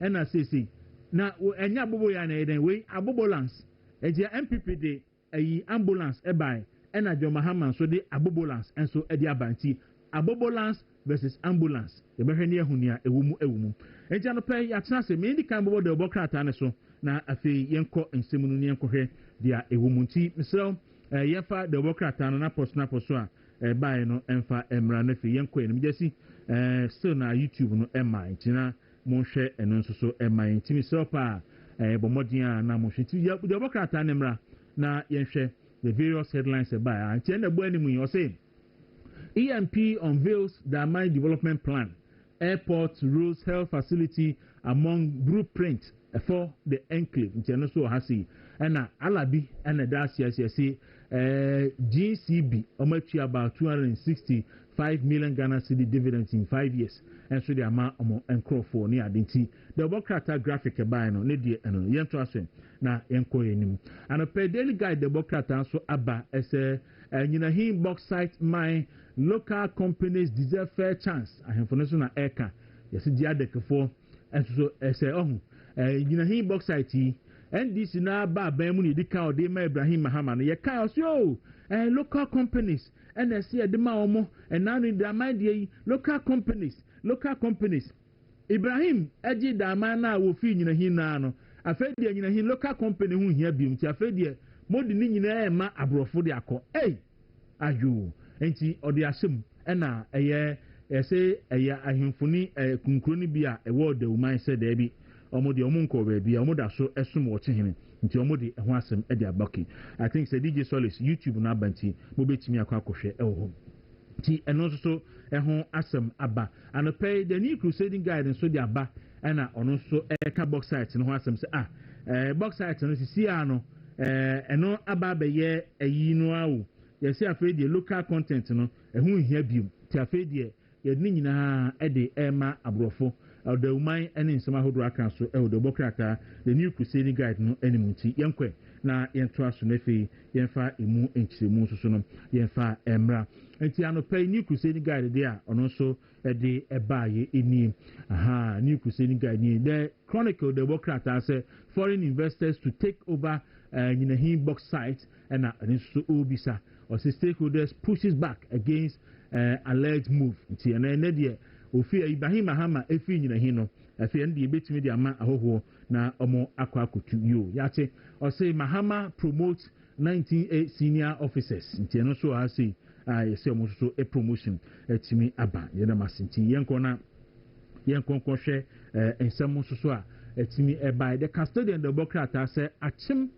ena sesi na enya abobo ya na eden we abobolance eje MPP de ayi ambulance ebai ena Jo Mahama so de abobolance enso edi abanti abobolance versus ambulance e behwe ne ahunia ewumu eje no pay ya tena se me ndi kan bobo de obokrata ne so na afi yenko ensemu no ne yenkohwe dia ewumu nti misraw yefa de obokrata no na post a bai no emfa emra na fi yenko enim jesi still na YouTube no emai tina monhwe eno nso so emai ntimi sopa bomodin na monhwe ti de obokrata ne mra na yenhwe the various headlines bai anti na bo animu yo say EMP unveils the Amai development plan airport roads health facility among blueprint for the enclave nti no so hasi na alabi na da CCC GCB omatwi about 265 million Ghana cedi dividends in 5 years and so the amount omo enkrofo ni adenti the Bokrata graphic buy no ne die no yento asem na yenko yenim and per daily guide the Bokrata so aba ese nyina him bauxite mine local companies deserve fair chance ahemfo so na eka yesi dia dekefo enso ese ohun nyina him bauxite NDC na ba mu ni dika ode ma Ibrahim Mahama no ye ka so local companies and see de ma omo and now in the mind local companies Ibrahim eji da ma na wo fi nyina hin na no afa de nyina hin local company hu hia bium ti afa de modi ni nyina e ma abrofo de akọ ayo enti ode asem na eye ese eye ahemfuni kunkroni bi a ewo de uman se de bi omo de omo nko ba bi omo da so esum wo chehene nti omo de ho asem e de abaki I think say DJ Solis YouTube na banti mo betimi akwa ewo ti eno so ho asem aba and pay the new crusading guidance so de aba na ono so ka box site no ho asem say box site no sisi ano eno aba be ye ayi no awo ye say afre de local content no ho hia bium ti afre de ye ni nyina de ema abrofo the woman and in some hodo aka so the Bokrata the new crusading guide no animuti yenkwe na yento aso na fe yenfa emu enchiremu so no yenfa emra enti anopa new crusading guide there ono so de ebaye eni new crusading guide ni the chronicle the Bokrata say foreign investors to take over Nyinahin box site and so obisa or say stakeholders pushes back against alleged move nti na de ofi Ibrahim Mahama efi Nyinahin no afi ndi betimi de ama ahoho na omo akwakotu yo yache or say Mahama promotes 98 senior officers nti no so ha say say omo so a promotion etimi aba yena masinti yenkona yenkonkwohwe ensam so a etimi by the custodian the Bokrata say achim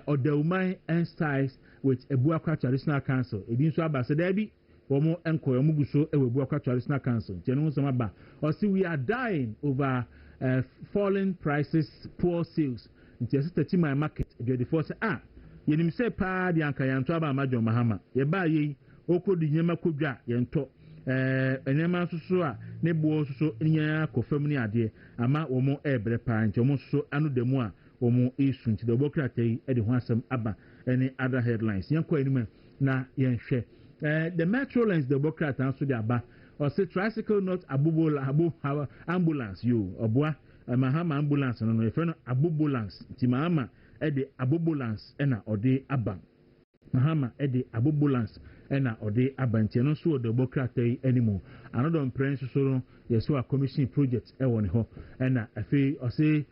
Odeuman and styles with Ebuakwa Traditional Council. Edin so aba se debi womo enko yomugu so Ebuakwa Traditional Council. Jenu so aba or see we are dying over falling prices, poor sales. Nti asita chima market the force yenim se pa di anka yanto aba amajo Mahama. Ye ba yi okodi nyema kodwa yento enema so a ne bo so nya kofam ni ade ama womo ebre pa nti womo so anu demu a omo isu nti the Bokrata yi e de ho asem aba any other headlines yanko anima na yenhwe the metro lines the Bokrata so de aba or say tricycle not abubola ambulance yo oboa Mahama ambulance no e fe no abubolance nti Mahama e de abubolance e na ode aba Mahama e de abubolance e na ode aba nti no so the Bokrata yi animo another prince so no yeso a commission project e won ho e na afi o say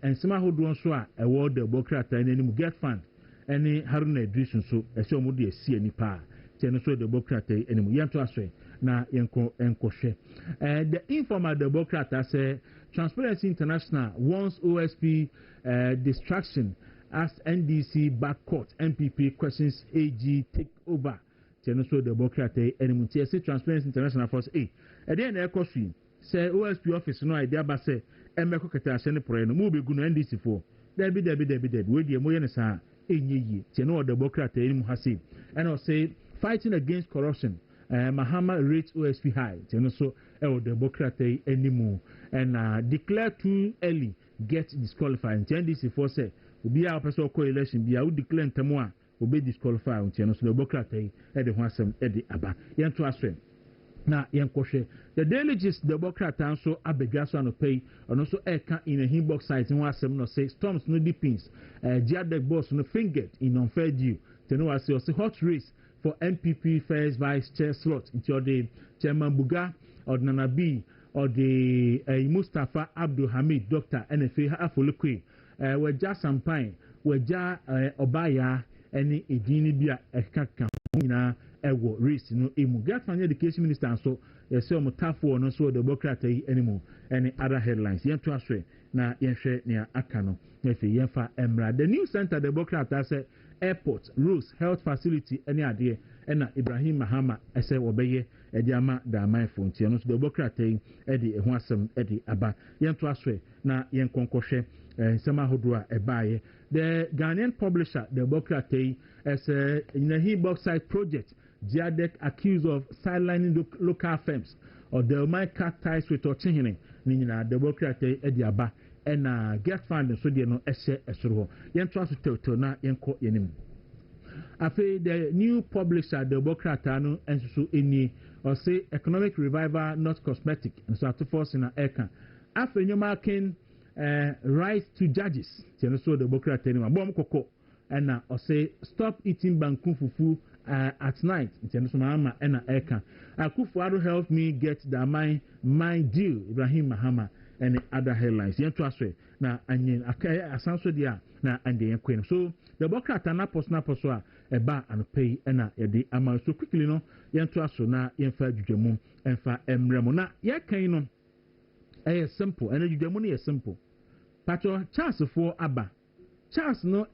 ensema hodo so a ewo the Bokrata enimu get fund eni Haruna Idris so ese omo de esi anipa teno so the Bokrata enimu yento aswe na yenko enkohwe the informal the Bokrata say Transparency International wants OSP distraction as NDC back court MPP questions AG take over teno so the Bokrata enimu tie say Transparency International force e dey na ekosui say OSP office no idea ba say emeko keta ase ne pro no mu be gu no NDC for debi we dey moye ne sa enyeyi tie no the Bokrata enimu hase and I say fighting against corruption Mahama rates OSP high tie no so the Bokrata enimu and declare too early get disqualified NDC for say obi a person call election bia we declare ntamo a obi disqualify tie no so the Bokrata e de ho asem e de aba yento asem na yenkoshe the daily gist Democrat also abedwaso no pay and also eka in a inbox site in wasem no say storms no depends Giadec boss no fingered in unfair due teno was say hot race for MPP first vice chair slot into the chairman Buga or Nanabi or the Mustafa Abdul Hamid doctor NFA afolokwe we ja sampine we ja obaya any edini bia ekaka nyina ewo race no emu Gatman education minister so yesi omutafo no so Democrat yi anymore any other headlines yen to aswe na yen hwe ne aka no efi yen fa emra the new center Democrat say airport roads health facility any ade na Ibrahim Mahama ese obeye edi ama da man fontie no so Democrat yi edi eho asem edi aba yen to aswe na yen konkohwe nsema hodua ebaye the Ghanaian publisher Democrat yi as in a Hillside project Giadec accused of sidelining local firms or the might cut ties with Ochihine, meaning a Democrat Ediaba and get funding so they no essay esro. Yen trust to na yen ko yenim. Afe the new publisher Democrat anu and so any or say economic revival not cosmetic and so to force in a eka. Afe nyoma rights to judges. Tiano so Democrat anyway. Bom koko and or say stop eating banku fufu at night in terms of Mahama and Eka. Akufo-Addo helped me get the my deal, Ibrahim Mahama and the other headlines. Yen to aswe na anyen asanso dia na ande yen kwen. So the Democrat na poswa eba and pay and yede ama so quickly no yen to aso na yen fa dwudwemu en fa emremo na ye kan no simple and dwudwemu no simple. Pato Charles for aba Charles no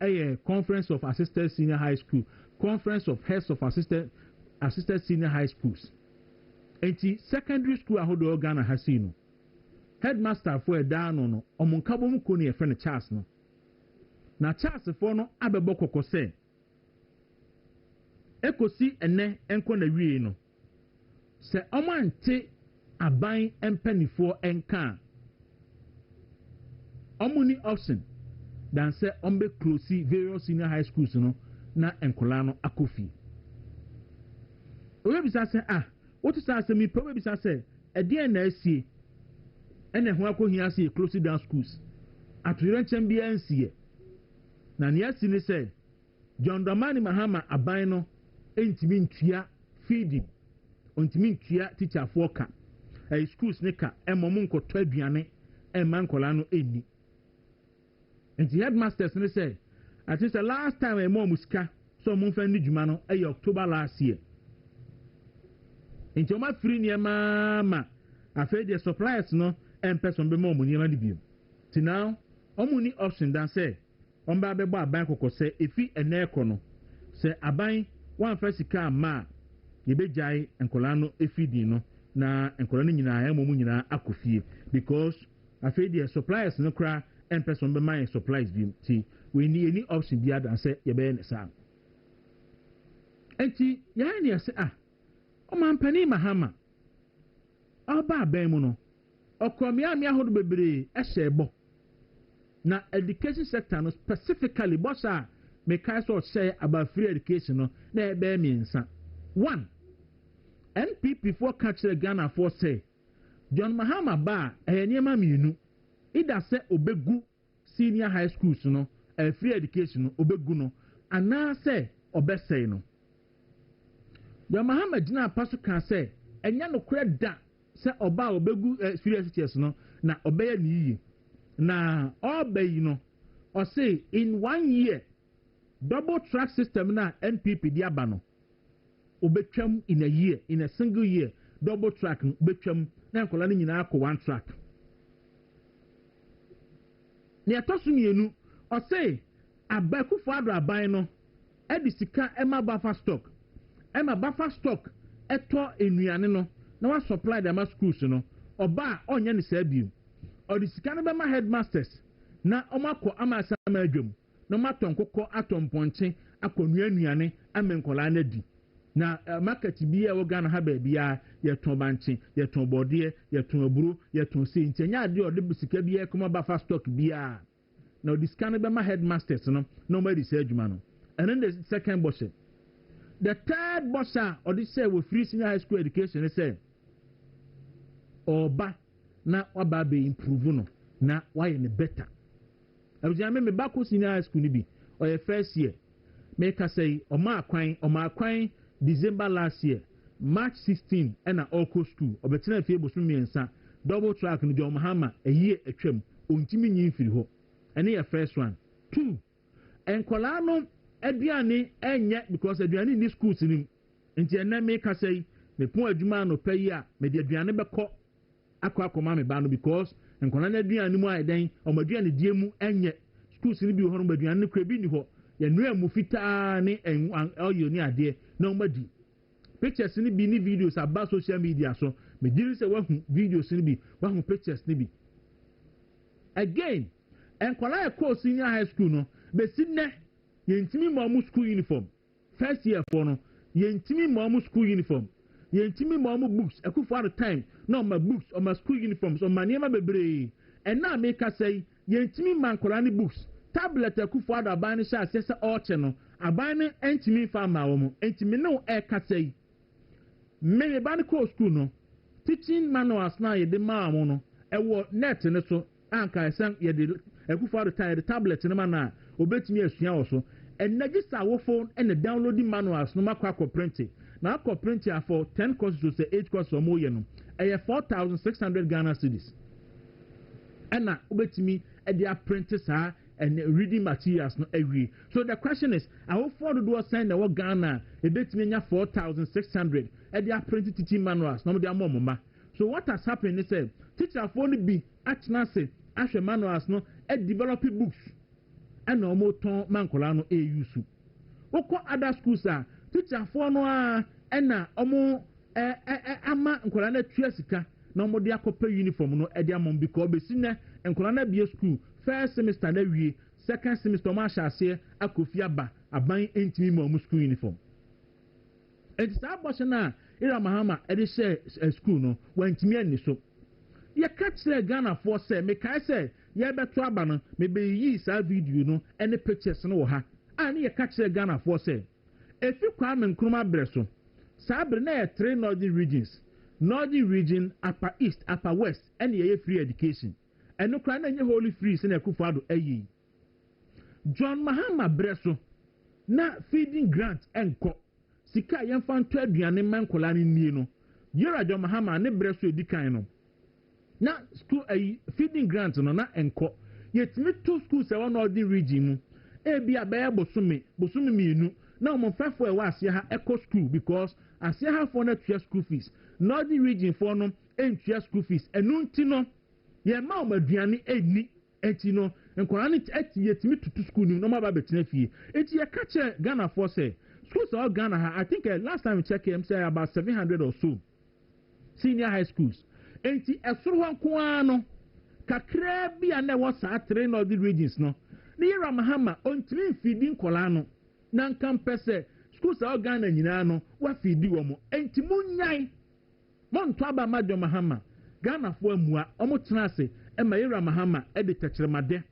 conference of assistant senior high school conference of heads of assistant senior high schools. Enti secondary school ahodo Ghana hasino. Headmaster for down no omunkabo mu ko ne friend Charles no. Na Charles for no abebo kokose. Ekosi ene enko na wie no. Se omante aban empanifo enka. Omuni option dan se ombe close various senior high schools no. Na enkolano akofi oye bisa se what is say me probably bisa se e de na asie ene ho akohia se close down schools atuyere nchem bia nsie na ne asi ni se John Dramani Mahama aban no entimi ntua feeding ontimi ntua teacher for ka schools ne ka emom nkoto aduane emma nkolano eni enti headmasters ne se I think the last time a mom muska so mon friend Jumano October last year. Into my free near mama. I fed the suppliers no and person be more money on the view. To now, only option than say on Babe Bank or say if he an econo say I buy one first car ma ye be jai and colano if he dino na and colony na munina akufi because I fed the suppliers no cry and person be my supplies view. We need any option the other and say ye be sa enti ya ni say o man pani Mahama oba ben mu no okromia mi ahodo bebre ehye na education sector no specifically bossa me kai so say about free education no na e be mi nsa one NPP for catch the Ghana for say John Mahama ba niema mienu ida say obegu senior high schools no free education obegu no ana say obesay no John Mahama jina paso kan say enya no kura da say oba obegu free education no na obeye ni yi na obeyi no or say in 1 year double track system na NPP di aba no obetwam in a year in a single year double track obetwam na nkola ni nyina akọ one track ne atosu mienu or say Akufo-Addo aban no edisika ema buffer stock eto enuane no na wa supply the schools no oba onye ne sabiu odisika no be ma headmasters na omako amasa adwam no maton kokko atomponche akonuanuane amenkola na di na market biya wo Ghana ha ba biya yeton banche yeton bode yeton aburu yeton senti nya ade ode bisika biya kuma buffer stock biya na odisika no be ma headmasters no nobody say adwuma no and then the second boss the third boss or this say we free senior high school education say oba na waba be improve no na why ne better abusua me back senior high school ni bi or first year make us say oma akwan December last year March 16 and Oko school obetena fie bosu miensa double track no John Mahama a year atwam ontimi nyin firi ho ene your first one 2 enkola no aduane enye because aduane ni schools ni nti ena make us say me pon adwuma no payi a me de aduane beko akoma me ba no because enkola na aduane mu aiden o maduane die mu enye schools ni bi ho no aduane kra bi ni ho ya nua mu fitaa ni oyo ni ade na omadi pictures ni bi ni videos about social media so me diri se wa hu videos ni bi wa hu pictures ni bi again enkola e course senior high school no be sinne yentimi mo school uniform first year for no yentimi mo school uniform yentimi mo books ekufu at time no my books or my school uniforms or my niema bebre and na make us say yentimi mankola ni books tablet ekufu at abani sha sese oche no abani entimi farmer wo mo entimi no e ka say me ba ni course school no teaching manuals na ye de ma mo no e wo net ne so anka esan ye de ekufu at time the tablet ne ma na obetimi asua wo so and register wo phone and downloading manuals no makwa ko print na akọ print for 10 courses to say 8 courses or more no e 4,600 Ghana cedis and na obetimi e dia print sa and reading materials no every so the question is I hope for the do sign the Ghana e betimi nya 4,600 e dia print teaching manuals no dia momma so what has happened is say teacher for be atna say ahwe manuals no e develop books and no more ton mankola no e use oko other schools are teacher for no na omo ama nkola na tua sika na omo de akopa uniform no e de amon because be sinne nkola na bia school first semester na wie second semester ma sha ase akofi aba aban entimi mo school uniform it sa bo na ira mahama e de share school no wantimi ani so ye catch Ghana for say me kai say ye beto aba no me be yi sa video no any pictures no wo ha ani ye catch Ghana for say if you come in Nkrumah Breso, Sabre na 3 northern regions, northern region, upper east, upper west, and ye free education. And no cry na holy free in a kufado aye. John Mahama Breso, na feeding grant and co. Sika yan fan 12 yan man kolani nino. Yura John Mahama ne Breso dikaino. Na school feeding grant no na enko. Yet me 2 schools one northern region. Ebi abaya bosumi mienu. Now, my friend for a while, eco school because I see how for net school fees. Not the region for no and school fees. And no tino, ye mamma diani edni, etino, and Koranit et yet me to school, no matter betnefi. It's a catcher Ghana for say. Schools all Ghana, I think last time we checked him say about 700 or so. Senior high schools. And a so one kakrebi and there was a train of the regions no. Near Mahama on 3 feeding colano. Na nkampese schools all Ghana nyina no wa fidi wo mo enti munyai monto aba madyo Mahama Ghana fo amua omo tenase e mayira Mahama e de tekremade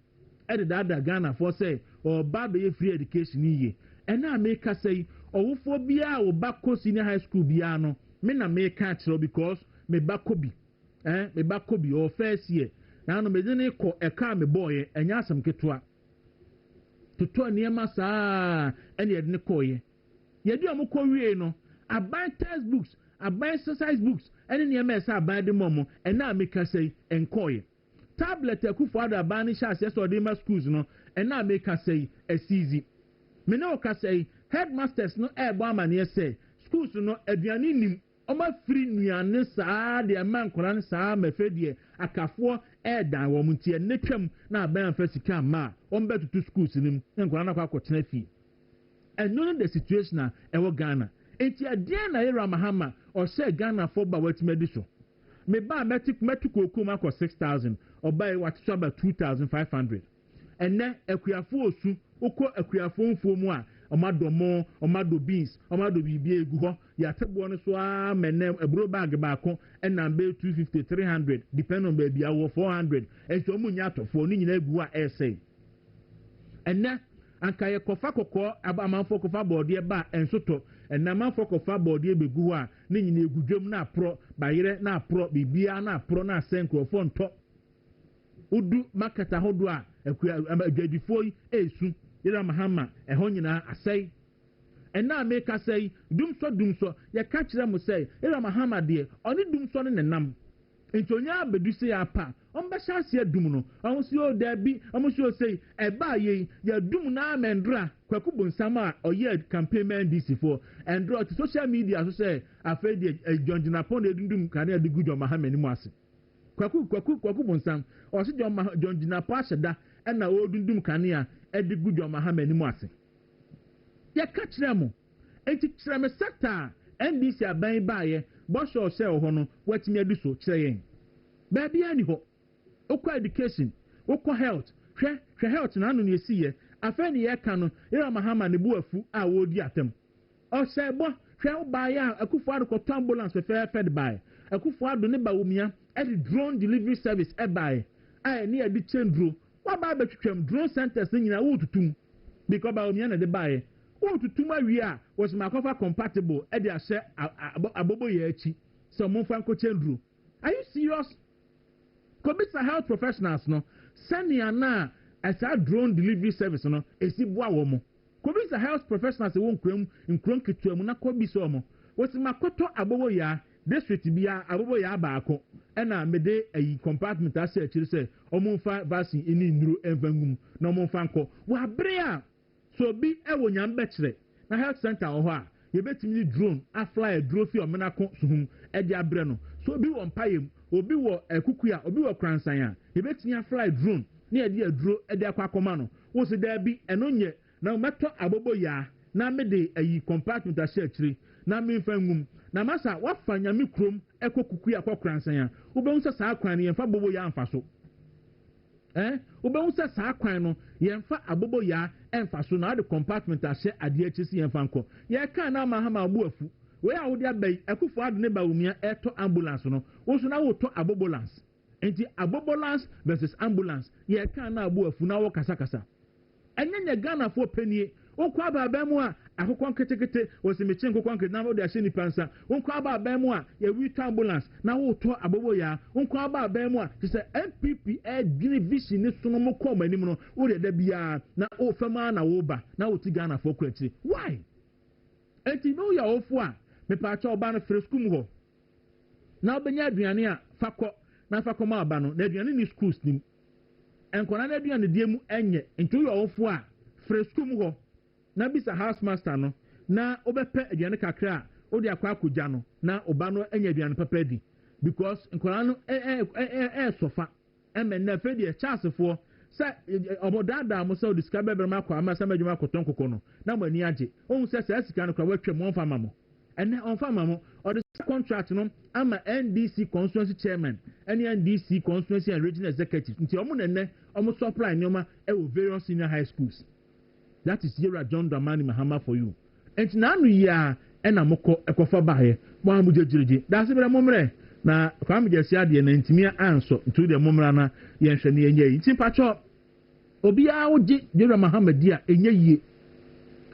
e de dada Ghana fo say o ba be free education yiye e na make say owufo bia wo ba ko senior high school bia no me na make kiro because me ba ko bi me ba ko bi o first year na no me de ne ko e ka me boy enya asem ketwa to niema saa ene yede ne koye yede omo ko wie no aban textbooks aban exercise books ene niema esa aban de momo ena ameka sei enkoye tablet akufo ada aban ni sha ase so de ma schools no ena ameka sei esizi me no ka sei headmasters no ebo amane sei schools no aduane nim oma free nuane saa de man koran saa mafedie akafo dan wo muntie netwam na aban fa sika ma on betu to schools nim nkoran akwa akotena fi and no the situation e wo Ghana enti adie na era Mahama o say Ghana for ba watimedi so me ba metu kokum akọ 6,000 or buy what so about 2,500 and then akuafo osu ukọ akuafo mfo mu a omado beans omado bibie egu ho ya tebo no so a menem ebro bag ba ko na be 250 300 depend on baby awo 400 enso mu nya atofo ni nyina egu a essay and then anka ye kofa kokọ abamanfo kofa bode ba enso to na manfo kofa body ebegu a ne nyina egudwam na apro bayere na apro bibia na apro na asenkrofo nto udu marketa hodo a adwadifo yi esu ira mahama eho nyina asai ena make say dumso ye ka kire mo say ira mahama de oni dumso ne nenam entonya abedu se apa omba chance adum no onsi o da bi omosi o say eba ye ya dum na amendra Kwaku bonsam a oye campaign man DC for and draw to social media so say afedi John Jinapon edundum kan e de gujo mahama ni mu ase Kwaku bonsam o se John Jinapon aseda na o dundum kan e de gujo mahama ni mu ase ya ka kire mo enti kire me sector NDC aban baaye bosho se ho no watimi adu so kire yen ba bia ni ho okwa education okwa health hwe health na anu ne esiye afeni ye ka no ira mahama ne buafu a wodi atem o se bo hwe baaye akufo adu ko ambulance fed baaye akufo adu ne bawumia e drone delivery service e baaye ai ne edi chendro wa ba betwetwam drone centers nyina wo tutum because bawumia na de baaye wo tutuma wi a was makofa compatible e de ahye abobo ye achi so mo fa nko chendro are you serious Kobisa health professionals no senia na asa drone delivery service no esibua wo mo Kobisa health professionals wo nkrom ketuamu na kobisa wo mo wosi makoto abobo ya district bia abobo ya baako ena mede ayi compartment ase akiri se omonfa vaccine ini nduru envangum na omonfa nko wa bre a so bi ewo nyambe kire na health center ho a yebetimi drone a fly drone fi omena ko suhum e di abre no so bi won payem obi wo ekuku a obi wo kransan a yebetimi fly drone na e di aduro e di akwa no wo se da bi eno nye na meto abobo ya na mede ayi compartment ase akiri na memfa ngum na masa wafanya mi krom ekokuku ya kwa kransan a wo se saa kwan ne yemfa bobo ya amfa so se saa kwan no yemfa abobo ya emfa so na the compartment ahye ade akisi yemfa nko ye kan na mahama abuafu we a wo dia bai akufo ade ne bawumia eto ambulance no wo so na wo to abobolance enti abobolance versus ambulance ye kan na abuafu na wo kasa enye Ghana fo panie wonko aba mu a akokon ketekete wosimechi nkokon kete na wo de ahye ni pansa wonko aba mu a ye wi to ambulance na wo to abobo ya wonko aba mu a se MPP edwini vision ni sunu mo ko manim no wo de da bia na o fama na wo ba na wo ti Ghana fo kwati why enti no ya ofu a me pa cha oba no fresku mu ho na obenya aduane a fakọ na fakọ ma aba no na aduane ni schools nim enkona na aduane die mu enye enti yo ofu a fresku mu ho na bisa house master no na obepe aduane kakra o de akwa akogya no na oba no enya aduane papa di because nkona no sofa emme na fe di chancefo sa obodada mo so discover be ma kwa ama sa madwuma koton kokko no na mani age ohun se sa sika no kwa watwam on fama mo ene on fama mo o de contract no ama NDC constituency chairman ene NDC constituency and regional executive nti omo nenne omo supply nyoma e wo various senior high schools. That is Yera John Dramani Mahama for you. And now we are ena moko ekofa bae mo amujejirije da se bere momre na kwa amujesi ade na ntimia anso ntu de momra na ye hwe ne enye yi timpacho obi a oji Yera Mahama dia enye yie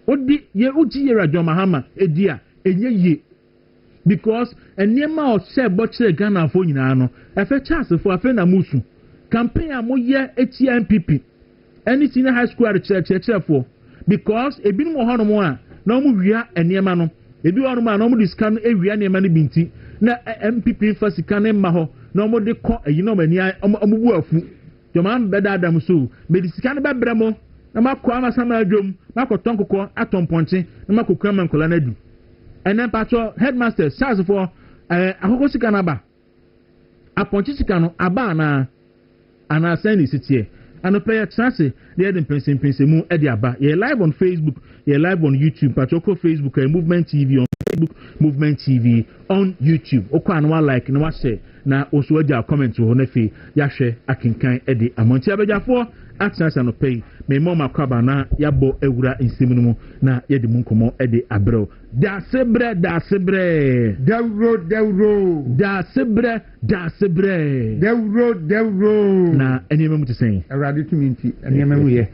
odi ye oji Yera John Mahama edia enye yie because eniema o se bochire Ghana fo nyina no efe chance fo afe na musu campaign amoye eti MPP any senior high school at church for because a bin mo hono mo a na omu wia eniema no ebi hono mo a na omu discan e wia eniema no binti na MPP fa sika ne ma ho na omu de kọ eyi no mani omu bu afu joma beda adam so be discan be brɛ mo na makọ amasama adwom makọ tonkokọ atomponche na makọ kwama nkola na du enen patro headmaster charge for akoko sika na ba aponche sika no aba na ana send sitie anope ya chance the pensim mu e dia ba ye live on Facebook ye live on YouTube patoko Facebook Movement TV on Facebook Movement TV on YouTube okwa no like no share na oso adia comment ho na fe ya hwe akenkan e de amonti abegyafo atchance anope me mom akwaba na yabo ewura nsim no mu na ye de mu nkomo e de abrel Dasebre. Dawuro. Na enema mu tsen. Awurade tumi nti enema mu ye.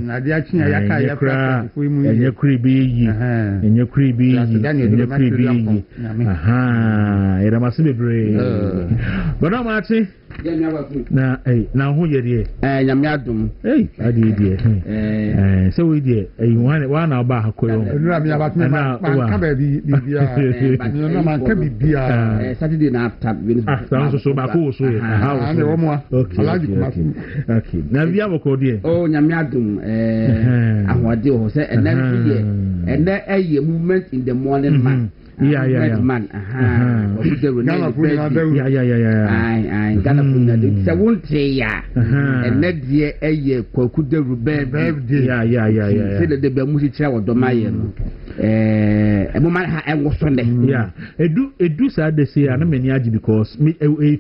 Na dia chia yaka ya pra fo mu ye. Enye kuri bi. Aha. Era masibebre. Bona mati. Na ho ye de. Nyame adom. Adi de. So we de. Wa na ba hakoyo. Nura mi abat me man ka ba bibia. No man ka bibia. Saturday na after. So ba ko so ye. Ah, wo mo. Okay. Na bia boko de. Oh, nyame adom. Ahode ho se enam ye. Ene eye movement in the morning man. Yeah. Man. Aha. Ghana Ghana se wonte ya. Ene die eye Kwaku birthday. Yeah. Se de be mu si kira wodomaye no. Emo man ha enwo so ne. Yeah. Edu sa de say na many agi because me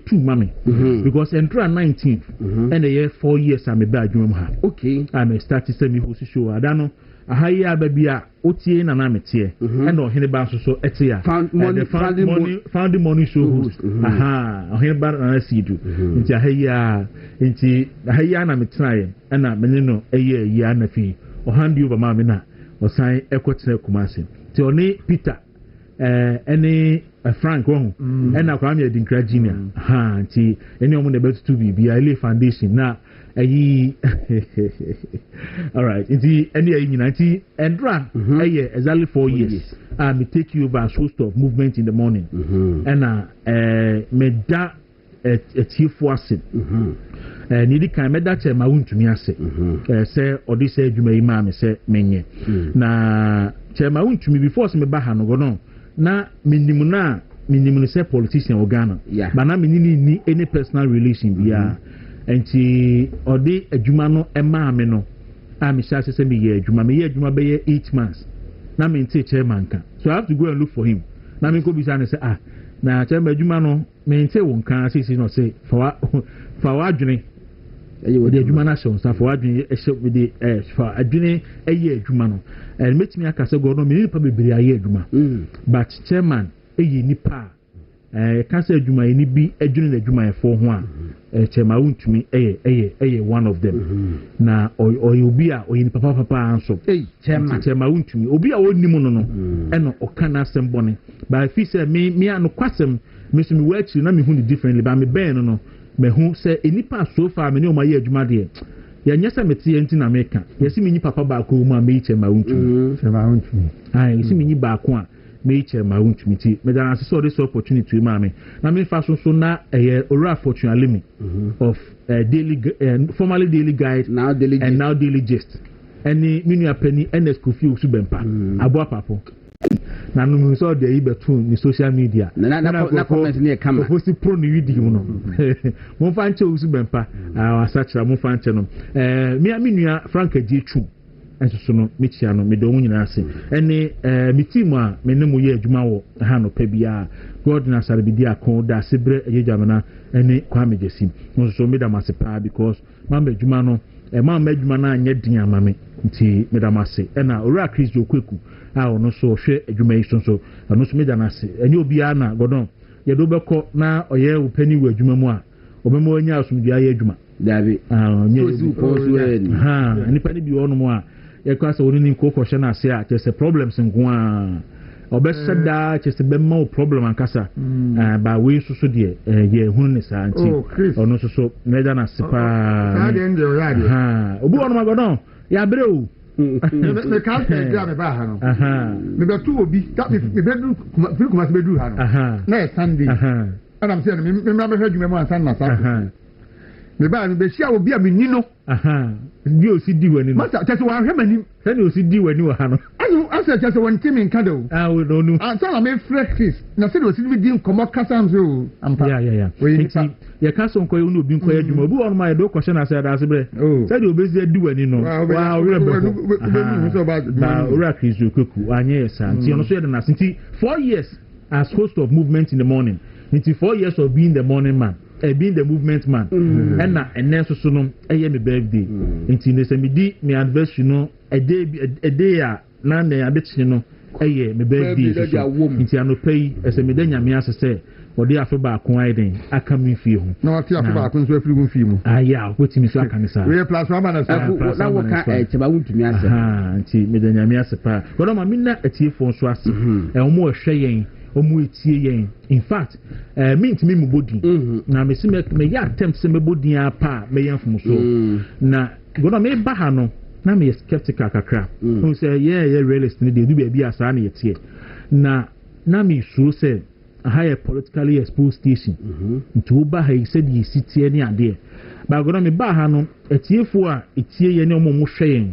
two mama. Because entro 19th and a year 4 years am be adwuma ha. Okay. I started semi host show adano. Ahaya babia otie na na mete and ohene ba so etia found money show host ohene ba na sidu nti ahaya na metrae na meneno eye ya na fi o hand you ba ma me na o san ekotre kumase ti oni Peter any Frank won and na kwa me dinkra junior nti eni omo na betutu bibia ile foundation na ayi all right nti any ayi nyinanti endra exactly 4 years me take you over as host of movement in the morning and me da etiefo ase nidi kan me da che ma wuntumi ase say odi say adwuma yi ma me say menye na che ma wuntumi before se me ba ha no go no na minimu say politician o Ghana but na minini ni any personal relation bia enti odi adwuma no ema me no a me sha se me ye adwuma be 8 months na me nte chairman ka so I have to go and look for him na me ko bi say na chairman adwuma no me nte won kan sisi no say fa wa adwene odi adwuma na show fa wa adwene e show with the fa adwene eye adwuma no and metimi aka say go no me nipa bebere aye adwuma but chairman eye nipa cancer adwuma ni bi adwene na adwuma efo ho a chema wuntumi eye one of them na obi a oyin papa anso chema wuntumi obi a wonimu no eno okana asem bone ba fi say me anu kwasem me so me wachi na me hu ni differently ba me ben no me hu say enipa so far me ne o ma ye adwuma de ya nyesa meti enti na meka yesi me nyi papa ba ko mu a me chema wuntumi yesi me nyi ba ko a me ma wuntumi ti me dan ase so this opportunity ma me na me fa so na ora fortunately me of daily formerly daily guide now daily gist any minu apani ns kofi osu bempa abo papo na no so dey betu ni social media na comment ni e kama fo si pro ni video no mo fa nche osu bempa asachira mo fa nche no mi nua Frank Adiechu enso no michia no me do nyina ase ene mi team a me ne mo ye adwuma wo ha no pa bia God na sarabidi akon da sebre ejamana ene kwa mejesim no so me da masepa because mama adwuma no mama adwuma na anye din amame nti me da mase ena ora Chris Kwaku a ono so hwe adwuma yi so no so me da na ase ene obi a na godon ye do beko na oye wo pani wo adwuma mu a obemo anya asumdua ye adwuma dabi ni pani bi ono mu a ye kwasa woni ni ko hye na ase a chese problems nko a obesada chese be ma problem ankasa ba we so de ye hunu ne sa anti ono so me da na sepa obi ono magodon ya bre o me ka se gra me ba ha no me be tu obi that me be du kuma se be du ha no na Sunday ana me se me me hwa dwuma mu ansan na sa me ba me be hia obi a me ni no di o si di wani no masa chese wa hwe mani se ni o si di wani wa ha no ayo asa chese won timi nka do we no no ansa na me fresh na se o si di nkomo kasa nso ampa ya ye kasa nko ye no obi nko ye dwuma obi won ma ye do kwhye na se da se bre se di obezi di wani no wa we ba ora Chris Kwaku anye sa nti ono so ye na nti 4 years as host of movement in the morning nti 4 years of being the morning man being the movement man and then so no eye me birthday nti ne se me di me anniversary no a day a na na abechi no ɛyɛ me birthday nti anopa yi ɛsɛ meda nyame ase sɛ wɔde afe baako aiden aka me fie ho na wɔte afe baako nso afiri wo fie mu aya wotimi so aka ne saa we plus one man na wo ka cheba wontumi ase nti meda nyame ase pa wɔdɔ ma minna atiefo nso ase ɛmo ɛhwɛ yɛn omu etie yɛn in fact mintimi mu bodin na me se me yɛ attempt se me bodin apa me yɛn fom so na wɔdɔ me ba ha no na me skeptical kakra who say yeah realist ni dey do be asa na yɛtie na me sure say a politically exposed station nti wo ba ha yi said yi sitie ni ade ba wɔdɔ me ba ha no atiefo a etie yɛn ne ɔmo mo hwɛ yɛn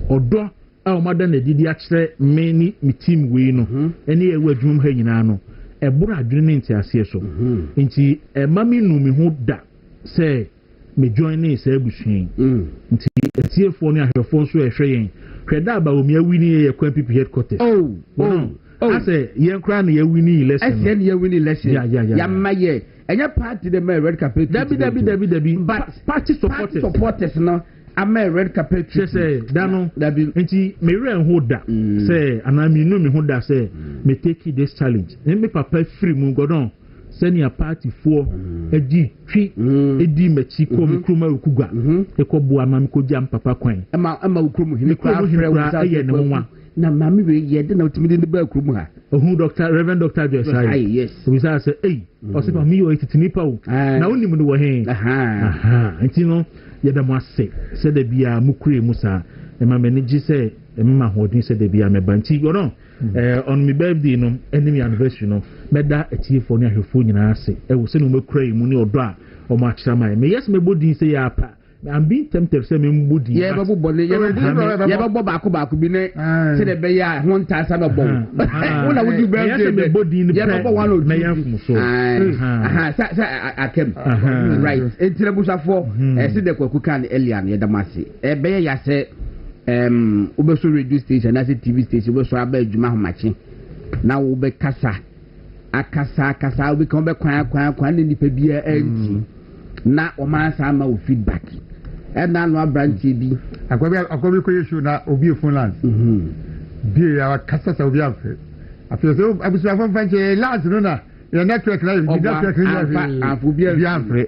ɔdɔ a ɔmada na didi akyerɛ me ni me team wei no ɛne ɛwɔ adwuma ha nyinaa no ɛboro adwene ne nti aseɛ so nti ɛma me nu me ho da sɛ me join ne sɛ abusuan nti atiefo ne ahwɛfo nso ɛhwɛ yɛn hwɛ da ba omi awini yɛ kwan PP headquarters asɛ yɛn kra na yɛwini election ɛsɛ ne yɛwini election ya maye ɛnya party de me red carpet dabi but party supporters no ama red carpet say dano nti me re ho da say anami no me ho da say me take this challenge me papa free mu godon senior party for edi twi edi machi ko me kroma okugwa ekobo amam ko jam papa kwan ama ukromu himi kwa aye ne nwa na mami we ye de na otimi de ba akromu ha ohun Reverend Dr. Josai yes we say o se pa mi o itinipa o na onim no wo he nti no yɛda mo ase sɛ da bia mukure mu saa ɛma m'ani gye sɛ ɛmma hoɔden sɛ da bia mɛba nti yɔno on my birthday no enemy anniversary no mɛda atiefo ne ahwɛfo nyinaa ase ɛwɔ sɛ no mɛkura yi mu ne ɔdɔ a ɔmo akyerɛ ma me yes mɛbɔ din sɛ yɛ apa I'm being tempted sɛ mɛmbɔ din yɛbɛbɔ baako bi ne sɛ de bɛyɛ a ho nta sa bɛbɔ wona wodi birthday mɛbɔ din yɛbɛbɔ one or two mɛyɛ mfom so sɛ akem right ɛntire busafo ɛsɛ de Kwaku kan earlier no yɛda mase ɛbɛyɛ yɛ sɛ wobɛso radio station na sɛ TV station wobɛso aba adwuma homakye na wobɛkasa akasa wobɛkwan ne nipa bia anti na ɔmansa ama wo feedback ɛna no abrantie bi akwabi ko yesu na obi phone line bi ya kasa sa obi afre afre abusu afan fanche last no na your network na your network na afu bi afre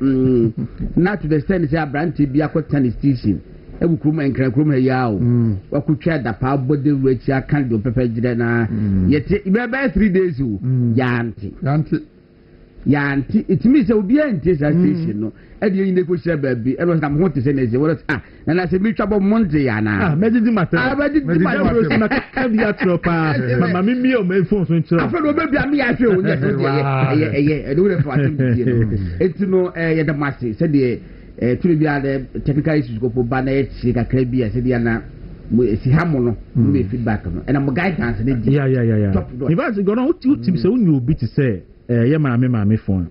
na to the extent say abrantie bi akota ne station ebu krum enkran krum ha ya o wakutwa da pa body ruachi aka de pepe gire na yete ibebe 3 days o yanti it means obi anti station no e de yin ko share baabi e no sam ho te se na je what na se mi twabo monte ya na medidi matter na ka bi atropa mama mi o me phone so nchira afa no baby am ya hwe o ne so ye e do re for atem bi no etino ye da mase se de tuli bi ade technical issues ko ba na ye chi kakra bi se de na si hamo no me feedback no and am guidance ne di yeah if I go no uti se unyi obi ti se ye maame phone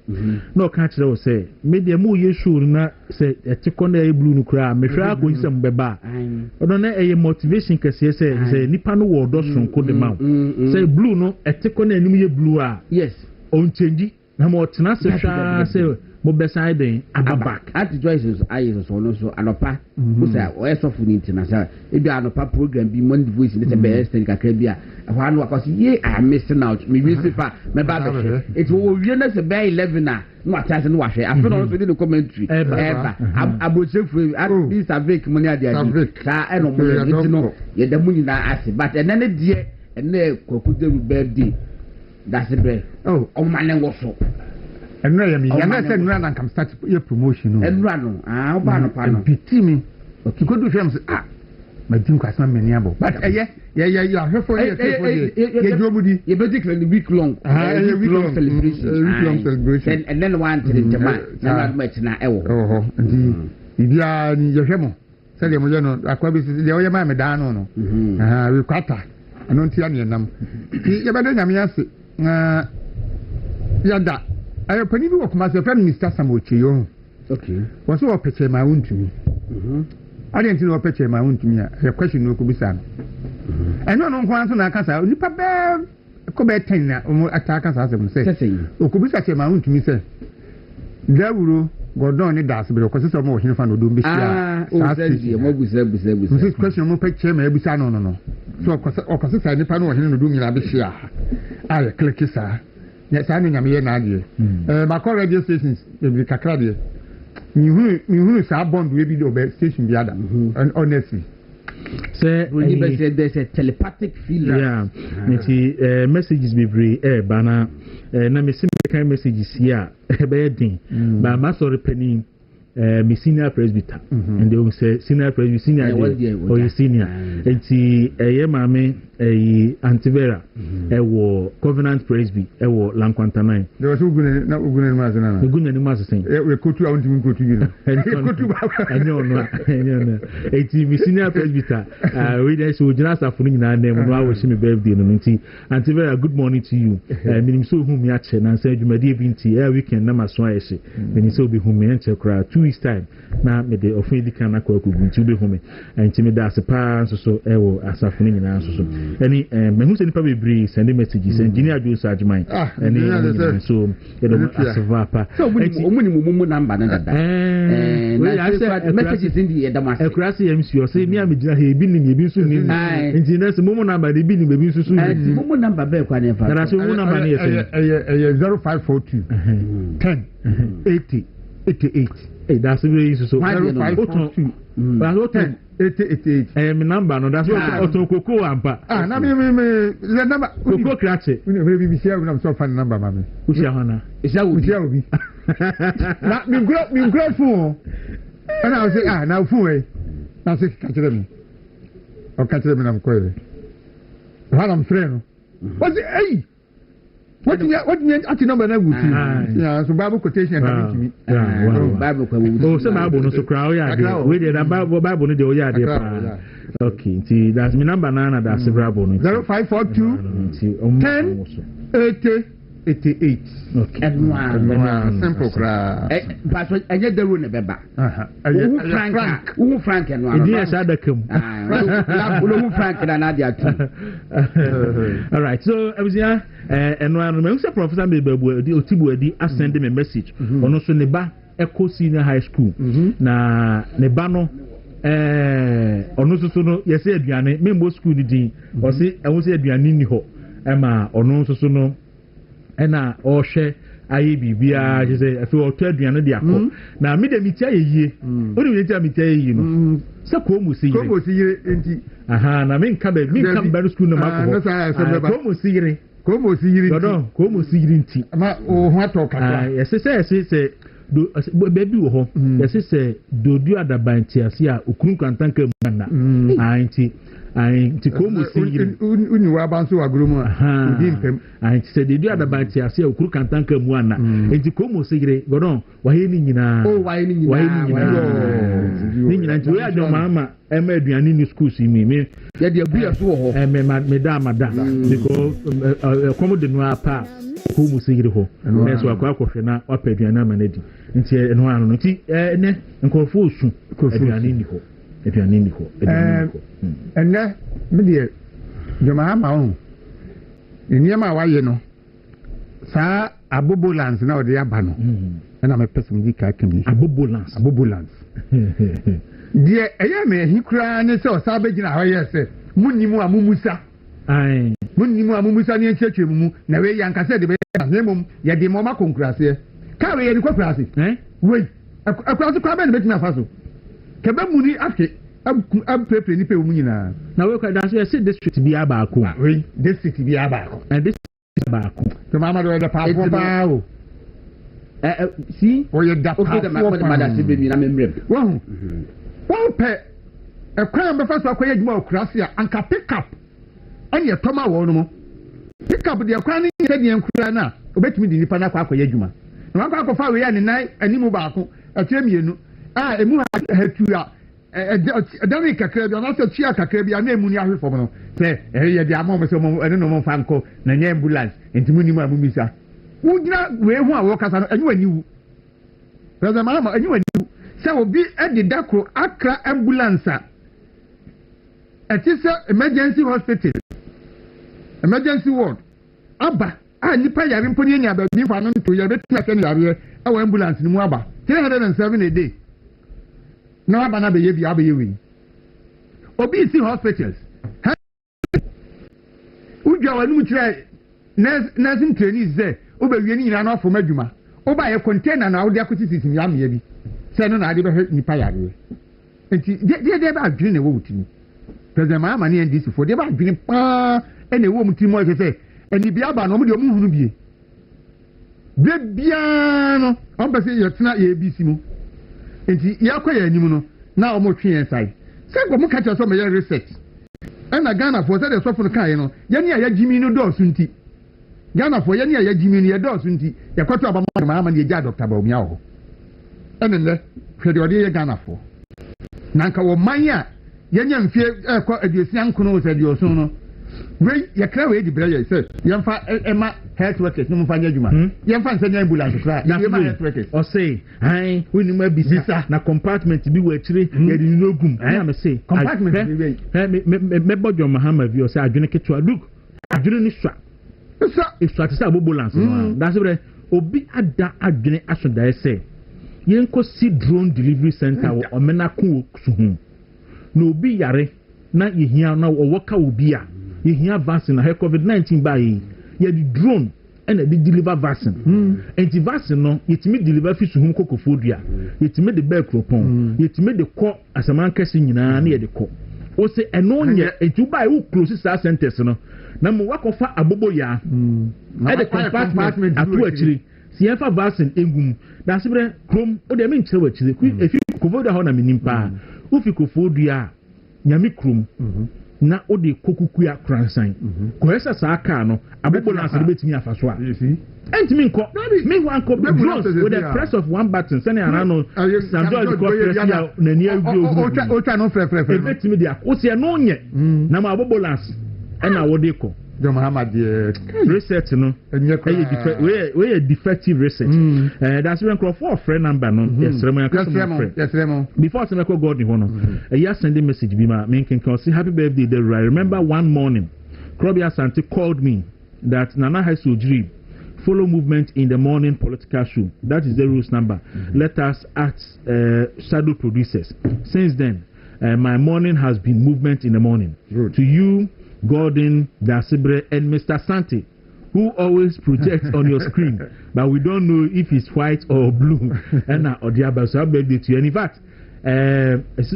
no ka kire wo se media mu ye show na se etiko na e blue no kura me hwa ko nsem beba odo na e motivation kase se nipa no wo do sonko de ma se blue no etiko na anim ye blue a yes on change na mo tena se hwa se mo beside den ababak at joyces ayes so no so anopa mo say o esofu ni international e bi anopa program bi Monday voice ne se be extend kakra bi a hwa no akosi ye I am missing out me wi sifa me ba be it wo wie na se be 11 a no atase no wahwe afi no so di the commentary ever abochefu at this avec money ade ade sa e no mo ye no ye da mu nyina ase but enene die ene Kwaku deru birthday that's it o man wo so enra ya mi ya na say enra na kam start your promotion no enra no oba no pa no bitimi okikodu hwem say ma din kwasna meni abo but ya hwefo ye jomudi ye be declare the week long celebration and then one to the jama na match na ewo ndi ibia ni ye hwemo say de mo je no akwa bi de o ye ma me dan no we kwata ano ntia ne nam ye be de nyame ase ya da ayo pani bi wo kuma se friend Mr. Samocheyo okay wo so wo peche ma wontumi ade nti wo peche ma wontumi a ye question no ko bisa no eno no nkwan so na aka sa nipa be ko be ten na o ataka sa se mo se o ko bisa che ma wontumi se Dawuro Gordon ni das be ko sese mo hin fa no do be sia o say mo busa this question mo pe chema e busa no so o ko sese ni pa no hin no do nyina be sia ah click sa ya sa ni nyame ye na ade ma call radio stations e bi kakra de mi hu sa bond we bi do be station bi ada and honestly say there's a telepathic feeling messages be free bana na me sim kind messages here be din ba ma sorry penny me senior presbyter and they will say senior presbyter senior or you senior enti mame antivera wo covenant presby wo lankwanta 9 there was ugune ni mazen we kotu awunti mun kotu yino kotu ba enyo enti me senior presbyter we dey so jina safunu nyina na mu no awo shi me birthday no enti antivera good morning to you minim so hu me ache na say dwumade bi nti weekend na maso ayeshi minim so bi hu me enche kra 2 weeks time na me dey ofedi kan na Kwaku nti bi hu me enti me da sepa so ewo asafunu nyina so any me who send people be send messages engineer do search mine any so you know asvapa so omuni number na dada messages in the damas ekrasi MC o say me am gina he bi ni bi so ni engineer so mumu number de bi ni bi so ni mumu number be kwa na fa na so mumu number na ye 0542 10 80 88 that's very so 0542 but what 88 me number no that's what otokoko ampa na me the number koko krache we never be share we am so fan number mama usia hona isa obi na me grateful and I say now phone na say catch them o catch them na mkoele how am friend what hey what you ati number na guti yeah so Bible quotation coming to me Bible kwa so Bible no so kra o ya de we dey Bible no dey o ya de pa okay see that's my number na that's Bible no 0542 10 80 88 okay simple kra pastor enye Dawuro ne beba Frank and one yes adakam la Frank na dia tu all right so abuzia eno anu me say professor me babu di otibu adi send me message ono so ne ba Eco Senior High School na ne ba no ono so no yesi aduane membo school di o se ehun se aduane ni ho ma ono so no na o hwe ayi bibia je say afi o to aduane di akọ na me de mitia yeye o de mitia yeye no se ko mu si yire enti aha na me nka ba school no makọ ko mu si yire Godon ko mu si yire nti ma o ho ato kakra yesi do baby wo ho yesi se dodu adabanti ase a okurun kwantanka mu na anti ko mu si yire uni wa banso agromu udi mpem anti se dodu adabanti ase a okurun kwantanka mu na anti ko mu si yire Godon wa he ni nyina ni nyina nti we adwo mama ema aduane ni school si me ya de abu aso ho me da because komo de no apa ko mu sigiri ho na so akwa akwohwe na wapa aduane amanadi nti eno anu nti ne nkorofo osu aduane ni ho enne me de joma ma ho niema waye no sa abobolans na ode aba no na me person di ka kemi abobolans die eye me hikura ne se o sa begina ho yese munnimu amumusa munnimu amumusa ne nchechwe mu na we yanka se de be na mum ye de mo makonkurase ka we ye ni kwakurase we akurase kwa be ne betimi afaso ke be muni ake abpepe ni pe mu nyina na we kwa da so se district bi abaako we district bi abaako and this abaako to mama do da pa o si o ye da pa o da madasi be mi na memrem wọ́n pẹ̀ ẹ̀kọ́ yẹn bẹ́fẹ́ sọ akọ́yẹ́ edwuma okurasi a anka pick up ẹni ẹ̀tọ́ ma wọ́n mu pick up deɛ kwan ne yɛ deɛ nkura na obetumi di nipa na akɔ akɔyɛ edwuma na wɔn akɔ akɔfa awɛ yɛ ne nan anim baako ɛkyerɛ mmienu a emu ha tu a ɛdan kakra bi ɔnasɛ tua kakra bi a na emu ni ahwe fam no sɛ ɛyɛ deɛ ama wɔn sɛ ɛne na wɔn fa nkɔ na nyɛ ambulance ntimu nimu a mu misa wogyina wei ho a wɔkasa no ɛnyɛ wɔ niwu pɛsɛ maa ma ɛnyɛ wɔ niwu sɛ obi ɛde dako akra ambulance a ɛte sɛ emergency hospital emergency ward aba nipa yare mpo ni nya ba bi fa no to ya betu aka ni yare e ambulance ni mu aba 307 a day na aba na be ye bi abaye wi obi si hospitals ujwa wanu mu kire nursing trainees ze obewie ni nyina na afọ madwuma oba ye container na awde akoti sisim ya me bi se no na ade be nipa yare enti de ba adwene na wo wutini president Mahama ni NDC for de ba adwene pa e na wo mutini mo se eni bia ba no mo de o mu hunu bie de bia no on pese ye tena ye ABC mu enti ye akwa ya anim no na o mo twe yen sai se go mo catch so me ye research na Ghana for say de so fun kan ye no ye ni ya jimi no do so nti Ghana for ye ni ya jimi no ye do so nti ye kwato aba Mahama ni ye ja Dr. Bawumia ho enele hwede ode ye Ghana for nanka wo manya ye nya mfie kwa aduosia nkono so aduoso no we ye kra we di breye say ye mfa ema health workers no mfa nya adwuma ye mfa nsanya ambulance kra ye ma health workers o say ai we ni ma bisisa na compartment bi wa tire ye di no gum ai am say compartment bi me bojo Mahama bi o say adwene ketwa look adwene ni swa so tisa ambulance no that's it obi ada adwene aso da say ye nko si drone delivery center wo omena ko suhu no obi yare na yehia na owoka obi a yehia vaccine na COVID-19 ba yi ye di drone and the deliver vaccine enti vaccine no yetimi deliver fi suhu kokofodua yetimi de back ropon yetimi de ko asaman kase nyina na ye de ko o se eno nye enti ba yi close sa centers no na mo wakofa abobo ya e de compartment atu achiri si efa vaccine engum da sibre krom o de me nkyere wachire efi kofodu ha na menimpa ufi kofodu a nyame krom na o de kokukua kransan ko esa sa aka no abobo na se betimi afaso a entimi nko me wan ko drones with the press of one button send arano St. George go press ya na ni agu o ta no frefre betimi dia o se no nye na ma abobo lance na wo de ko John Mahama research no we defective research that's when call for friend number no yes remo before some call God no you send a message be ma me can say happy birthday there. I remember one morning Krobia Santi called me that Nana has surgery follow movement in the morning political show. That is the rules number. Let us act shadow producers. Since then my morning has been movement in the morning. To you Gordon, Dasibre, and Mr. Santi, who always projects on your screen, but we don't know if it's white or blue. And or the other, so I beg to you. And in fact,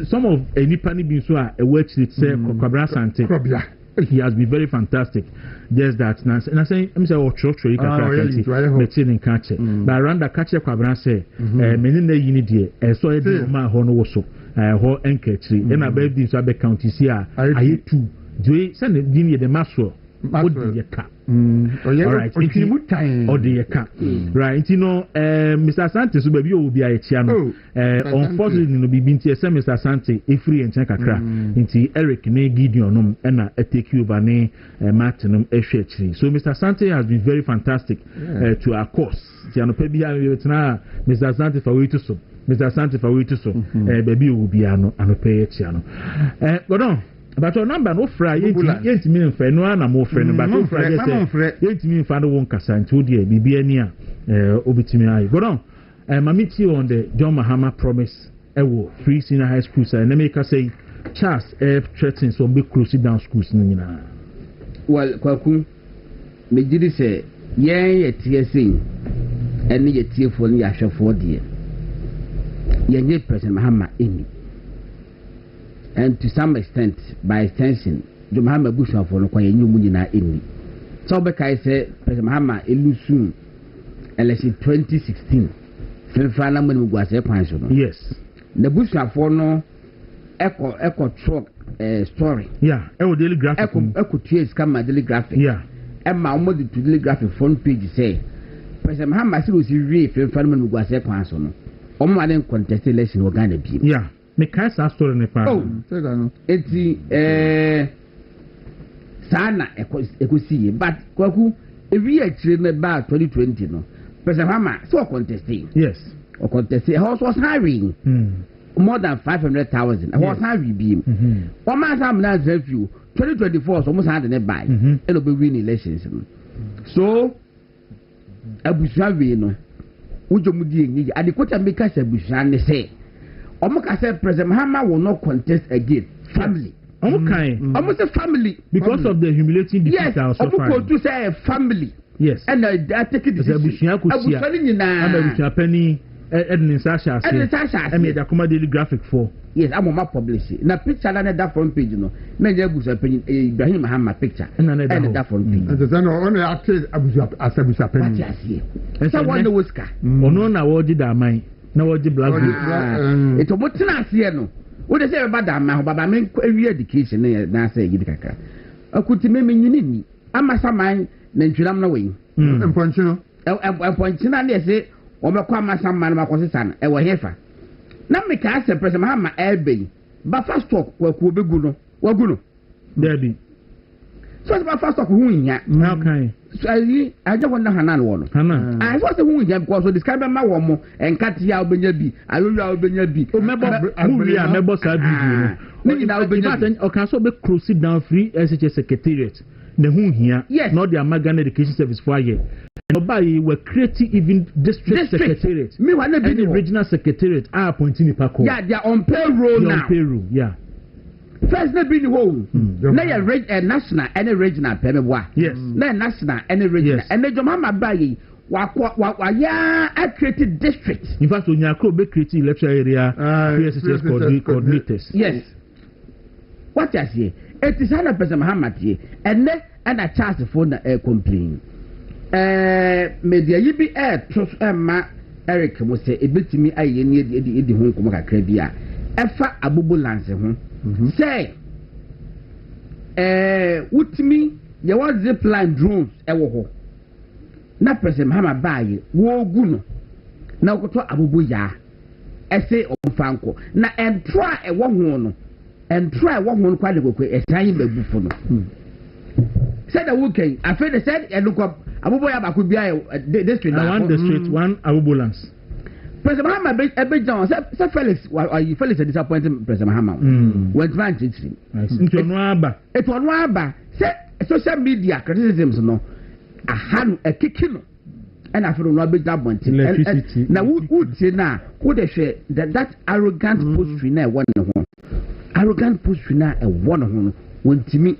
some of Nipani Binsua, a word that say Kwabra Santi, he has been very fantastic. Just that, and I say, I'm saying, oh, church, you can catch it. But around the catcher Kwabra say, many unity, so I do my honor also, ho enketri, and I beg this other counties here, I too. Do you send the dinner the master? What do you cut? All right, or do you cut? Right, you know, Mr. Santi, so baby, will be a channel. Unfortunately, no be binti ese Mr. Santi, a free and check-a-cra. Into Eric, ne Gideon, and a take you by name, Martinum, a shetri. So Mr. Santi has been very fantastic to our course. Tiano Pebia, Mr. Santi for wait to so. Mr. Santi for wait to so. Baby will be an pay channel. But on. But your number no fry yet mean for no na mo friend but no fry yet mean for no one kasa nti de bibia ni a obitimi ayi go on mamiti on the John Mahama promise ewo free senior high school say na make say Charles F threatens so be close down schools ni nyina well Kwaku me did say ye TSA eni ye tiefo ni ahwefo de ye President Mahama eni. And to some extent, by extension, the Mahama Bush of Onokoye new Munina in. So Bekai said, President Mahama Elusun election 2016. Filfana Munugwase Pension. Yes. The Bush of Ono Echo truck story. Yeah, Echo Daily Graphic. Echo Tears come my Daily Graphic. Yeah. And my mother to Daily Graphic front page say, President Mahama was real Filfana Munugwase Pension. Omo contest election were going to be. Yeah. Me can't say story ne pa. Oh, eti sana ekosi but Kwaku every year me ba 2020 no. President Mahama so contesting. Yes. Or contesting. House was hiring more than 500,000. I was hiring beam. One man time na few 2024 so almost had ne buy. And be win elections. So abusua we no ujomudi enyi adekota make us abusua ne say omoka say President Mahama will not contest again family almost a family because of the humiliating defeat. Yes, omo to say a family. Yes, and I take it abusua nyina abusua pani Edwin Sasha say made a daily graphic for. Yes, I'm on my publishing. Na picture na that front page no. Na je abusua pani Ibrahim Mahama picture. And that front page. And the only acted abusua pani. What you see? So one the whisker. Ono na wo di da man. Na wo di black. It omo tena ase no. Wo dey say about that man baba me education na say gidi kaka. Akuti me nyini ni. Amasa man na ntwiram na we. Emponchino. Emponchina na say o me kwa amasa man ma kwosesa na e wo hefa. Na me ka say President Mahama ebe. Ba fast talk Kwaku obegu no. Wagu no. Debi. So ba fast talk hu nya. How can So I just wonder Hanan one. Hanan. I was the one because so describe my woman and Katia Obenya bi. I will Obenya bi. Oh, member Sabi. Okay, so be close down free SHS secretariat. The who here, yes, not the American Education Service for a year. And by we're creating even district secretariat. Me want to be the regional secretariat are appointing the Pako. Yeah, they are on payroll now. On payroll, yeah. First, they be the whole. Now you're national and a regional payment. Yes. Now national and a regional. Yes. And then your mama buy I created districts. In fact, when you are creating electoral area, PSS coordinators. Yes. What I say, it is 100% Mahama and then and a chance for the complain. Media you be trust ma Eric must say a bit to me. I need the home come crabia. Efa abubu lance home. Say, with me, there was zip line drones. Na President Mahama buy wo guno. Na ukoto abubu ya. Ese omfanko. Na and try a one and try one kwa le kokwe esan bebu fo no. Said the weekend. I feel they said and look up abubu ya ba ku bia district na one district one abubu lance. President Mahama ebe John say Felix Felix disappointed President Mahama. Went man teaching. It no aba. Say social media criticisms no. Ahanu a kicking. And I feel no big bonti. Now would say now who they share that arrogant post na one arrogant post na a one when to me.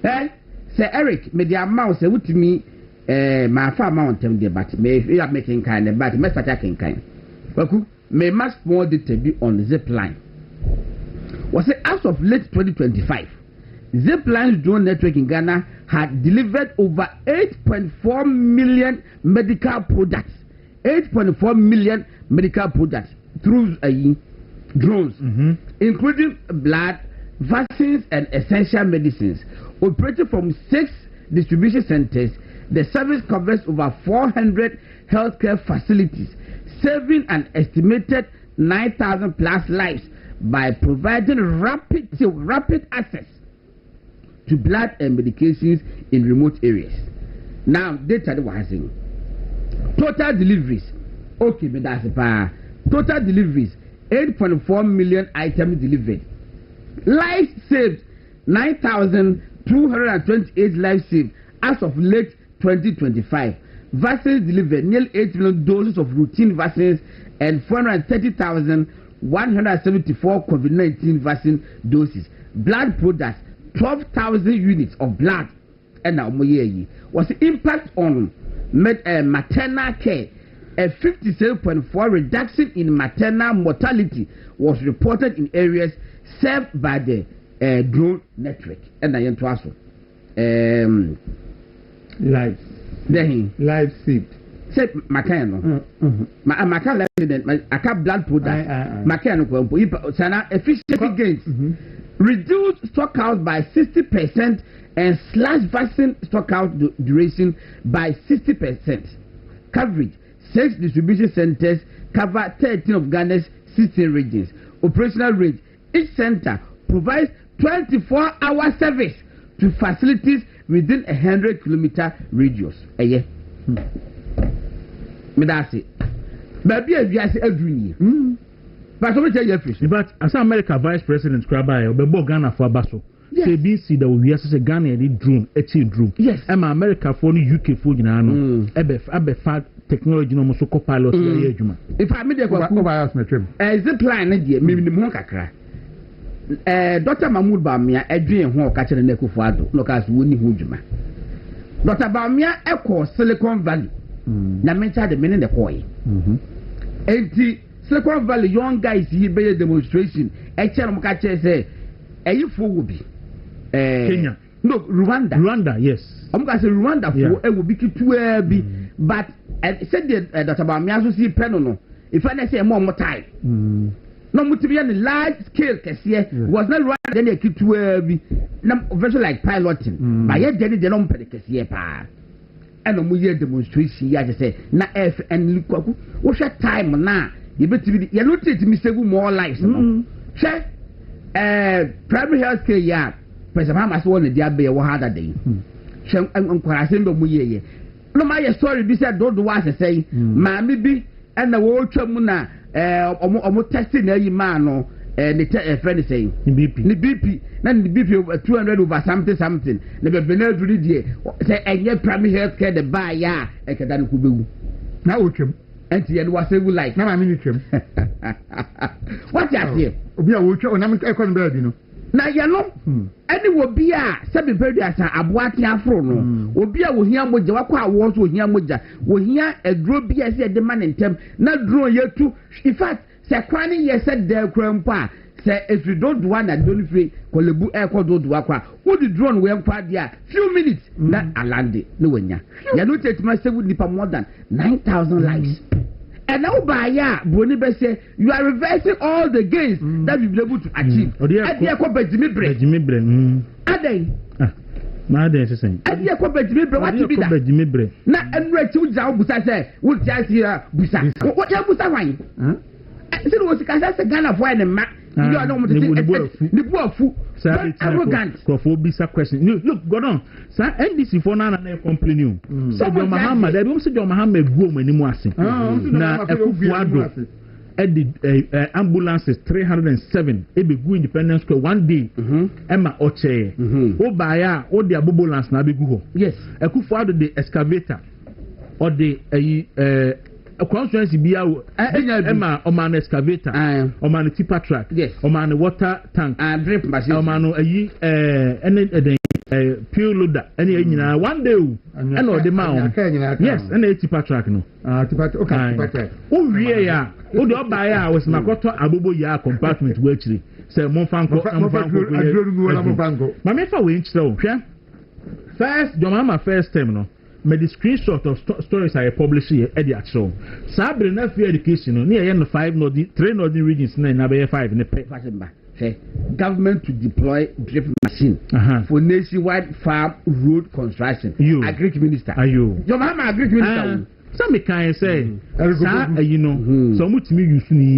Eh? Say Eric, me the amount say to me my farm mountain but me you are making kind but me start kind. Kwaku, may much more detail be on zip line. Was it as of late 2025? Zip line's drone network in Ghana had delivered over 8.4 million medical products. 8.4 million medical products through drones, including blood, vaccines, and essential medicines. Operating from 6 distribution centers, the service covers over 400 healthcare facilities, saving an estimated 9,000 plus lives by providing rapid access to blood and medications in remote areas. Now, data was saying total deliveries. Okay, but that's total deliveries 8.4 million items delivered. Lives saved 9,228 lives saved as of late 2025. Vaccines delivered nearly 8 million doses of routine vaccines and 430,174 COVID-19 vaccine doses. Blood products 12,000 units of blood. And now was the impact on maternal care. A 57.4% reduction in maternal mortality was reported in areas served by the drone network. And I am to ask lives. Life saved. Said Macano. Macano I can't blood product. Macano Sana efficiency gains. Reduced stockout by 60% and slash vaccine stockout duration by 60%. Coverage 6 distribution centers cover 13 of Ghana's 16 regions. Operational range. Each center provides 24-hour service to facilities within a 100-kilometer radius. Me that's it. Baby, we are every year. But so we tell you fish. But as America Vice President Krabai, Ghana for Basso. say BC that we are say Ghana did drone drone yes America for the UK for nyina no ebe fa technology no so co-pilot ya adwuma if I made a zip line dey me ho kakra Dr. Mahmoud Bamia edwen ho ka kire na Akufo Addo no ka so woni ho dwuma Dr. Bamia eko Silicon Valley na mencha de mene de koy enti Silicon Valley young guys here be demonstration chere mo ka kire say eyifo wo bi Kenya no Rwanda yes am ka say Rwanda fo e wo bi kitua bi but said the Dr. Bamia so see pen no if I say more time no mutibia the large scale kese was not right then kitua bi na very like piloting but yet then they no pede kese pa and no year demonstration ya say na F and Kwaku wo hwe time na ye betibi ye no treat me save more lives no hwe primary health care ya president Hamas won the abe wo hada dey hwe ankwara do mu ye no ma ye story bi say do wa say ma me bi and na wo twam na omo testing na yi ma no ne friend say ni BP na ni BP 200 over something na be na duri die say enye primary health care the buy ya e kada no kubewu na wo twam enti ye no wa say we like na ma me ni twam what you say obi a wo twam na me e kon be no na ye no ani wo bi a se be pedu asa aboate afro no obi a wo hia moja wakwa awo so hia moja wo hia edro bi a se de man ntem na drone yetu in fact se kwani ye se de kwampa say if you don't do one don't free kolebu e ko do akwa wo the drone we kwa dia few minutes na alande no wanya ya no take my say nipa more than 9,000 lives and now by ya boni be say you are reversing all the gains that you've been able to achieve e ko bejimi bre adai na adai se sen e ko bejimi bre what be that na enra chi uja obusa say wo ti asira busa wo ya busa wan se wo sika say Ghana for any ma you are not the buafu arrogant for bisa question look go on sir NDC for na complain you so John Mahama they be say John Mahama go manimu ase na Akufo Addo the ambulances 307 e be go Independence Square one day ema oche o baya o the ambulance na be go yes Akufo Addo the excavator or the a constituency bia ema o man excavator o man tipper track o man water tank and drip machine o man ayi pure loader any nyina one day and o de ma yes and a tipper track no tipper okay o wie ya o de oba ya was makoto abobo ya compartment we chiri say mo fanko ma me fa we nchire o hwe first Jomama first time no me the screenshot of stories I publish here at the actual. Sabre na free education no near 3 northern regions na be 5 ne pe. Government to deploy drip machine for nationwide farm road construction. Agric minister. Ayo. Your mama agric minister. Some can say you know so much me use ni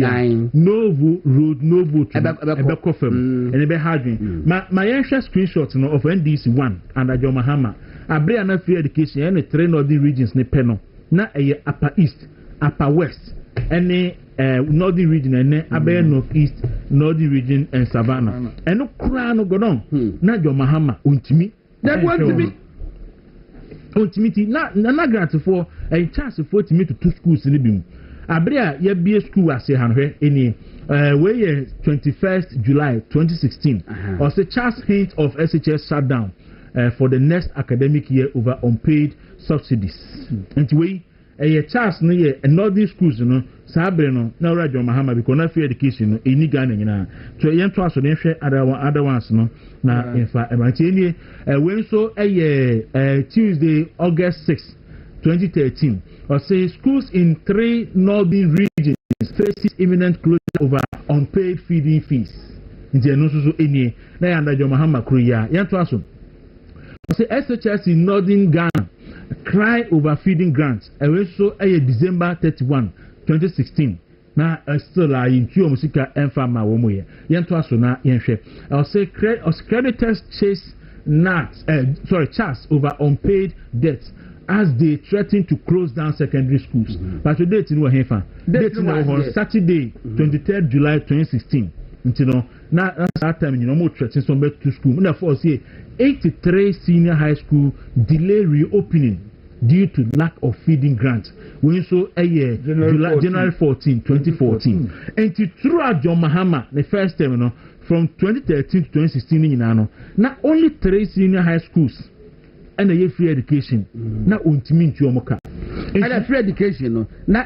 no road no vote ebe kofem and ebe hardwin my ancient screenshot no of NDC 1 under John Mahama abre na free education any 3 northern regions ne pe no na eye upper east upper west any northern region and abe northeast northern region and savannah eno kura no godon na John Mahama ontimi that want to be ultimately na grant for a chance for to meet to 2 schools in the beam abria ye be school ase hanhwe eni we 21st July 2016 or say chance hint of SHS shutdown for the next academic year over unpaid subsidies and we a chance no ye northern schools no sabre no na Radio Mahama because na free education no eni Ghana nyina so yen to aso ne hwe other ones no na infa emantie when so Tuesday August 6 2013 or say schools in 3 northern regions faces imminent closure over unpaid feeding fees nti no so eni na yanda Radio Mahama kruya yen to aso say SHS in northern Ghana cry over feeding grants and so December 31 2016 na still in Kyo Musika Enfama Womoye Yanto Asuna Yenhwe I'll say creditors chase chats over unpaid debts as they threaten to close down secondary schools but today it's no hefa date on Saturday 23rd July 2016 nti no na that time no mo threaten some back to school na for say 83 senior high school delay reopening due to lack of feeding grant when so January 14 2014 and throughout John Mahama the first time no from 2013 to 2016 na only 3 senior high schools and a free education na ontimi nti omoka and free education no na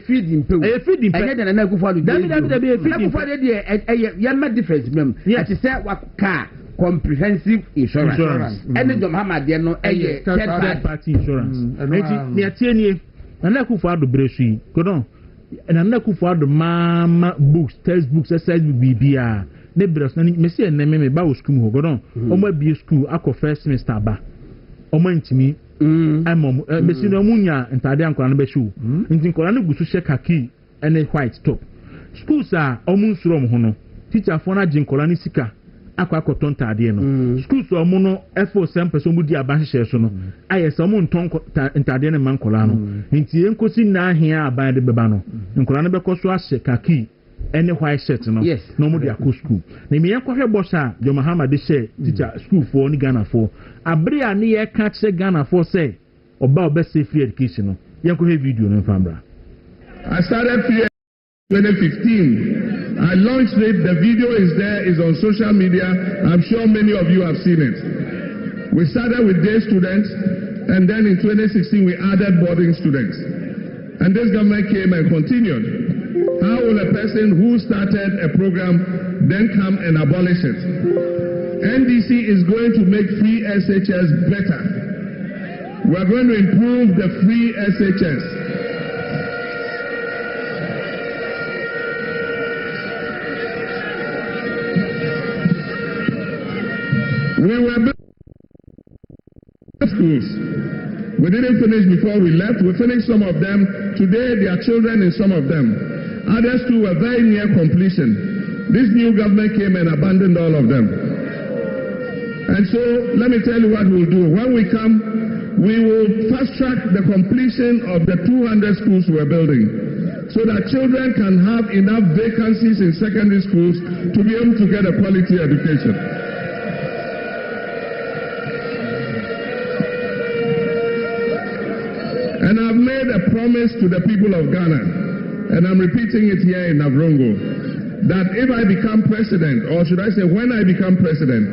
feeding pe a feeding pe and na go for the feeding for the ya difference mem at say car comprehensive insurance and the Muhammad there no third party insurance enti ne atienie na ku for do bresu godon and na ku for do mama books textbooks exercise bibia ne bros na me see na me ba wo school ho godon omo bi school akọ first semester ba omo ntimi besi no munya ntade ankora no be show nti nkora no gusu she kaki ene white top schools a omo nsuro mo ho no teacher for na jinkora ni sika akwa ntade no schools omo no efo sem person budi aba hye so no ayese omo nton ntade ne mankola no nti enkosi na ahia aba de beba no nkora no be koso ahye kaki ene white shirt no no mo dia ko school na me yakwohwe bosha jo Muhammad de share teacher school for ni Ghana for abri ani ye ka che Ghana for say oba say free education no yakwohwe video no famra. I started free 2015. I launched it. The video is there, is on social media. I'm sure many of you have seen it. We started with day students, and then in 2016 we added boarding students. And this government came and continued. How will a person who started a program then come and abolish it? NDC is going to make free SHS better. We are going to improve the free SHS. We were building schools. We didn't finish before we left. We finished some of them. Today, there are children in some of them. Others too were very near completion. This new government came and abandoned all of them. And so, let me tell you what we'll do. When we come, we will fast track the completion of the 200 schools we're building, so that children can have enough vacancies in secondary schools to be able to get a quality education. And I've made a promise to the people of Ghana, and I'm repeating it here in Navrongo, that if I become president, or should I say when I become president,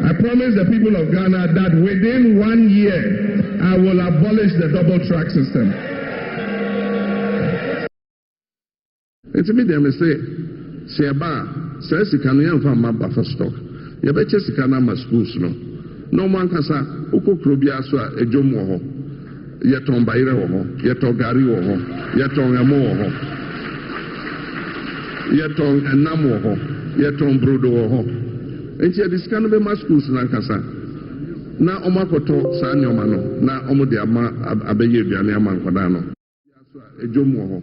I promise the people of Ghana that within 1 year, I will abolish the double track system. It's a medium, say, Sheba, says you can hear from my buffer stock. You bet you can have my schools, no man can say, Uko Krubia, a Jomo. Yeton Baire wo yeton gari wo yeton emo wo yeton enam wo yeton brodo wo enti this can be my schools na kasa na omakoto sa nyoma no na omo de ama abeye aduane ama nkoda no ejom wo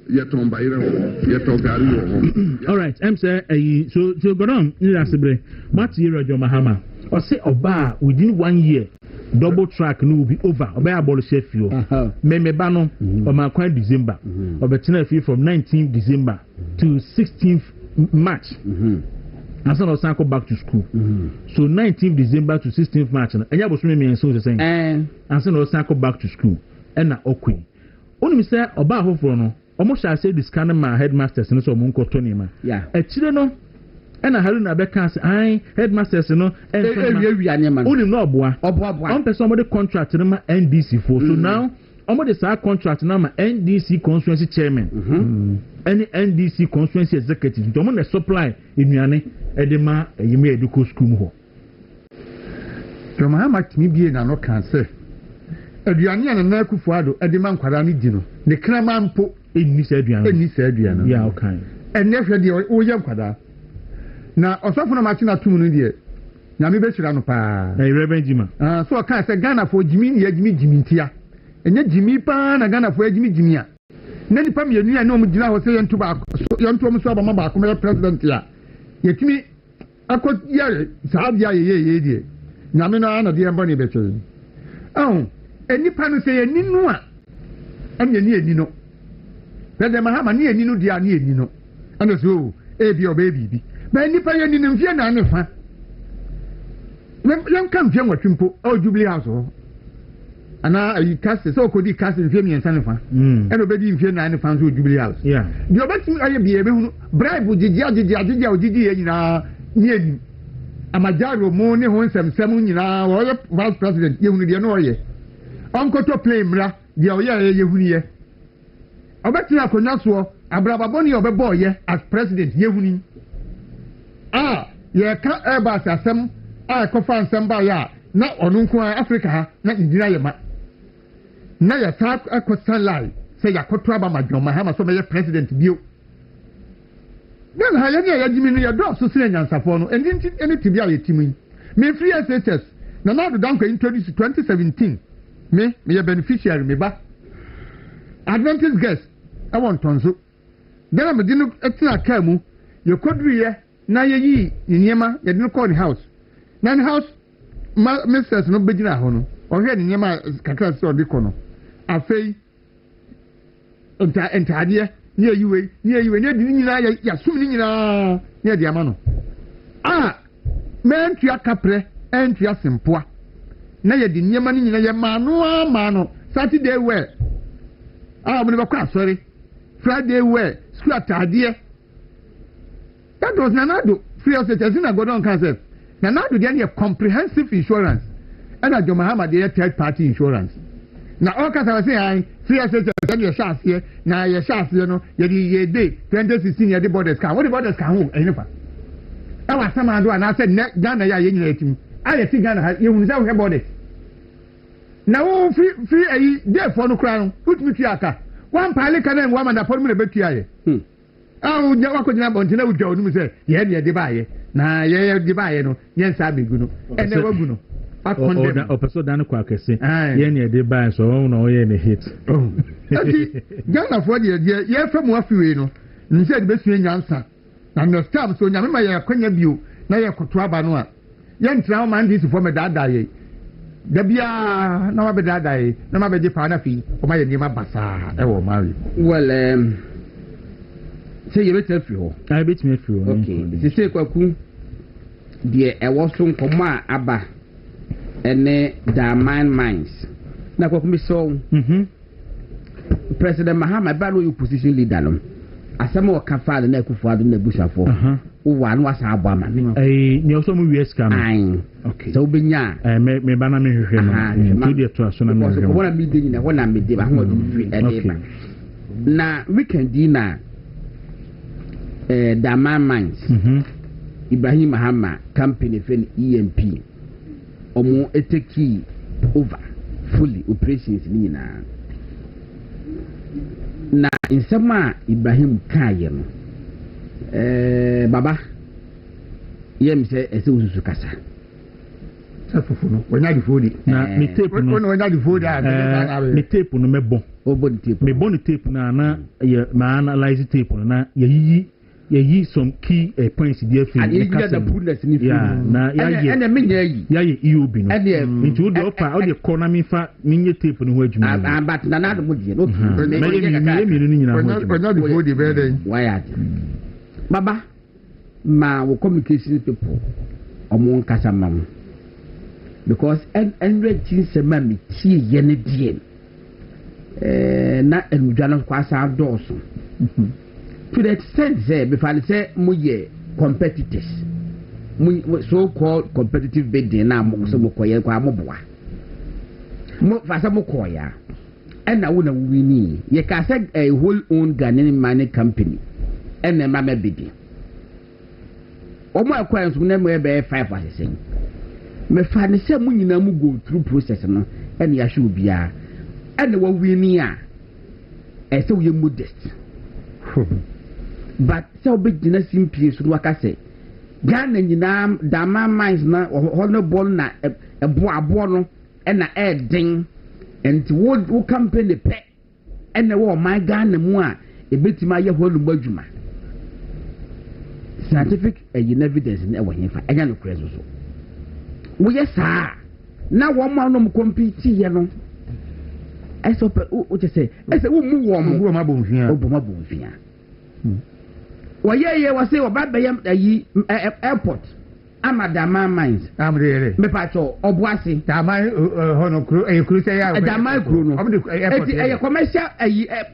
yeton Baire wo yeton gari wo. All right, I'm say so go on ni asebre mati Rojo Mahama or say oba within 1 year double track no will be over. Oba abolish fio. Memeba no o ma kwan December. Obetina fio from 19th December to 16th March. And so no back to school. So 19th December to 16th March. Enya boso me so saying. And so no back to school. And na okwe. Oni mi say oba hofo no. Omo sha say this kind of headmasters no so mo nkoto ni ma. Yeah. Echire no and I had na beka say ai headmasters no unim no oboa on person somebody contract na NDC for so now omo the sa contract na ma NDC constituency chairman any NDC constituency executive to omo na supply enuane edema yime educo school ho to Mahama timi bie na no kan say aduane ana na akufuado edema nkwara ni di no ne krama mpo enni sa aduane ya okay enne hwe de o ye nkwara na osofo na machi na tum no die na me be hira no pa na Reverend Jima so kan say Ghana for jimi ya jimi ntia enye jimi pa na Ghana for jimi a na nipa mienu ya na o mugina ho say yentu ba yentu o so ba ma ba ko me president ya yetimi akọ ya saabia ye die na me na die mba ne be twe enipa no say eninu a anya ni enino President Mahama ni eninu dia ni enino ana so ebi obebi ba nipa ye ni mfie na ne fa lem kan fie nwatwimpo o Jubilee House ho ana ayi kase so kodi kase mfie mi ensa ne fa e no bedi mfie na ne fa so Jubilee House di obetimi aye bi ebe hunu bribe jiji ye nyina nie ni amajaro mo ne ho nsem nyina wo ye vice president ye hunu de no ye onkoto play mra de o ye hunu ye obetimi akonya so abrababo ne obebo ye as president ye hunu ye ka Airbus asem kofa nsem ba ya na onu nko Africa ha na indira ye ma na ya ta akosan lai se ya koto aba madwoma ha ma so me president bio na ha ya jimi no ya do so sire nyansafo no eni tibia ye timi me free SHS na do don ko introduce 2017 me ye beneficiary me ba Adventist guest I want tonso then me dinu etina ka mu ye kodru ye na ye yi niema ye dinu call the house na house misters no begina ho no ohwe niema kakra se odi ko no afei ntade ni ayiwe ni adi nyina ya sum ni nyina ni adi ama no mentua kapre entua sempoa na ye di niema ni nyina ye ma no Saturday wear mo ne bakwa sorry Friday wear school atade that was nanado free of such as in a godon concept nanado dey a comprehensive insurance and a Mahama dey third party insurance na all case I say free of such as your shares here na your shares here no ye dey 2016 ye dey borders can what the borders can hold enifa e wa sama do na say Ghana ya ye nyina etim aye ti Ghana ye hunu say we borders na wo free ayi dey for no kra no put me to aka one pile kan en wa ma na for me betua ye nya wa ko nyina bontina wo dwa onum say ye ne de baaye na ye de baaye no ye nsa begu no ene wagu no opeso dan kwa kese ye ne de baaye so won no ye ne hit ati Ghana for de ye fa mu afiwe no nse de besu nyansa na no staff so nyame ma ye kwanya bio na ye koto aba no a ye ntra o man dis for me dada ye da bia na wa be dada ye na ma be je pa na fi o ma ye ni ma basa e wo mari well say you better feel I bet me feel okay this say Kwaku the so nkoma aba ene da mines na Kwaku me so President Mahama ba no opposition leader no asema o ka fa na Akufo Addo na bushafo o wa no asa abo ama ni o so mu US cam okay so benya me ba na me hwehwe no to de to aso na me hwehwe wona me de nyina wona me de ba ho do free e na weekend dinner Dama Mines Ibrahim Mahama company friend EMP omo eteki over fully operations ni na insama Ibrahim kaye no baba yem se ese ususu kasa safufu no wanya di fodi na me tape no wanya di fodi me tape no mebo obo tape me bon tape na ye ma analyze tape na ye some key points there for the case na and menya yi ye EOB no into wo de opa wo de economy fa menye tape no ho adwuma but na do modie no me no nyina ho wanya di fodi be den why baba ma wo communication people omo nkasa mam because and reaching sema me tie ye ne die na enudwana kwa sa doso to the extent say before say muye competitors so called competitive bidding na mo so mo koye kwa mo boa mo fa sa mo koya and na wona wini ye ka say a whole own Ghanaian mining company and na ma bidding omo akwa nso na mo e be 5 asese me fa ne say mo nyina mo go through process no and ya hwe obia and wa wini a e say we modest but so big dina simpie so waka say Ghana nyina Dama Mines na honorable na ebo no na den enti wo company pe na wo my Ghana mu a ebetima ye holu badwuma scientific evidence na wo hemfa enya no krezo so wo ye saa na wo ma no compete ye no esope o je say ese wo mu wo ma bonfia Oye was say about airport. Amadama mines. I'm really. Me pacho Obuasi. Damai Honokru, a cruise. Damai Bruno. A commercial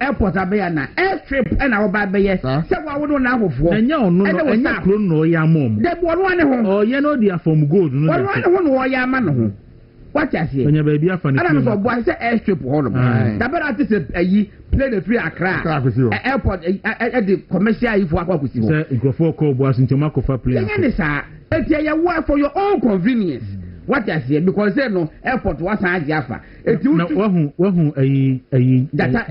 airport abayana. Airstrip and our baby. So I would not have for. And no yamom. That one oh, you know they are from gold. One yaman. What I say? When your baby are funny. I don't know why say airstrip all of them. That better artist play the free Accra airport at the commercial if Kwaku see. Sir, Grofo Ko was in Tomako for play. It's a work for your own convenience. What I say because there no airport was an Jaffa. It's data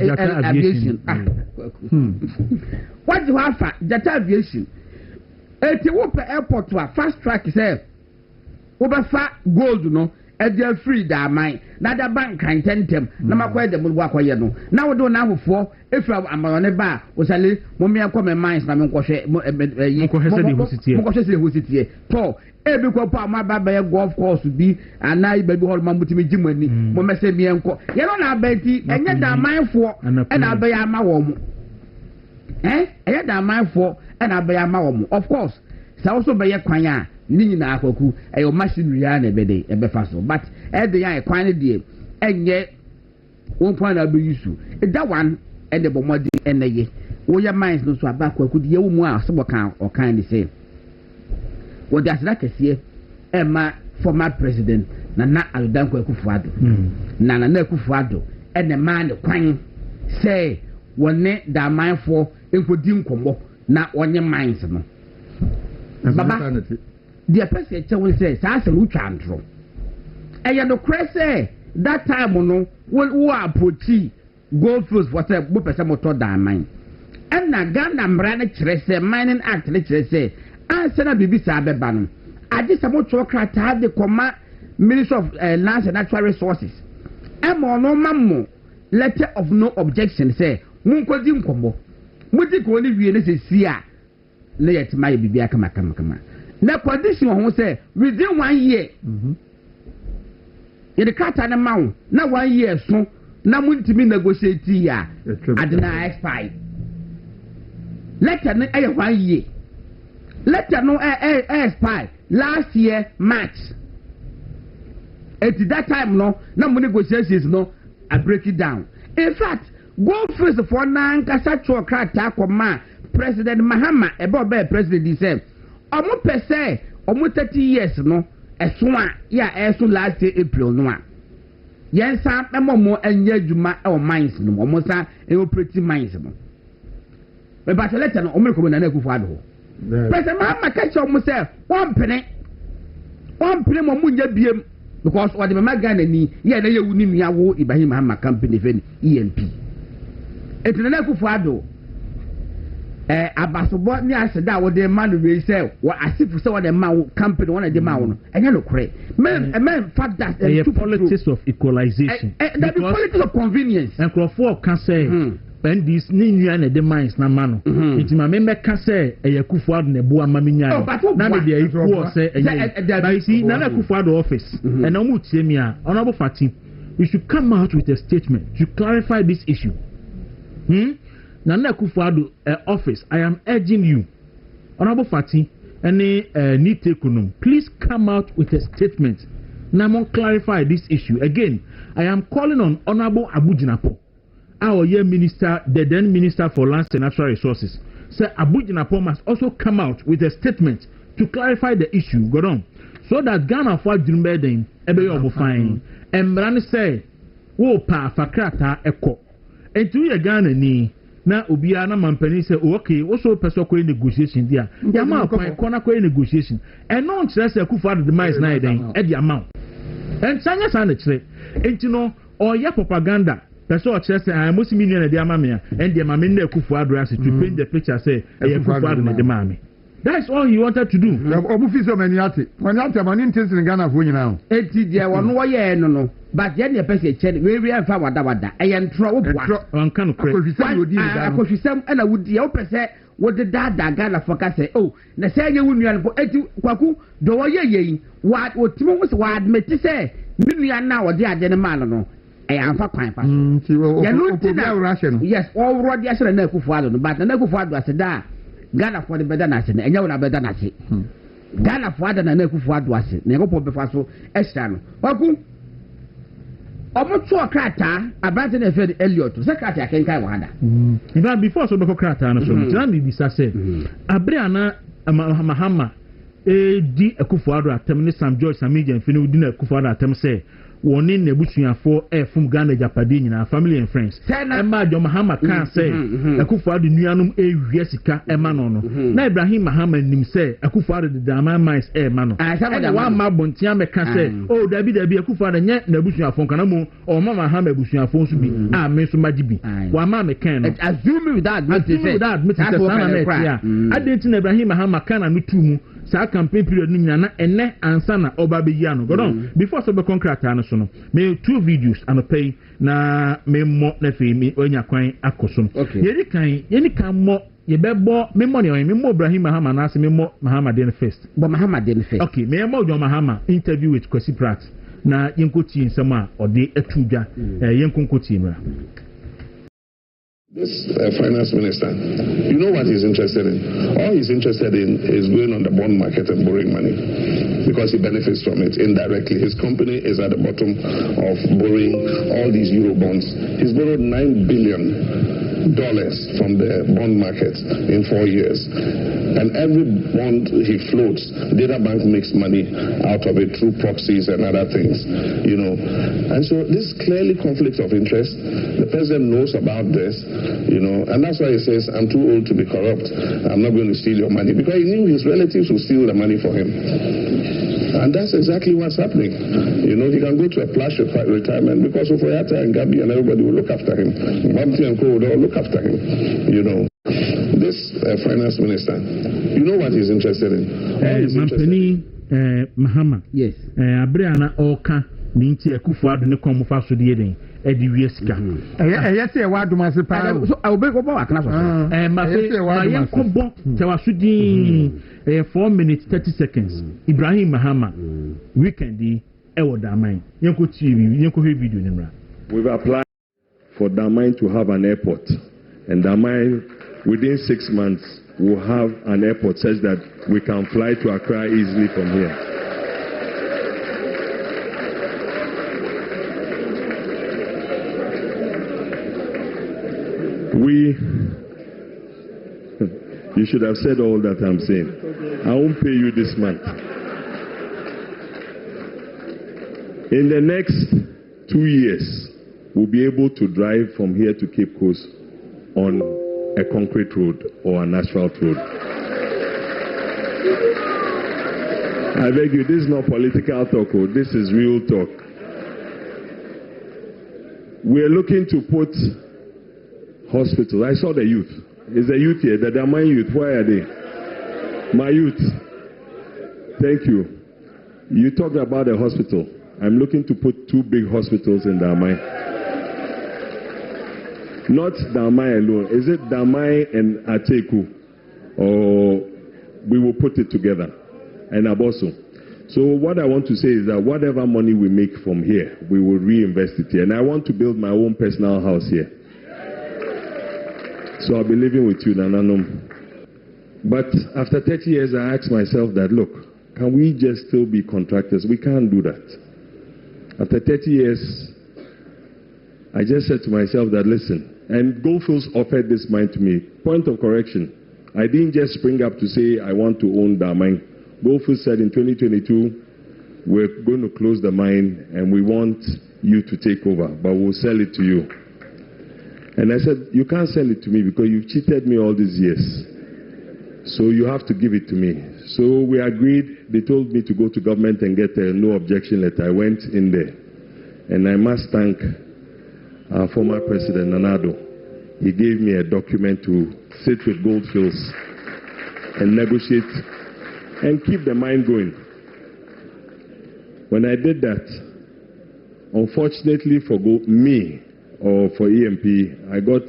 aviation. What do you have for data aviation? It's a whoop airport to a fast track say over fat gold no. Edia free da mine na da bank kan tentem na makwa dem wo akwaye no na wo do na hofo efra amane ba wo sale mo me akọ me mines na me nkohwe mo nkohwe se hositie to ebi ko pa ma ba ba golf course bi anai ba bi hol ma mutimi gimani mo mese me enko ye no na abenti enye da mine fo e na ba ya ma wo mo enye da mine fo e na ba ya ma wo mo of course sa wo so ba ye kwan a ni na Kwaku ayo machinery ya na bede ebe faso but e de ya kwan de enye won kwan na be yusu that one e de bomodi eneye wo ya mines no so aba Kwaku de ye wo mu a so bokan o kan de say wo da sira kese e ma former president na Aludan Kwaku Fuado na Kufuado e ne man de kwan say wonne da manfo enkodi nkombo na onye mines no baba the person will say sa se lu twantro eya do krese that time no wo approach gold fields for say bo person motor da mine and na Ghana mra na kire say mining act na kire say answer na bibi sa beba no ade se mo krata de koma Ministry of Lands and Natural Resources e mo no mammo letter of no objection say mun kodi nkombo muti ko ni wie ne se sia na yet mai bibi aka kama na condition who say within 1 year the kata na mawo na 1 year so na muntimi negotiate ya adena expire letter no 1 year letter no expire last year March at that time no na mo negotiations no I break it down in fact go first for na nkasa cho krata akoma President Mahama ebe president he said omo pese omo 30 years no eso a ya eso last April no a yensa mo anya adwuma e o mines no omo sa e operating mines no be ba letter no omo ko na Kufuado ho President Mahama ka che omo se one pene mo munya biem because what the Magana ni ya na ye wuni nua wo Ibrahim Mahama company fen EMP etina Kufuado abasobo ni aseda wo de man we say wo asifu say wo de man company one de man no enya no kore men fact that the politics of equalization the politics of convenience and for can say when this ni na de mines na man no it ma me can say Kufuado na bo ama me nya na me dey equal say by see na Kufuado office and na mu tie me a honorable Fati we should come out with a statement to clarify this issue Nana Kufuado office, I am urging you, Honorable Fati, any Nitekunum, please come out with a statement. Now, clarify this issue. Again, I am calling on Honorable Abu Jinapo, our minister, the then Minister for Lands and Natural Resources. Sir Abu Jinapo must also come out with a statement to clarify the issue. Go on. So that Ghana for Jumbedding, Ebe Obo fine, and Brand say, wo pa fakrata eko. And to your Ghana ni. Na obia na mampani say okay wo so person ko negotiation dia ya ma ko na ko negotiation and no kire say Kufuado the mines na den e dia ma and sanya sa na kire enti no oya propaganda person o kire say I must mean na dia ma me and dia ma me na Kufuado as to paint the picture say Kufuado na de ma me. That's all he wanted to do. Obufiso maniate mani intense in Ghana for nyina. Enti dia wono wo ye no but ye na pese che we afa wada e ntro wo boa on kan kre akofisem na wudi wo pese wo de dada Ghana for ka say oh na say ye wunua no eti Kwaku do wo ye yi wa otimo wo se wa admit say minua na wo de ade ne ma no e amfa kwan pa ye no ti na yes all road ya sere na Kufuado no but na Kufuado aseda Ghana for the better nation, and you will have better nation. Ghana for other than Kufu was it, never put before so external. Kwaku, almost so a crater, a brand and fed Elliot to Secretary can kind of in fact, before so before crater, and so Bisa said, Abriana Mahama, di a Kufu at Sam George Samija and Finu dinner Kufu at say. One in the bushing for from Ghana, Japadina, family and friends. Emma Mahama can't say, a kufa the Nuanum a Jessica, a manono. Na Ibrahim Mahama and him say, a kufa the Dama mice a mano. I have one mabon Tiame can say, oh, there be a kufa and yet the bushing for Canamo or Mama Hammer bushing for to be. Ah, Miss Majibi. One mamma can assume without Mrs. I didn't Ibrahim Mahama can and me too. Sa campaign period ni nyana ene ansa na oba be yano go don before so be concrete ano so no me 2 videos ano pay na me mo na fe mi onya kwan akoso yeni kan mo ye bebo me mo ne me mo Ibrahim Mahama na ase me mo Mahama den first but Mahama den first okay me mo John Mahama interview with Kwesi Pratt na yenkoti nsema ode atudwa yenkonkoti mra. This finance minister, you know what he's interested in? All he's interested in is going on the bond market and borrowing money because he benefits from it indirectly. His company is at the bottom of borrowing all these Euro bonds. He's borrowed $9 billion from the bond market in 4 years. And every bond he floats, Data Bank makes money out of it through proxies and other things, you know. And so this clearly conflict of interest. The president knows about this. You know, and that's why he says, I'm too old to be corrupt. I'm not going to steal your money. Because he knew his relatives would steal the money for him. And that's exactly what's happening. You know, he can go to a plush retirement because of Oyata and Gabi and everybody will look after him. Bumpty and Co. will all look after him. You know, this finance minister, you know what he's interested in? Mahama. Yes. Abriana Oka, Ninti Akufo ne kom fa so de den edi wieska yes e wa duma se pa so I will break up our class ma yen kombo te wa so din 4 minutes 30 seconds Ibrahim Mahama weekend e wo Daman yenko TV yenko he video nimra. We've applied for Daman to have an airport, and Daman within 6 months will have an airport such that we can fly to Accra easily from here. You should have said all that I'm saying. I won't pay you this month. In the next 2 years, we'll be able to drive from here to Cape Coast on a concrete road or an asphalt road. I beg you, this is not political talk, this is real talk. We're looking to put hospitals. I saw the youth. Is the youth here? The Daman youth. Where are they? My youth. Thank you. You talked about a hospital. I'm looking to put 2 big hospitals in Daman. Not Daman alone. Is it Daman and Ateku? Or we will put it together. And Aboso. So what I want to say is that whatever money we make from here, we will reinvest it here. And I want to build my own personal house here. So I'll be living with you, Nananom. But after 30 years, I asked myself that, look, can we just still be contractors? We can't do that. After 30 years, I just said to myself that, listen, and Goldfields offered this mine to me. Point of correction, I didn't just spring up to say I want to own that mine. Goldfields said in 2022, we're going to close the mine and we want you to take over, but we'll sell it to you. And I said, you can't sell it to me because you've cheated me all these years. So you have to give it to me. So we agreed. They told me to go to government and get a no objection letter. I went in there. And I must thank our former president, Nanado. He gave me a document to sit with Goldfields and negotiate and keep the mine going. When I did that, unfortunately for me, or for EMP, I got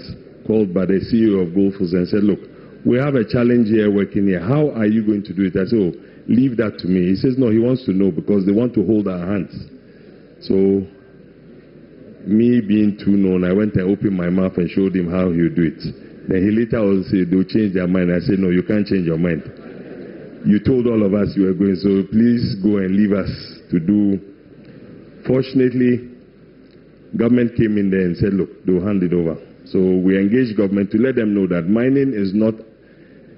called by the CEO of Goldfields and said, look, we have a challenge here working here. How are you going to do it? I said, oh, leave that to me. He says, no, he wants to know because they want to hold our hands. So, me being too known, I went and opened my mouth and showed him how he would do it. Then he later also said they'll change their mind. I said, no, you can't change your mind. You told all of us you were going, so please go and leave us to do. Fortunately, government came in there and said, look, they'll hand it over. So we engaged government to let them know that mining is not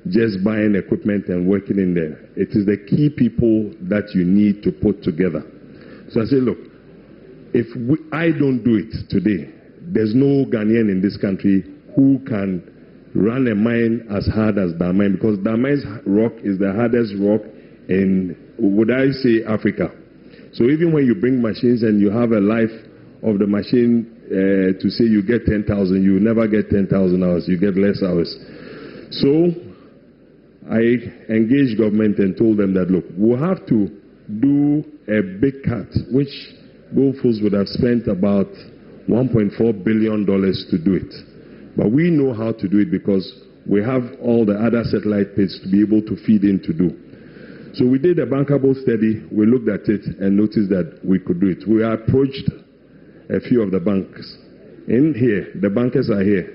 just buying equipment and working in there. It is the key people that you need to put together. So I said, look, if I don't do it today, there's no Ghanaian in this country who can run a mine as hard as Damai, because Damai's rock is the hardest rock in, would I say, Africa. So even when you bring machines and you have a life of the machine to say you get 10,000, you never get 10,000 hours, you get less hours. So I engaged government and told them that, look, we'll have to do a big cut, which Gold Fields would have spent about $1.4 billion to do it. But we know how to do it because we have all the other satellite pits to be able to feed in to do. So we did a bankable study, we looked at it and noticed that we could do it. We approached a few of the banks. In here, the bankers are here.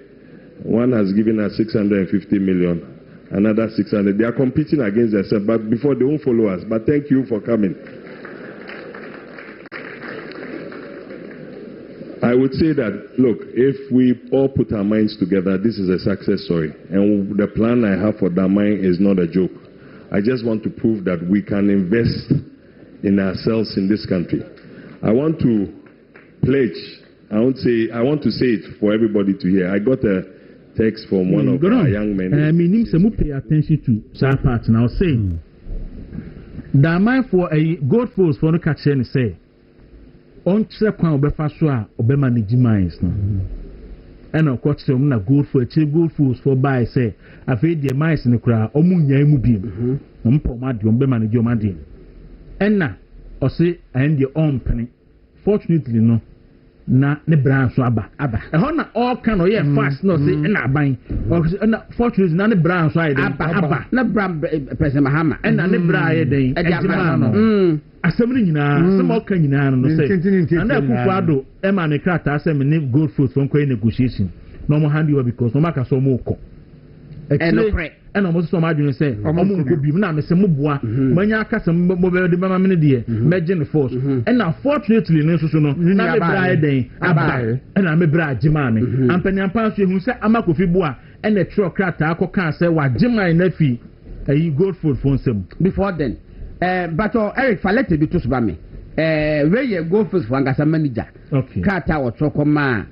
One has given us 650 million, another 600. They are competing against themselves, but before they won't follow us. But thank you for coming. I would say that, look, if we all put our minds together, this is a success story. And the plan I have for Damai is not a joke. I just want to prove that we can invest in ourselves in this country. I want to pledge, I want to say it for everybody to hear. I got a text from one of our young men. I mean, some pay attention to that part now. Saying Damai for a Gold Fields for no catch any say. On Trekwan Obefasua, Obemanage mines no. And of course, some na Gold Fields, Gold Fields for buy say, I've heard the mines in the crowd, Omunya Mubim, Umpomadi, Obemanage Omadi. And now, or say, and your own penny. Fortunately, no, na ne branch aba. And how all kind of fast, no, say, and I buying. Fortunately, none of branch aba. Na bram President Mahama, and na ne bra day, and assembly some all can no say. And I Kukwado, Emma and Crata assembly Gold Fields from negotiation. No more handy because no matter so more. And almost so much you say, could be now, Mr. Mubwa, Manyaka, some mobile de Mamma dear, Major Force. And unfortunately, no, not a bride day, and I'm a bride, Jimani. And Penny Ampassi, who said, Amako Fibua, and a truck crata, can say what Jimmy Nephi, a Gold Fields for some. Before then. But Eric Falete be to Subami. Where you go first for Angasa manager. Okay. Kata or Chokoma,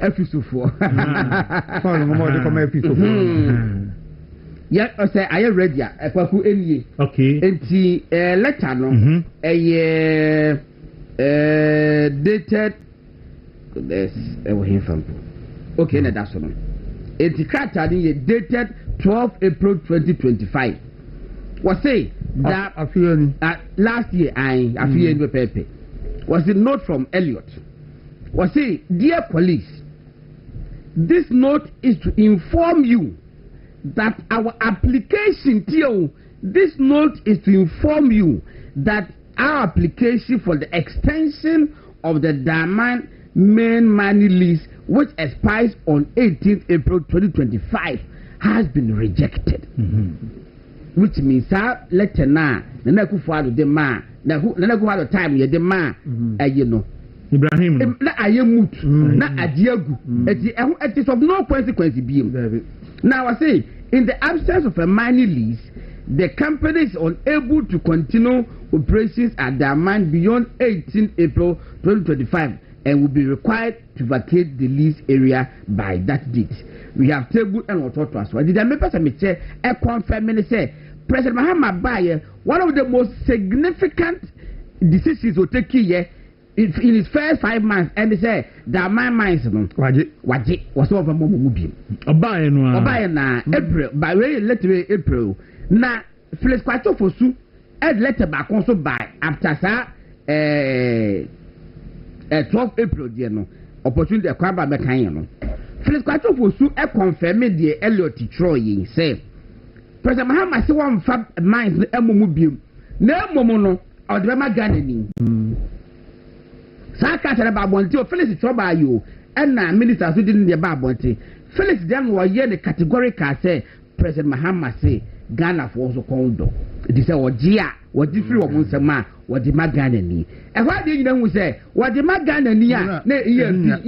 Efisu. Yeah, I say I read ya. Kwaku Enye. Okay. Enti letter no. Dated. There's a from. Okay, na that's one. Enti kata ni dated 12 April 2025. Was say that last year I feel paper was a note from Elliot. Was say, dear police, this note is to inform you that our application to this note is to inform you that our application for the extension of the Daman main money lease, which expires on 18th April 2025, has been rejected. Which means that letter na Nakufuado de ma, Nakufuado time ye de ma, you know. Ibrahim, na ayemut, na adiagu. It is of no consequence. Now I say, in the absence of a mining lease, the company is unable to continue operations at their mine beyond 18 April 2025 and will be required to vacate the lease area by that date. We have tabled and what transfer. Did I make a mistake? A confirm say President Mahama Baye, one of the most significant decisions will take here in his first 5 months, and they say that my mines Waji was over Momubi. Obaye na April, by way letter April. Na Phyllis Kwaku for Su, and letter back also by after 12 April, dear no opportunity acquired by Mekayano. Phyllis Kwaku for Su, a confirmed the Elliot Troy, say President Mahama say one fab mines the Momubi. No Momono or the Maganin. Saka tell about one to Phyllis trouble you, and now ministers who didn't the Babonti. Felix then was here the categorical say President Mahama say Ghana for also condo. It is a Wajia, what different of Munsama, what the Magana ni. And what did you know say? What the Magana ni? Yeah,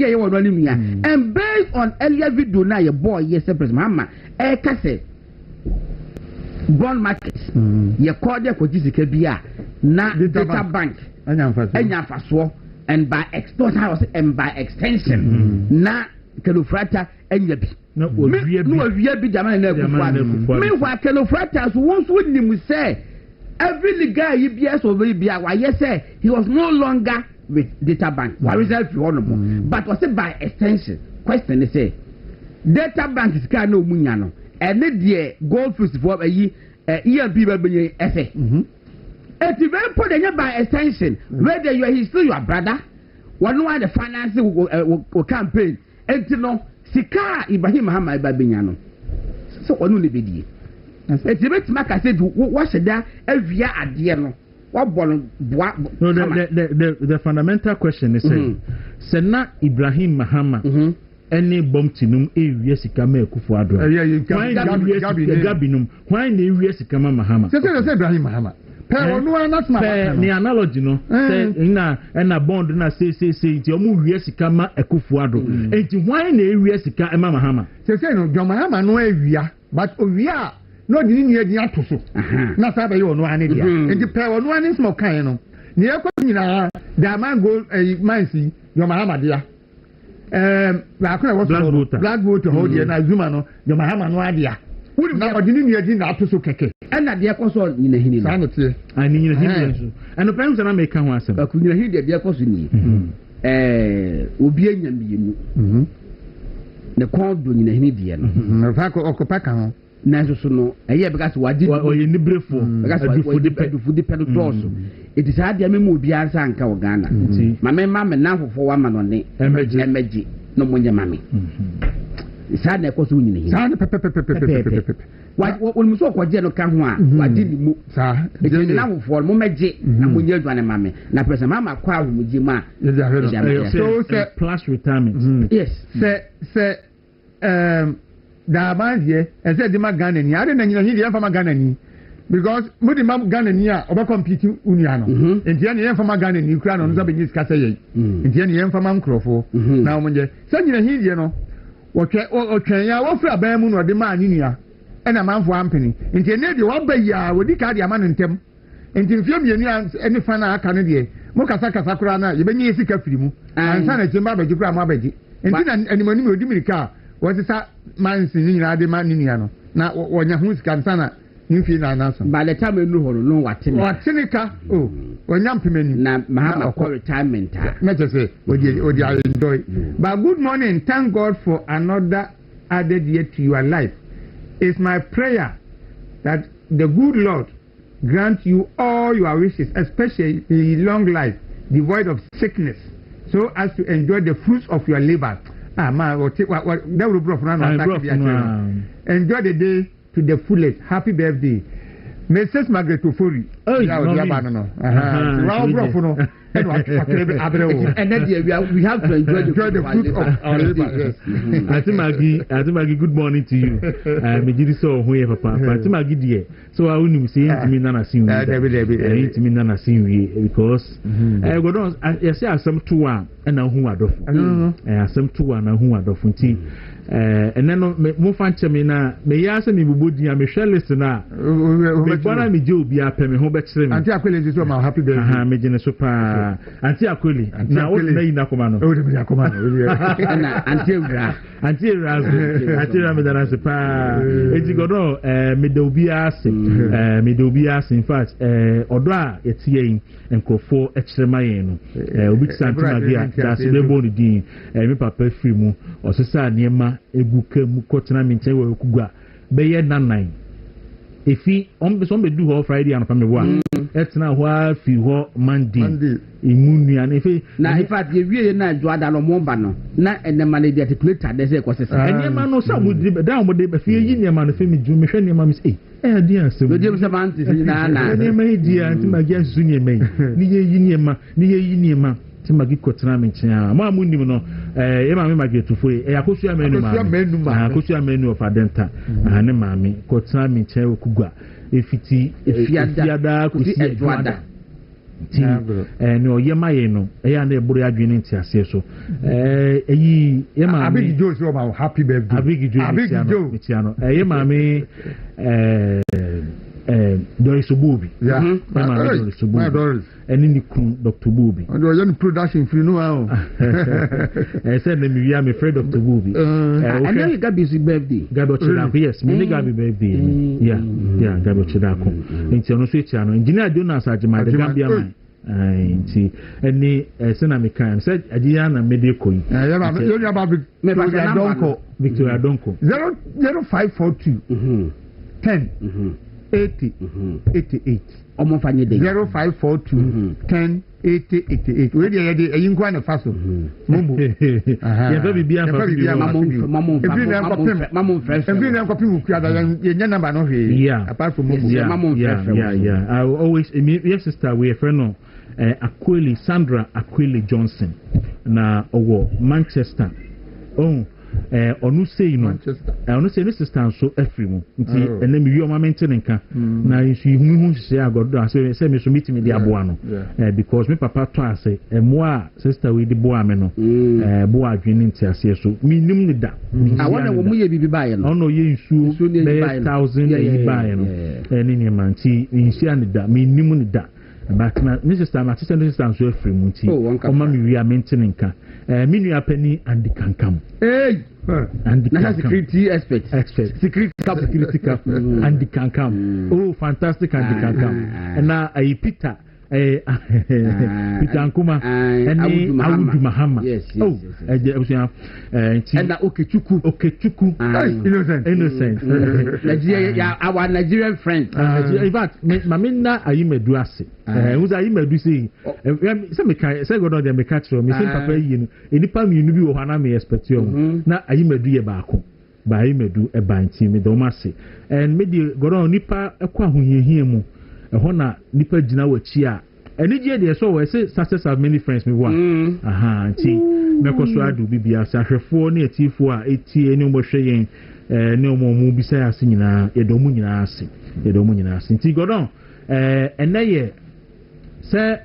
you were running me. And based on earlier video now, your boy, yes, President Mahama, Kase bond markets, you call there for Jessica na data bank, and by extension, and by extension, na Kenofrata and Yabi. No, we be the man. Meanwhile, Kenofrata, once with him, we say every guy UBS or VBI, why, yes, he was no longer with data bank. Why is that honorable? But was it by extension? Question is say data bank is kind of munyano, and the gold fish for a year, EMP will essay. If you put it by extension, whether you are still your brother, one why the financing will campaign. And you know, Sika Ibrahim Muhammad Babinyano. So only be it's a bit like I said, what's there every year at the end? What no, the fundamental question is Sena Ibrahim Muhammad any bomb tinum area Sika Kufuado. Why Gabinum? Why the area Sika Muhammad? Say Ibrahim Muhammad. The analogy no and a bond na say ti omu wie sika ma Ekufuado enti why na ewie sika ema Mahama say no John Mahama no ewia but owia no di ni edi atoso na sabe yo no ane dia enti pe ono ane small kan no ne ekwa nyina da man go mansi John Mahama dia la akona wo black vote hold dia na Zuma no John Mahama no adia na odini ni edi na atoso keke na de ekoso nyina hini no sanote ani nyina hini so eno pem se na make ho asem ba kunyina hini de ekoso ni obi anya mbienu ne kondo nyina hini de no fa ko okopa ka ho na so no eye because wadi oye nibrefo adufu de pedo doso it is hard ya memo obi ansa nka wo Ghana mame na fofo wa ma no ne emeji no monye mame sad na ekoso nyina hini sad pepe what muso ko je no ka ho a wadi ni mu sa e na wo for mo meje na mo nya adwane mame na pesa mama kwa ho mu ji ma so plus retirement yes se da man here e say di ma Ghana ni ade na nyina hi di en fama Ghana ni because mo di ma Ghana ni a oba compete unia no enti ya ni en fama Ghana ni kura no no be ni ska say yi enti ya ni en fama nkrofo na mo je se nyina hi di no otwen ya wo fra ban mu no de ma anyinua ena manfo ampeni nti ene de wo baya wodi ka de ama ntem nti mfie mienu eni fa na aka no de mo kasa kura na ye benye sika firi mu ansa na chimba baji kura mo abaji nti na animoni me odi mirika wo sisa mansi nyina de ma anyinua no na wonya hu sika ansa na nimfie na anaso ba le time enu horo no watene ka wonya mpemeni na Mahama for retirement na just odi enjoy but good morning, thank God for another added year to your life. It's my prayer that the good Lord grant you all your wishes, especially long life, devoid of sickness, so as to enjoy the fruits of your labor. Enjoy the day to the fullest. Happy birthday, Mrs. Margaret Ofori. And then we have to enjoy the fruit of our labor. Atimagi, good morning to you. Mejidi so who ever papa. Atimagi dear. So I will say to me nana sin we. Nana sin we because I go down. I say some 2 and a who adofu. Some 2 and a who adofu. And then mo fanche me na me yasa me bubodi me share listen na me bona me je obi apɛ me ho bɛkyerɛ me anti akweli is my happy birthday me gene so pa anti akweli na wo na yi na koma no o de me akoma no na anti ra me dana se pa eti godo me de obi ase in fact odo a yetie yin enkofo ɛkyerɛ ma yen no obi tsanti magia da se be boni din me papa free mu osesa niema eguka mu kotena minche we kugwa beye nanan efi on be do ho Friday and family wa etna ho afi ho Monday imunua na efi na in fact ye wie na adwo ada no mo ba no na enema na dey articulator dey say kwosesa enema no sa mo di da mo dey be fi yi enema no fe mi ju me hwe enema mi say di asem do dey say man ti na enema di anti magi asu enema ni ye yi enema ti magi kotena minche ma mu nim no maame magetufo akosua menu of adenta ne maame kotena mi nkyɛn okugua efiada kusi edwada ti ne oyemaye no eya na eburu adwene nti ase so eyi ye maame Abig Joe so about happy birthday Abig Joe mitiano ye maame Doris Obubi Doris Obubi and in the crew Dr. Bubi and you production free no I said let me I'm afraid Dr. Bubi and then you got busy birthday Gabo Chidako yes me Gabi birthday yeah Gabo Chidako nti ono so echiano engineer Jonas Ajima the Gambia man nti eni sena me kan said adia na medical yi you about Victoria Donko 0542 10 80 88 almost 0542 10 80 88 we dey eyin kwa na faso mumbo ya fa bibia mamu fresh every na copy mu kwa da ye number no he apart from mumbo yeah I always yes sister we friend Aquili Sandra Aquili Johnson na owo Manchester onu sei no onu sei sister so afrimu nti ene mi wi o ma maintain nka na isu hu hye agodo say me so meet me di aboa no because me papa to ase emoa sister we di boa me no bo adwene nti ase so mi nim ni da awon wo mu ye bibi bae no ono ye nsu 1000 ye bae no ene ni man ti nsia ni da mi nim ni da but na mi sister na sister so afrimu nti o ma mi wi a maintain nka mi nua pani and the kankam and the security expert security cap and the kankam oh fantastic and the kankam na Peter Peter Nkuma and Awudu Mahama yes and Okechukwu innocent our Nigerian friend in fact mamina ayimedu ase who's ayimedu say say God dey make catch me say papa yi no enipa mi nu bi wo hana me expect you na ayimedu ye baako ba ayimedu e banti me do mase and me di God nipa ekwa ahoyehie mu ehona na nipa gina wachi a enije de so we say success have many friends me wa nti mekoso adu bibia sahwefo na etifo a etie eni mo hwe yen ne omo bi sai ase nyina yedomu nyina ase nti godon eneye se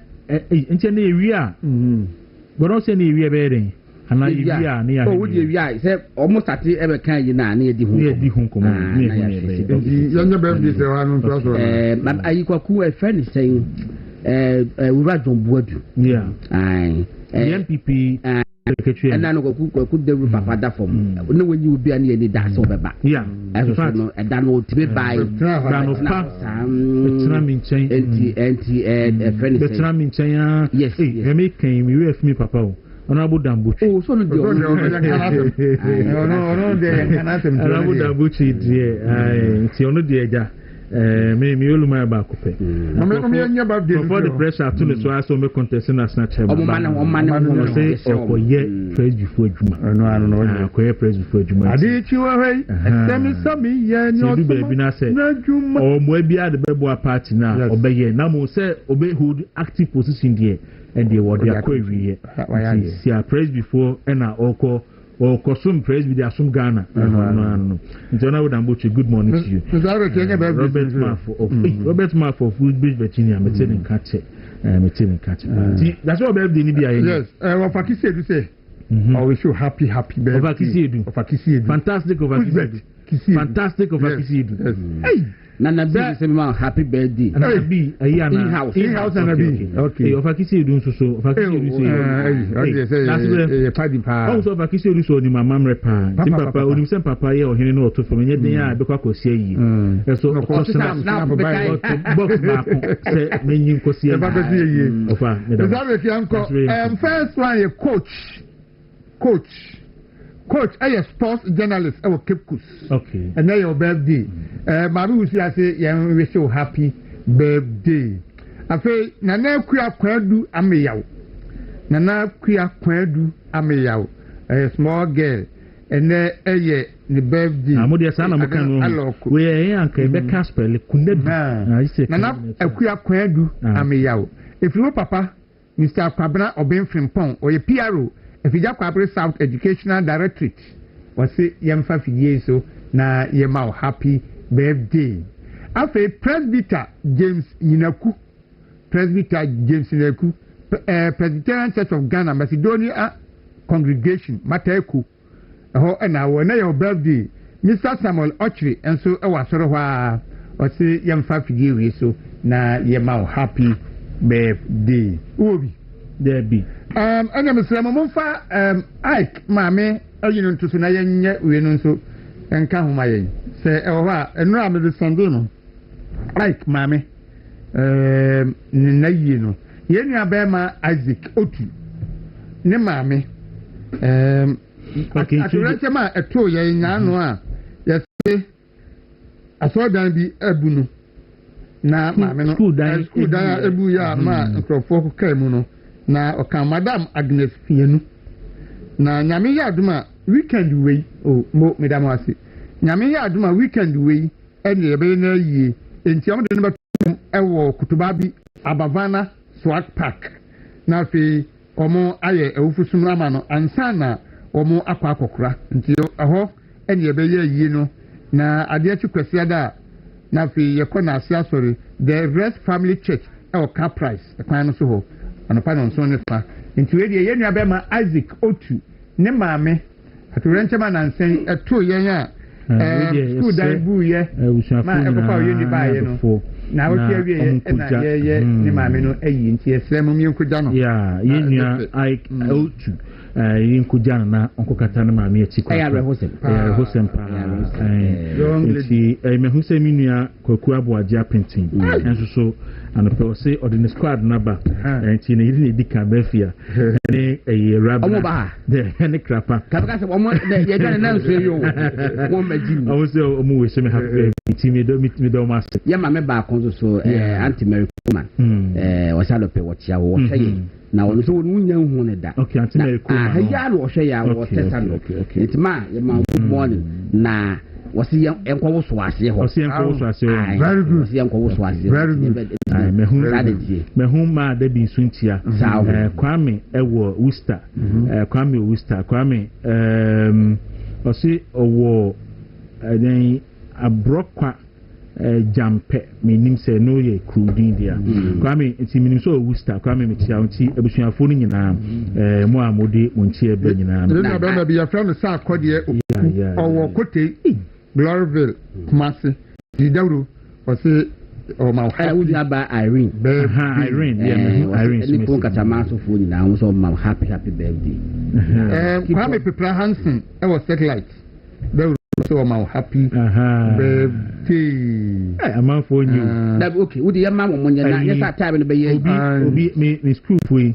nti na ewi a godon se na ewi e be den ana ewi a na ya wo di ewi a se almost ati e be kan yi na edi hu komo yanya birthday se wa no so mam ayi Kwaku e friend saying we were John Buadu MPP and then Kwaku de we papa da form no when you be ani any da so beba as so no e da no tibe bai betra min chen friend betra min chen yes me kan mi we f me papa o Honorable Dambuchi. Oh, so no de Honorable Dambuchi die ti ono de eja me oluma ba ko pe before the pressure to the so aso me contest na snatch o man say okoye praise before adwuma no okoye praise before adwuma ade chi wa hwei sami ye ni o do be na say o mo bia de bebo party na obeye na mo say obe hold active position there and they were their query see praise before and oko or cosum praise with the Asum Ghana. No. Internal Dambuchi, good morning to you. Robert Maff of Woodbridge, Virginia, Metin catch. That's what baby Nibia. Yes, Fakisi to say. I wish you happy birthday. Fantastic of Fantastic of Hey! Nana be say me happy birthday. Nana be in-house and be. Okay. Ofakisi do so. Ofakisi do say. Party pa. Also ofakisi do so ni mama mrepa. Ti papa onim sem papa ye ohene no to for me den a be kwa kosie yi. So box ba ko say menyin kosie. Ba kosie yi. Ofa. Zabe fi anko. First one ye coach a sports journalist our Cape Coast. Okay. And now your birthday. Maru si say you wish you happy birthday. Afa nana kuya kwadu ameyaw. A small girl and eye the birthday. Amodi sana mo kan no. We anka be Casper le kunedu. Nana akuya kwadu ameyaw. If you papa Mr. Kwabena Obenfrimpon or a PRO Efija Kwabere South Educational Directorate wasi yemfa fidie so na yema happy birthday. Afe Presbyter James Nyinaku Presbyterian Church of Ghana Macedonia Congregation Mateku ho na wona your birthday Mr. Samuel Ochri enso e wasoro hwa wasi yemfa fidie wi so na yema happy birthday obi there be anya mesrama momfa Ike maame ayino ntuso na yenye we no nso enka homa yen se e wo ha enu a me de sende no Ike maame na yino yenu abema Isaac Otu ne maame atulante ma eto yen nyano a yese asodan bi abunu na maame no school dan ebu ya ma nkrofo ko kai mu no na oka Madam Agnes Fienu na nyame ya aduma weekend wey mo madam wase nyame ya aduma weekend wey ene ebe na yie enti am de no batum ewo kutuba bi Abavana Swag Park na fe omo aye ewufusum ama no ansa na omo akwa akokora nti eho ene ebe ye yie no na ade chi kwasi da na fe yekona asia sorry the Rest Family Church e Car Price ekwan no so ho anopa no nso ne fa nti we de yenu abema Isaac Otu ne maame aturenche ma nansen eto yen a school dan bu ye ma ekopa ye ni ba ye no na wo tie wie na ye ne maame no ayi nti esrem mi nkuja no ya yenu Ike Otu yinkuja na onkokata na maame etikwa ya hosem pa nti mehuse minua Kwaku aboaje apintin enso so anope se ordinary squad naba nti ne yiri dika bafia ne rabba omo ba de ne krapa kabaka se omo ye dwane na nso yo wo magini omo se omo we se me happy nti me do master ya mame ba konzo so anti Mary Kuman wasalope wotia wo hye na wono so wonya hu ne da okay anti Mary Kuman ya no hye ya wo tesa no nti ma ya ma good morning na wasi enko wo so ase ho wasi enko wo so ase ho very good wasi enko wo so ase very good mehu ma da bi suntia Kwame ewo Worcester Kwame Worcester Kwame wasi owo den abrokwa jampe menim se no ye crudin dia Kwame nti menim so Worcester Kwame metia nti ebusuafo no nyina mo amode monti ebe nyina na ba bi ya friend sa akode owo kote Gloryville Kumasi Dawuro wasi ma happy aba Irene Irene ni ko katama so fo nyina wo so ma happy birthday Kwame Pepra Hansen e was satellite Dawuro so ma happy birthday am for you that okay wo dey ma mo nya na yesa time no be ye obi me school foi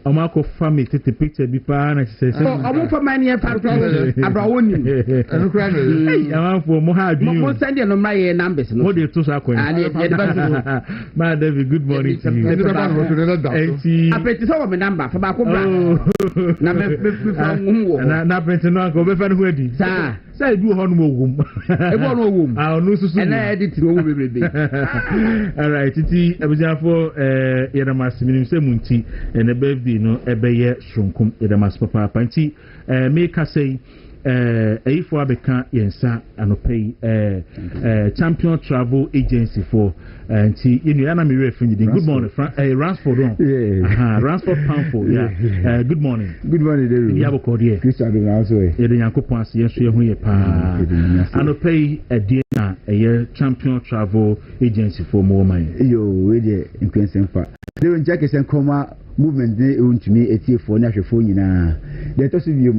Omako family take the picture bi pa na say omo for man here fa abrawoni enu kra na hey am for mo ha adwun mo send no ma ye numbers no mo dey to so akon ma David good morning to you apeti so me number fa ba ko bra na me fa wo na apeti no anko be fa no hu adi sa say do ho no wom e bo no wom ah no susu na edit no wo bebrebe all right titi abujafo yera masiminim se munti na birthday no ebeye shunkum yera mas papa panti me ka say Eifo abeka yensa anopei Champion Travel Agency for nti you know na me refer good morning Ransford Ransford Pamfo yeah good morning David ya bokode Christian do na so e de yankopon ase yeso ye hu ye pa anopei edie na Champion Travel Agency for mo man yo we de nkwensemfa de won check sen koma movement de untumi etiefo na hwefo nyina de to so bi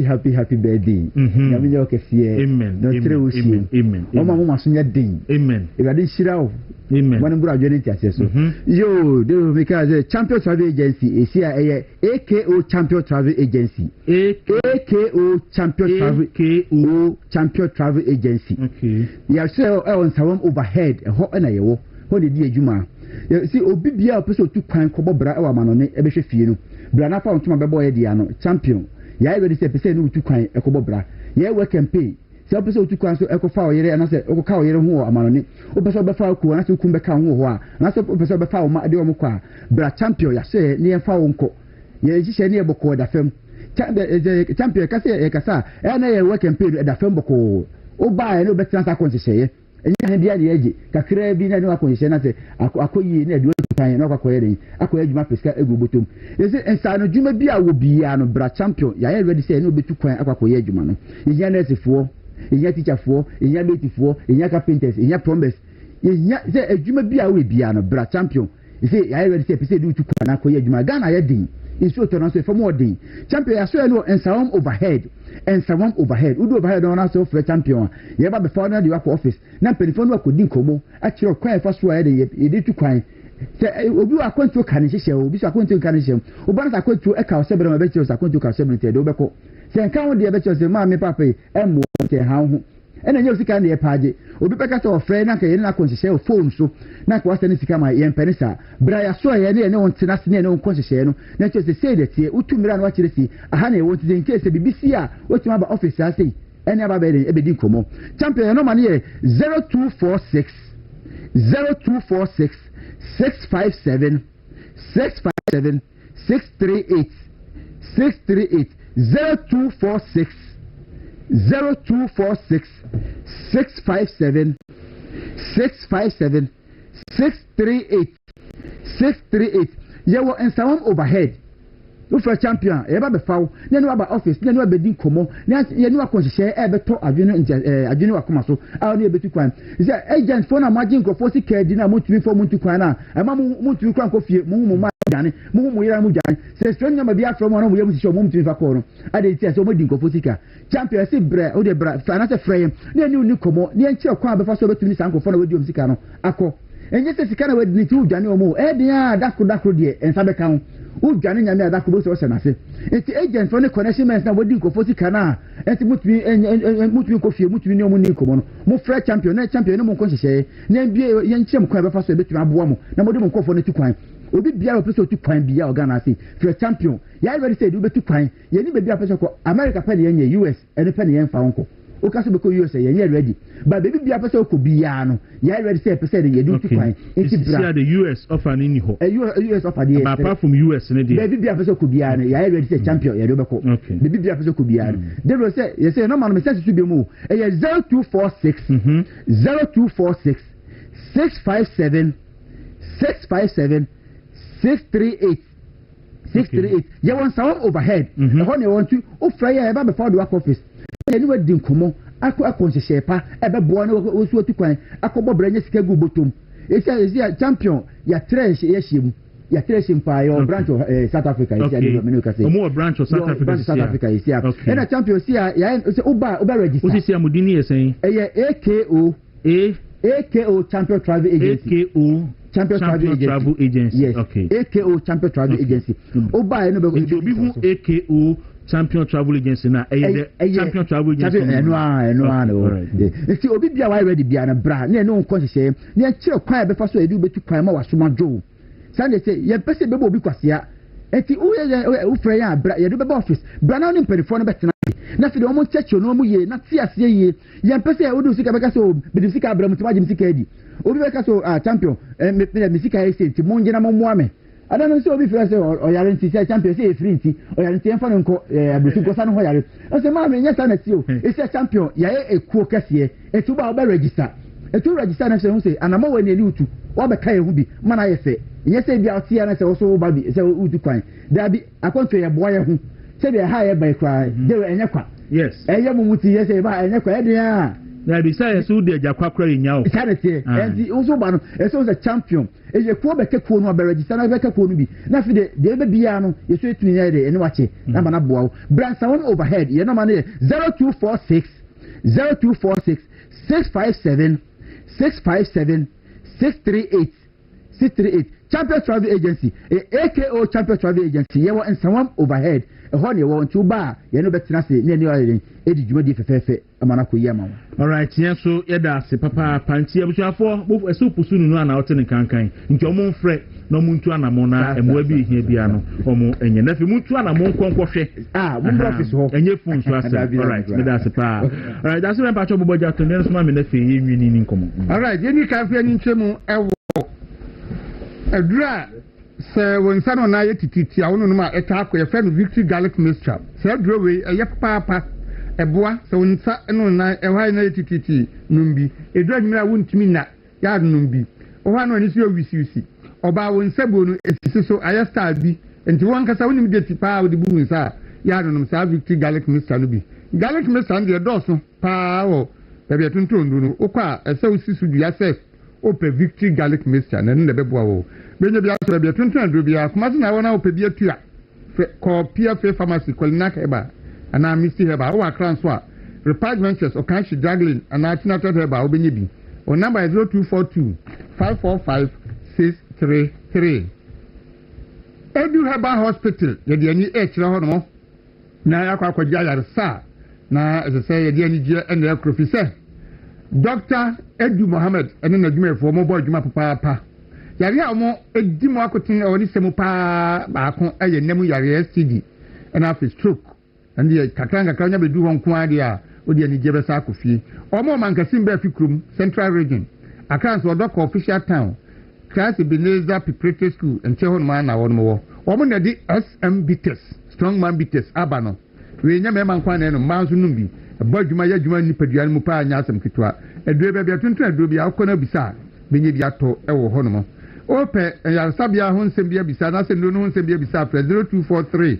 happy birthday na me nyoke fie no tre wusi amen mama so nya den amen e ga de shira o amen man bura jeni ti ase so yo de me ka say Champion Travel Agency esia eye AKO Champion Travel Agency AKO Champion Travel Agency okay ya say on sawam overhead ho na yewo ho de di adwuma see obi bia person tu kwan ko bobra e wa manone e be hwe fie no bra na fa ontuma be boy dia no champion ya e be say person no tu kwan e ko bobra ya we campaign se person tu kwan so e ko fa oyere na se e ko ka oyere ho amanone o person be fa ko na se ku be ka ho ho a na se person be fa o ma de o mo kwa bra champion ya se ne fa o nko ye hihye ne boko da fam champion kasa na ye work campaign da fam boko o ba no betra sa konhye enya han bia ne yaji kakra bi na ne akonhye na se akoyi na de otupan na akoye den akoye adwuma pesika egu botom ese ensa no dwuma bi a wo bia no bra champion ya ye ready say no betu kwan akoye adwuma no enya nursefo enya teacherfo enya latifo enya carpenters enya plumbers enya se adwuma bi a wo bia no bra champion ese ya ye ready say pese de otu kwan na akoye adwuma Ghana ya den isu to no so for more den champion aso no ensawam overhead udo overhead no na so for champion ye ba be for na the work office na penifo no akodi nkomo a kire kwan fa so ya de tu kwan se obi wa kwantu kan hihye obi so akwantu kan hihye oba na akwantu e ka osebere ma be kire so akwantu ka osebere te de obeko se nka ho de be kire so ma me papa emo te ha ho ena nye osika na ye paaje obi peka so ofre na ka ye na akwanhye o phone so na ka wasa ne sika ma ye mpene sa bra ya so ye ne won tena se ne won kwanhye no na che se say de tie utumira na wa kire si aha na ye won tide nke se bibisi a otima ba office a sei ene aba be de ebedi nkomo champion no ma ne ye 0246 657 638 0246 0246 657 638 yewo ensawam overhead ufa champion e ba be fawo ne no aba office ne no abedi nkomo ne ye no akonhye e be to adwene wakoma so a ne betu kwan is agent for na margin ko si kadi na mutumi fo muntu kwan na e ma mutumi kwan ko fie mu ma gane mu yira mu gane se strength ma bia from no mu yemu si mutumi fa ko no ade ti so mo di ko sika champion si bre o de bra fa na se frame ne ni komo ne enche kwan be fa so betumi sanko fo na wedi sika no akọ enye se sika na wedi ni ti udwane omo e dia dakro de ensa be kan udwane nyame adakro bo se na se enti agent for ne connection men na wedi ko sika na enti mutumi ko fie mutumi ne omo ni komo no mo fra champion na champion no mo ko hyehyɛ ne bie ye nkyem kwan be fa so betumi aboa mo na mo de mo nkofo ne tu kwan obi bia o pese o tu kwan bia Ghana say fra champion ya already said you betu kwan ye ni be bia pese ko America pe ne ye US ene pe ne ye mfa wonko o ka so be ko US ye ready but baby bia pese ko bia no ya already said pese de ye do tu kwan it's bra the US offer ni ho US offer the apart from US ne dey baby bia pese ko bia no ya already said champion ye do be ko baby bia pese ko bia no they will say you say no man me say to be mu e 0246 0246 657 638 you want some overhead the one you want to o fry e ba before the work office e ni we din komo akonhye pa e be bo na o su otukwan akobo branye sika gu botom e say champion ya trash ye shim ya trash pa your branch of South Africa is ya development ka say omo branch of South Africa is ya and champion see ya say oba register o see amudini ye say AKO Champion Travel Agency Champion Travel Agency. Yes. Okay. AKO Champion Travel Agency. Oba no be obi hu AKO Champion Travel Agency na Champion Travel Agency. No. See obi bia why ready bia na bra na no nko hye na kire kwan be fa so edu betu kwan ma wasoma dwo. Sande say ye pese be obi kwasea. Enti u frɛ ya bra ye do be office. Bra na no mpelifo no betena na fi de omo checho no omo ye na ti ase ye ye pese e wodu sika be ka so be du sika bra mutima sika edi obi be ka so champion me sika e senti mo ngina mo moame adano so obi frɛ se o yare nti se champion se e free nti o yare nti enfa no nko abusu ko sa no ho yare o se ma me nya sa na ti o e se champion ya e ekuo kase e tu ba o be register na se hu se anamo we ne ni utu o be ka ye hu bi mana ye se nye se bia o ti ya na se o so ba bi se utu kwan da bi akonto ye boa ye hu se de ha ye by cry de enye kwa yes eye mumuti ye se ba enye kwa e de ya na bi say so de agakwa kwara nya o sanete enti uso ba no e so champion e je ko be ke ko no be register na be ke ko no bi na fi de be bia no ye so etuni ye de ene wache na ba na boa o branch one overhead ye no ma ne 0246 657 638 Champion Travel Agency AKO Champion Travel Agency ye wa nsawam overhead e ho ne wo ntu ba ye no betena se ne ne edi dwumadi fefefe amana ko yi amawo all right yen so ye da se papa panti abusuafo bo esupusu nunu ana wote ne kankan nti omo mfre no muntu anamo na emwa bi hia bia no omo enye na fi muntu anamo nkonkohwe mo office ho enye phone so ase all right me da se pa all right that's when pacho boboja to ne so ma me na fi yenwi ni nkomo all right yeni kan fi ani ntwemu ewo adura sɛ wɔn nsa no na yɛ tititi a wɔn nom a ɛta akɔ yɛfrɛ no victory garlic mixture sɛ aduro wei ɛyɛ papaapa ɛboa sɛ wɔn nsa no na ɛhɔ ayɛ na yɛ tititi nom bi edu adwuma a wɔntumi na yɛade nom bi ɔhɔ ano ani so yɛ wisiwisi ɔbaa wɔn nsa buo no esisi so ayɛ star bi nti wɔn nkasa wɔn nim de ti paa wɔde bu wɔn nsa a yɛade nom saa victory garlic mixture no bi garlic mixture no deɛ dɔɔso paa wɔ baabi ɛtontɔn no okɔ a ɛsɛ osi so dua sɛ opɛ victory garlic mixture na ɛno na ɛbɛboa wɔ benye bia so bia tuntun aduro bia kuma se na wona opɛ bia tua ko PFA pharmacy Kolinak Heba ana Misty Heba o akran so a Repage Ventures o kan shi Draglin ana Tinated Heba o benye bi o number is 0242 545 633 Edu Heba Hospital ye de ani e kire ho no na yakwa akwaja yaresa na se ye de ani je ene akrofi se Dr. Edu Mohammed ene na dwuma efo mo bo dwuma papa yare a mo edi mo akotin o ni semu pa baako eye nemu yare STD na afi stroke and the kakanga kanya bedu hon ko ade a odi ani jebe sa akofie o mo mankasim ba fi krum Central Region akan so doctor official town class Ebenezer Preparatory School and Chehon man na won mo o mo na di SMB test strong man test abano we nya me man kwan na no manso num bi badwuma ya dwuma ni paduan mu pa anya asem kitwa edure bia tuntun aduro bia akọ na bisa benye bia to ewo ho no mo ope yarsabia ho nsem bia bisa na se no no nsem bia bisa fra 0243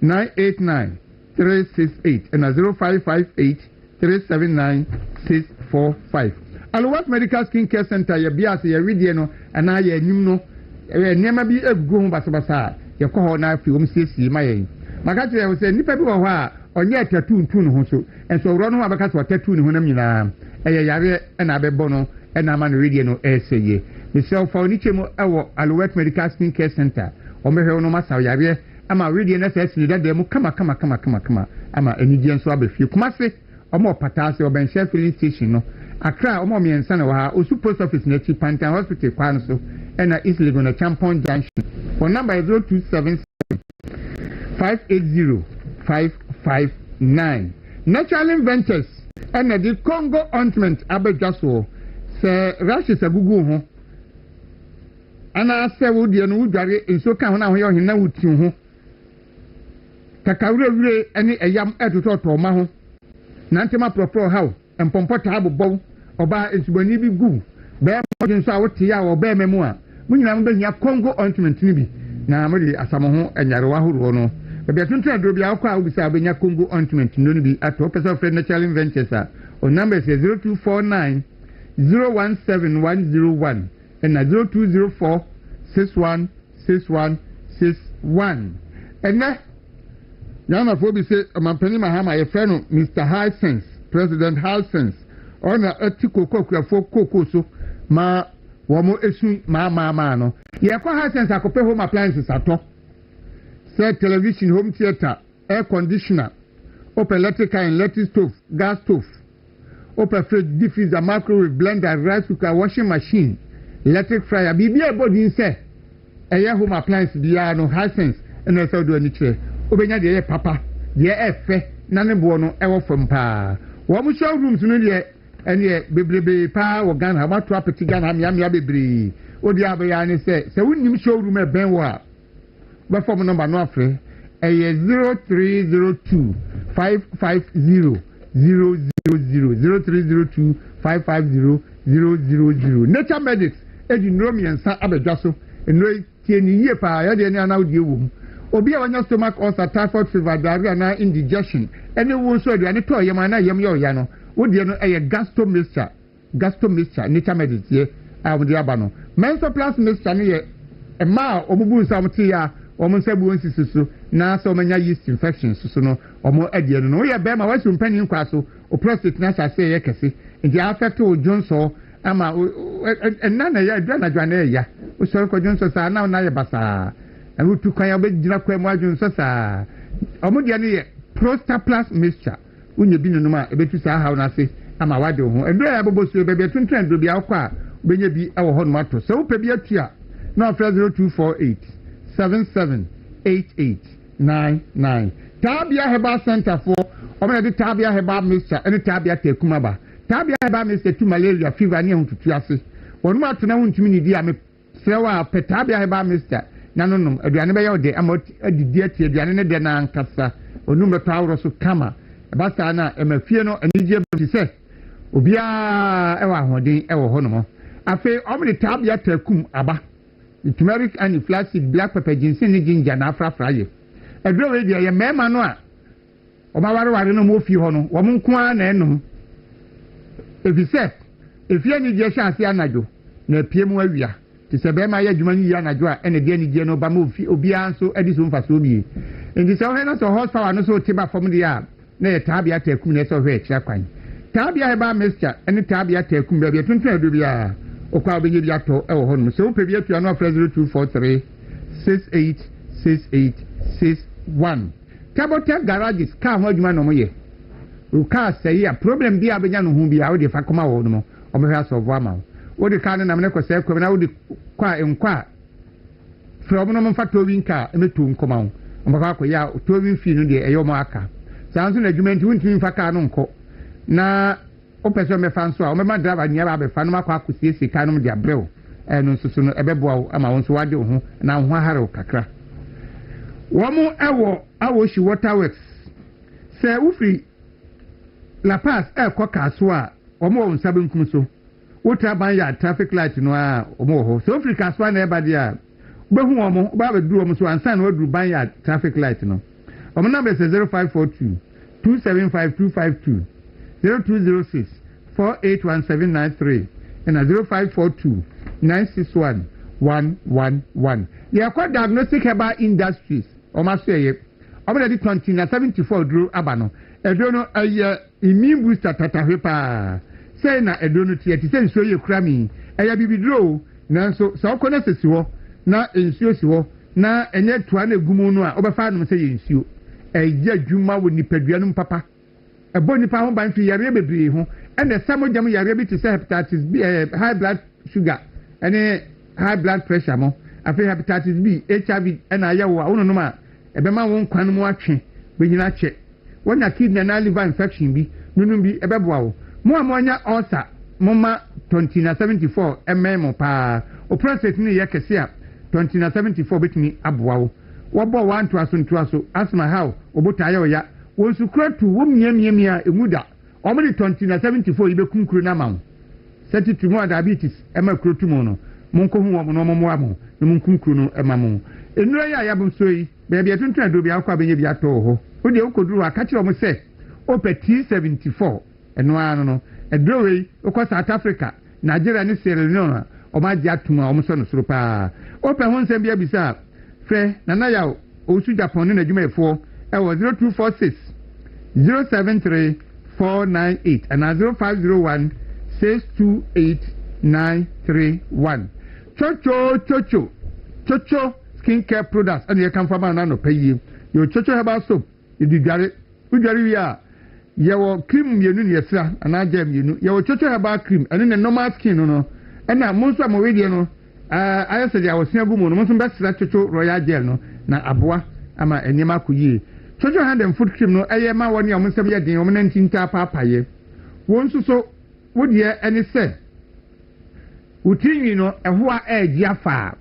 989 368 and 0558 379 645 Alowat Medical Skin Care Center ye bia se ye widie no ana ye anim no enema bi egugu ho basabasa ye kɔ hɔ na afi om siesie ma ye maka kyerɛ wo sɛ nipa bi wɔ hɔ a onye tattoo ntun ho so enso wro no abaka so tattoo ne ho nam nyina eye yare na abɛbɔ no na ama no radio no ɛsɛye mesel fa oni chemo ɛwɔ Alowat Medical Skin Care Center ɔmehwɛ no masa yare ama radio na sɛ sini dada mu kama ama enigye nso abɛfie kumase ɔmo pata sɛ ɔbɛnhyɛ filling station no akra ɔmo miɛnsa na wɔ ha osu post office na chi Pantan Hospital kwan so ɛna East Legon na Champon Junction phone number is 0277 580 559 Natural Ventures and the Congo ointment abedjaso se rashes agugu ho ana se wo de no wudware enso kan ho na ho ye ohina wuti ho kakawure ene eyam etototo ma ho nantema propro hawo empompo taabo oba ensubani bi gu be mo nso a wote ya wo be memu a munyina mo behia Congo ointment ni bi na mo de asamo ho enyare wa horo no bia tuntun aduro bia akwa ubisa abenya Congo ointment no bi ato person friend Natural Ventures a on number is 0249 017101 and 0204 616161 and na yana for bi say mampani mahama ye friend Mr. Hisense President Hisense ona atiko kokuafo kokoso ma womo esu ma no ye kwa Hisense akope home appliances ato say television, home theater, air conditioner, open electrical and electric stove, gas stove, open fridge, diffuser, microwave, blender, rice cooker, washing machine, electric fryer. Be body say a home appliance bia no Hisense and I do any chair. Obenya de papa, de efe, nane bono ewo from pa. Wo showrooms no de ene bebrebe pa wo gan ha ma to apeti gan ha me bebre. Odi abaya ne say wonnim showroom e ben wo a phone number no afre 0302 550 000 0302 550 000 Nature Medics ejinromi ensa abedwaso enro tie ni yie pa ya de ni ana odi ewu obi a wanya stomach ulcer, typhoid fever, diarrhea na indigestion ene wo so de ani to yem ana yem ye oya no wo de no gastro mixture Nature Medics ye a wo de aba no Mensoplast mixture ne ye ma omubu nsa mti ya omo nsabu onsisi so na so manya yeast infections so no omo adie no ye be ma wasu mpani nkwa so o prostate na sa se ye kese nti affect o jonso ama enna na ya adwa na dwa na ya o so ko jonso sa na ye basa awu tu kan ya be gina kwa mu adwonso sa omo de ne ye Prostaplast mixture unye bi no ma ebetu sa ha na se ama wade ho endo ya bobo so be tuntun do bi akwa benye bi awo ho no mato so wo pe bi atua na 0248 778899 Tabia Herbal Center for the Tabia Herbal Mixture and Tabia Tekumaba. Tabia Herbal Mixture to malaria fever near to Tuasi. One more to know to me, dear me, Sewa, Petabia Herbal Mixture, na no nom aduane be yode ama adidi atie aduane ne de na ankasa onum be tawro so kama basta na emafie no anije be se obia ewa hoden ewo ho no afi omni tabia takum aba turmeric and flaxseed black pepper ginseng ni ginger na afrafra ye edro we dia ye mema no a obaware no mo fi ho no wo nko a na enum efise efie ni je sha ase anajo na pie mu awia ti se be ma ye adwuma ni ya anajo a ene de ni je no ba mo fi obia nso edi so mfa so bi ndi se ho na so horsepower no so tiba fom dia na ye tabia takum na so hwe kira kwan tabia he ba mixture ene tabia takum ba bi tuntun ado bia okwa obenye bia to e wo ho no se wo pe bia tu anu 0243 686861 Tabota garages car ho adwuma no mo ye o car say a problem bia benya no hu bia wo de fa koma wo no mo o me ha solve ama wo de car na me ko say ko na wo de kwa enkwa from no mo fa to win car e me to nkoma wo o me ka ko ya to win fi no de e yo mo aka sanso na adwuma nti won fa car no nko na o person me fan so a o me ma driver nya ba be fa no makwa akosie sika no de abrɛw no so no ebeboa wo ama won so wade ho na ho ahare kakra womu ewo awoshi waterworks se ufri La Paz koka so a womu won sabenkum so wotra ban ya traffic light no a womu ho so ufri kaso na eba dia behu womu ba be duru womu so ansa na waduru ban ya traffic light no womu number 0542 275252 0206 481793 and 0542 961 111 yakwa diagnostic herbal industries o ma so ye o me dey 2074 duro abano edo no aye immune booster tatahwe pa say na edo no tie say nso ye kura mi aya bibiduro nanso so ko na sesi ho na ensuo si ho na enye toa na egumu no a obefa no say ye nsuo eje adwuma wo nipadua no papa ebo nipa ho ban fi yare bebre ho ene samojam yare bi ti say hepatitis B high blood sugar ene high blood pressure mo afi hepatitis B HIV ena ayawo a wono no ma ebema won kwan mu atwe benyina che wona kidney na liver infection bi nunum bi ebeboa wo mo amonya ulcer moma 2074 mm pa o prostate ni ye kese a 2074 betimi aboa wo wobo 1 to aso asma how obota ayo ya wonsu kratu wo miamia emuda o me 2074 ibe kunkuru na ma wo seti tumo diabetes ema krotu mo no monko hu wo no mo amo no munkunkuru no ema mo enura ya ya bumso yi be bia tuntun do bia kwa benye bia to ho wo de ukoduru aka kire mo se o pe T74 eno anu no edrowe ukọ South Africa Nigeria ni Sierra Leone o ma di atuma o mo so no soro pa o pe ho nsem bia bisa fre na ya o su Japan ni adwuma efo e wo 0246 073 498 and 0501 628 Chocho skincare products and you can find an no pay you. Your Chocho herbal soap, you do gare, we are. Your cream you know, yes, sir, and I gem you know. Your Chocho herbal cream and in a normal skin, no. And now, most of my radio, I said I was near Gumo, most of best Chocho Royal Gel, no, na Abua, ama and Yamakuyi. Chocho hand and foot cream, no, I am my 1 year, almost 7 years, 19 papa ye. Once so, would ye any say? Utingi no ehua jafa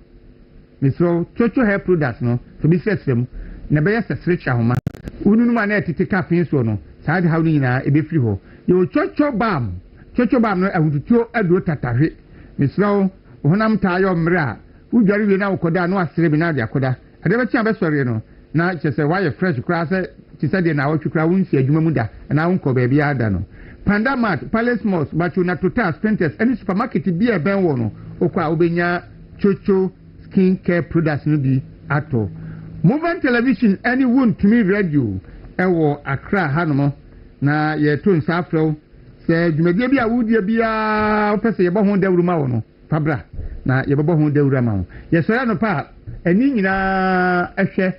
misro chocho hair products no to be sesem na be sesrecha homa ununu ma na etete kafin so no side how ni na ebe free ho yo chocho bam no ahutuo aduro tatahwe misro honam tayo mra udware we na ukoda no asere bi na de akoda ade be tia be sori no na chese why fresh kra se ti se de na wotwukra wunsi adwuma mu da na wonko ba bia ada no Pandamat, Palace Malls, Bachuna Total, Spenters, any supermarket be a ben wono, okwa obenya chocho skin care products no be ato. Movement television, any wound to me radio, ewo Accra Hanomo, na ye tun safro, se jumedie bia wudie bia opese ye bo ho dawru ma wono, fabra, na ye bo ho dawru ma wo. Ye so ya no pa, eni nyina ehwe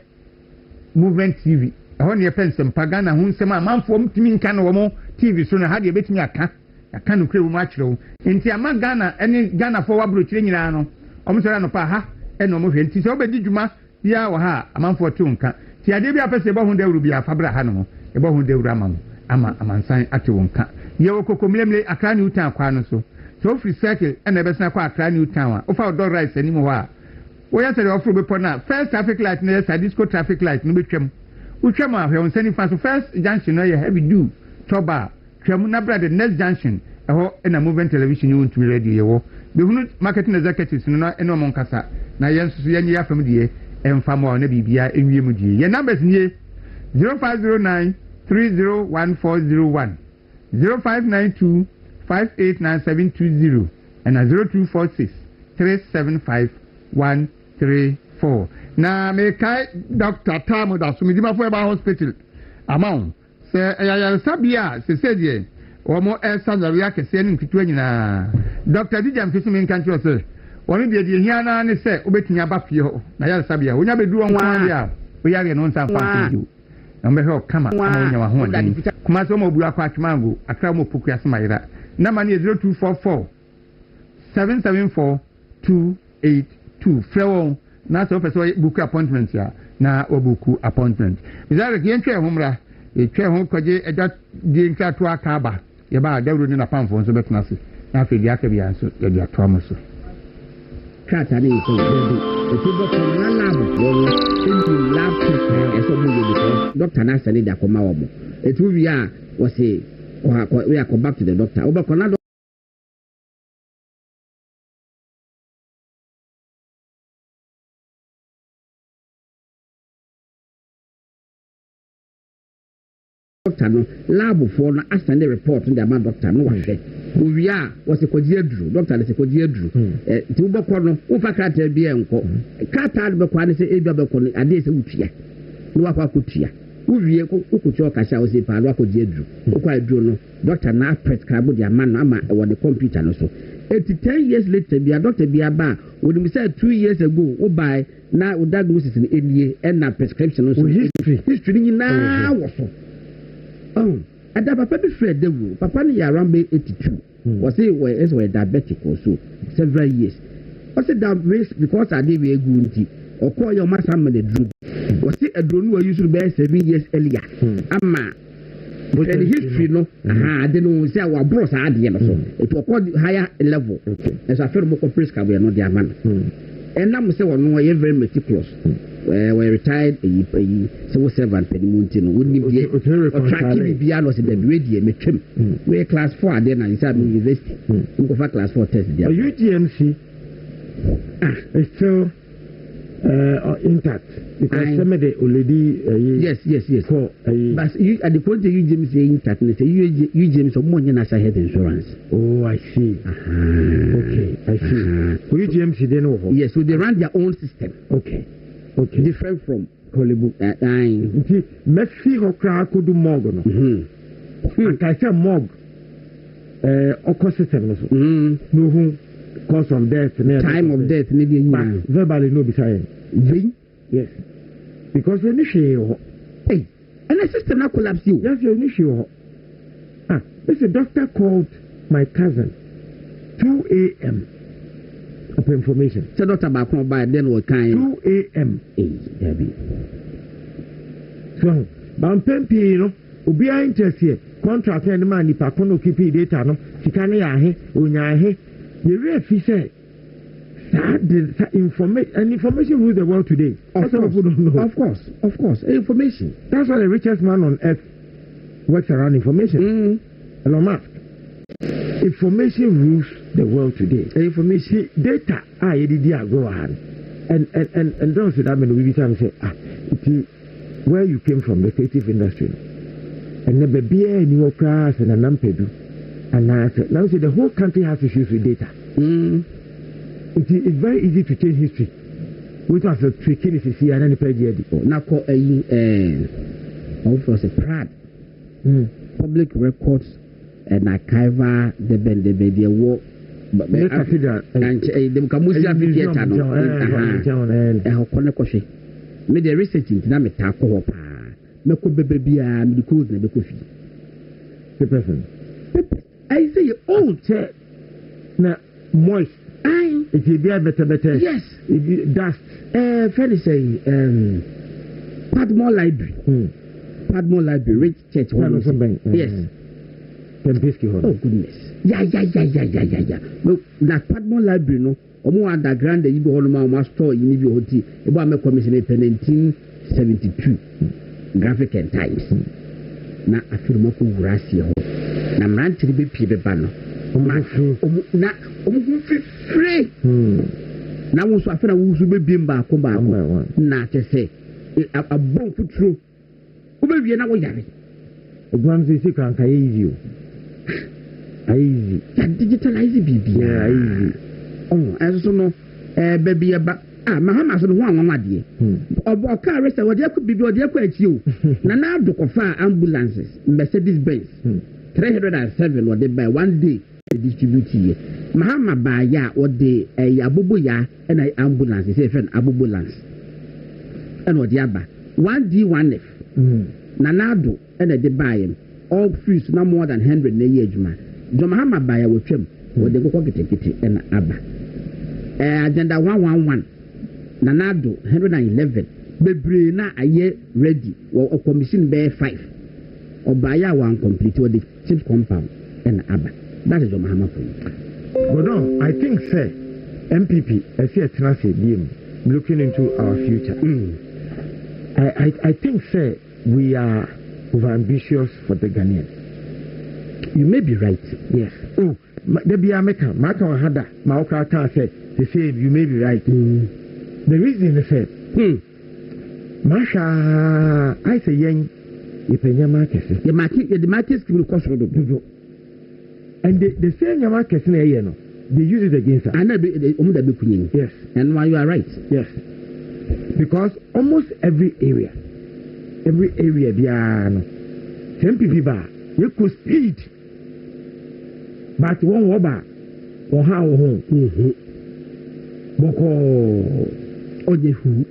Movement TV. Ehon ye pensem pagana hu nsem amanfo mtimi nka no wo TV so na ha de betimi aka no kure wo ma akire enti ama Ghana ene Ghana fo wabro kire nyina no omsora no pa ha ene omo hwe enti so obedi dwuma ya wo ha amanfo to nka ti ade bi apese bo hu dawru bia fabra ha no e bo hu dawru ama amansan ate wo nka ye wo kokomlemle Accra New Town kwa no so free circle ene be san kwa Accra New Town a ofa do rice ani mo ha we are offer before now. First traffic light, near disco traffic light, no be trim. We trim out here on sending fast. First junction, no, you heavy do. Toba, Tramuna, the next junction. In a moving television, you want to be ready. The marketing executives, no, no moncasa. Now, yes, you are from the and Famo, and BBI in Yemudi. Your numbers near 0509 301401, 0592 589720, and 0246 375 134. Now, make Dr. Tamo da Sumidima for about hospital. Amount. Say, Sabia, said, or more air sons of Yak saying to Twina. Dr. Dijam Fisherman can't you say? One day, Hiana and say, Obeting Abapio, Naya Sabia, we never do one year. We are on some you. And make her come on your home. Kumasomo Buakwach Mango, a cramo Pukas Maira. Number 0244 774 282. Flow. Not officer book appointment here. Na obuku appointment. Is that again chair humra? A chair home koje that the to akaba. Yaba Dawuro ni na pam for so betnase. Na fe dia ka bia so dia to amoso. Kata ni so do. E to bo ko na lab wo into lab to e so mo because doctor na send dia ko ma wo mo. E to wi a wo say we are come back to the doctor. Oba ko na doctor no lab for no asend the report to the man doctor no wa hwe we are was a kwaji aduru doctor le se kwaji aduru ti wo bokọ no wo fa krata bia enko krata be kwa ne se e bia be ko ade se wutua no wa kwa kutua wo wie ko kutua ka sha wo se pa no kwaji aduru wo kwa aduru no doctor na prescribe the man no ama wo the computer no so 10 years later bia doctor bia ba wo dim say 2 years ago wo buy na wo diagnosis ni enie and na prescription no so history ni na wo so oh, and that papa be Fred Dawuro. Papa ni around 82. Was he was diabetic also several years. Was it that race because I did a good or call your master man a drug? Was it a drone who used to be 7 years earlier? Amma. But the history no, I don't know. Say our bros are the so. It was called higher level. As I feel more prescribed, we are not their man. And I'm saying one way very meticulous. We retired a civil servant per mountain. Wouldn't be attractive piano in the radio. We class 4 then I said university. We go for class 4 test. UTMC is still intact because somebody already yes. But you at the point you James say intact. You James of money national health insurance. Oh, I see. Okay, I see. For UTMC they know. Yes, so they run their own system. Okay. Different from Kolibu. Messi Kwaku do morgue no. And I say morgue. System no. No who cause of death. Time of death. But verbally no be saying. Yes. Because when you share, hey, and the system not collapse you. Yes, you share. This a doctor called my cousin. 2 a.m. of information. So not about by then what kind 2 a.m. So Bampempi, you know, Ubi are interested. Contract and man, if I can't keep data, no, she can't hear, Unya, the real say information rules the world today. Of course. Information. That's why the richest man on earth works around information. Elon Musk. Information rules the world today. Information data go ahead. And don't say that many we say where you came from, the creative industry. And never be any more class and a nampedu. And now say the whole country has issues with data. It's very easy to change history. Which was a tricky here and any page before. Now call also a PRAD. Public Records and Archival the war. And the Kamusia theater. Made a research in Nametako. Mako baby and the cool and the coffee. The person. I say, oh, now moist. It will be better. Yes. Dust. Fairly say, Padmore Library. Padmore Library, Rich Church. Yes. Oh, goodness. Yeah. No, that Padmore Library, no. omo underground yi bi ho no ma omo store yi ni bi hoti e bo am commission in 1972 graphic and times na afirma ko wurasi ho na mrantiri be pie be ba no na omo hu free na wo so afira wo so be biem ba ko na te se abon futuro wo be wie na wo yare Grams is can easy. Easy. Digitalize BB. Yeah, easy. Oh, as so no baby aba mahama so no ho anwa de. Obo car rest we dey could be do dey kwa achi o. Na na do kofa ambulances, Mercedes Benz. 307 what they buy one day distribute here. Mahama ba ya what they abobo ya and ambulance say friend ambulance. And what dey aba 1D1F. Nanado and they buy him all fees no more than 100 na year juma Mahama buy we twem we dey go get and aba agenda 111 Nanado 111 bebre na aye ready or commission bear 5 or buy one complete or the chief compound and aba that is Mahama for you. But no, I think sir MPP I see a tenacity looking into our future. I think sir we are overambitious for the Ghanaians. You may be right. Yes. Oh, there be American. Martin Hada, Maoka said the same. You may be right. The reason is said, Masha, I say, young, if a market, the market will cost you. And the same market, they use it against us. Yes. And why you are right. Yes. Because almost every area biano MPP ba you could speed but one woba or how boko ojehu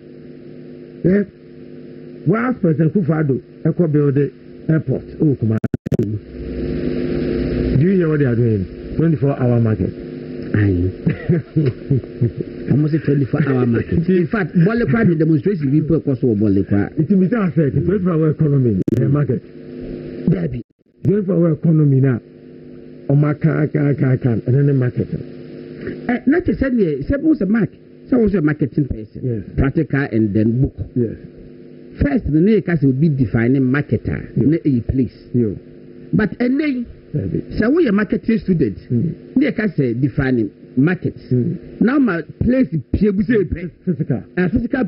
was President Kufado eco build the airport. Oh come on, do you hear what they are doing? 24-hour market. Almost a 24-hour market. In fact, Bolekwa demonstration people cause Bolekwa. It is a 24-hour economy market. Baby, 24-hour economy now. Omaka can and then the market. Not to say was a market. So was a marketing person. Yes. Practical and then book. Yes. First, the name will be defining marketer in a place. Yo. But a name. So we are marketing students. They can say defining markets. Now my place physical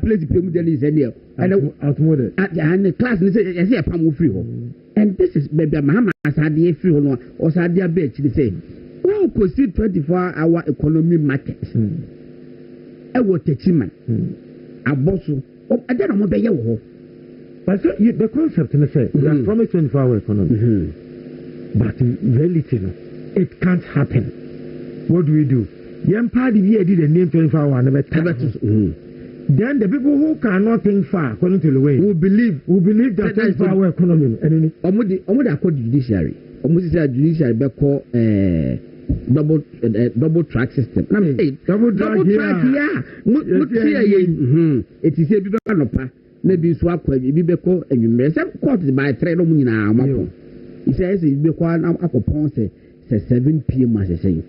place is any and automotive and the class is a palm free home. And this is baby Mahama as had the free home or Sadia Beach. They say, who could see 24-hour economy market? I will take him. A boss. I don't know what. But the concept in the say, we have promised 24-hour economy. But in reality, it can't happen. What do we do? Young party here did a name 24-hour never. Then the people who cannot think far, according to the way, who believe that 24-hour economy. Omo called judiciary. Omo judiciary be call double track system. Double track yeah. It is a bit of a maybe swap be call and you may say court by 3 no nyina amapo. He says it be call now akopon say 7 p.m. as say.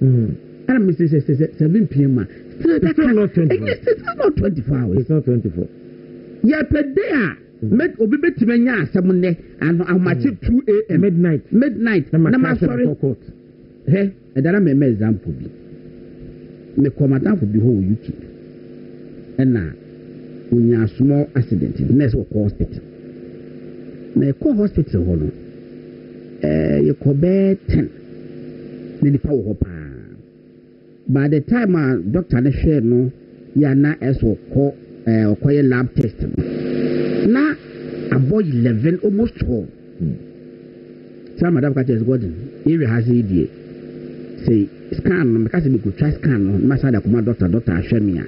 And I'm say 7 p.m. Still that not 24. It's not 24 hours. It's not 24. Yeah, per day. Met obi betimanya asemne and amachi 2 a.m. midnight na sorry court. Hey, edara me example bi. Me commander for the whole UK. And na unya small accident next work hospital. Na ko hospital ho no. You ko be 10. Ni pa wo pa. By the time doctor na share no ya na eso ko okoye lab test no. Na about 11 almost 12. Some madam catches Gordon. Area has idea. Say scan because we could try scan no. Master da come doctor Ashemia.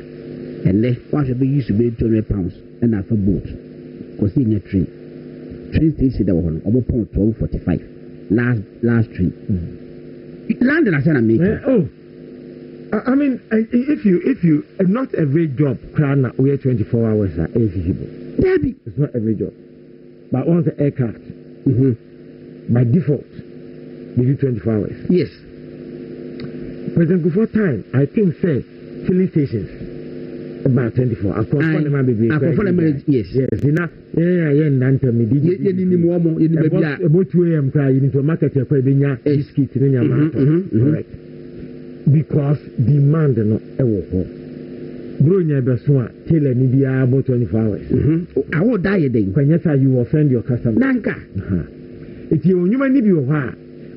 And then one should be used to be 200 pounds and for boat. Cause in a train station that was about 12:45. Last train. Landed as an American. I mean, if you not every job can wear 24 hours are eligible. Maybe it's not every job, but once the aircraft, by default, they do 24 hours. Yes. President before time, I think say filling stations about 24 across the baby. Yes. Enough. Yeah, Nanta me did. About 2 a.m. crying into a market of Pedinia, biscuits in your mouth. Correct. Because demand no ewo. Brunya Beswa, tell a media about 24 hours. I will die a day. When you offend your customer. Nanka. It's your human need you are.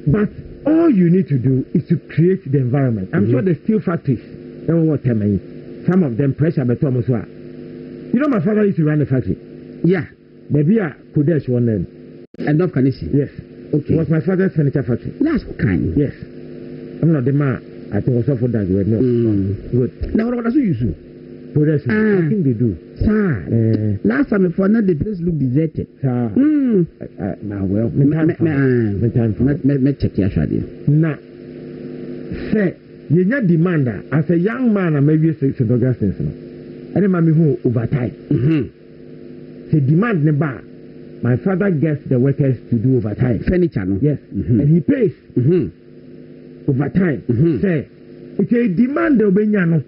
But all you need to do is to create the environment. I'm sure the steel factories, some of them pressure but Thomas. You know, my father used to run the factory. Yeah. Maybe I could dash one then. Enough can you see? Yes. Okay. It was my father's furniture factory. That's kind. Yes. I'm not the man. I think also for that. No. Good. Now, what does you do? Progressive. I think they do. Sir, last time before now the place looked deserted. Sir. Well, me check your shadow. Now, say, you need demand as a young man, and maybe 6 Augustine. And then who overtime. Say demand the bar. My father gets the workers to do overtime. Furniture, no? Yes. And he pays overtime. Say, it's a demand the Obenyano.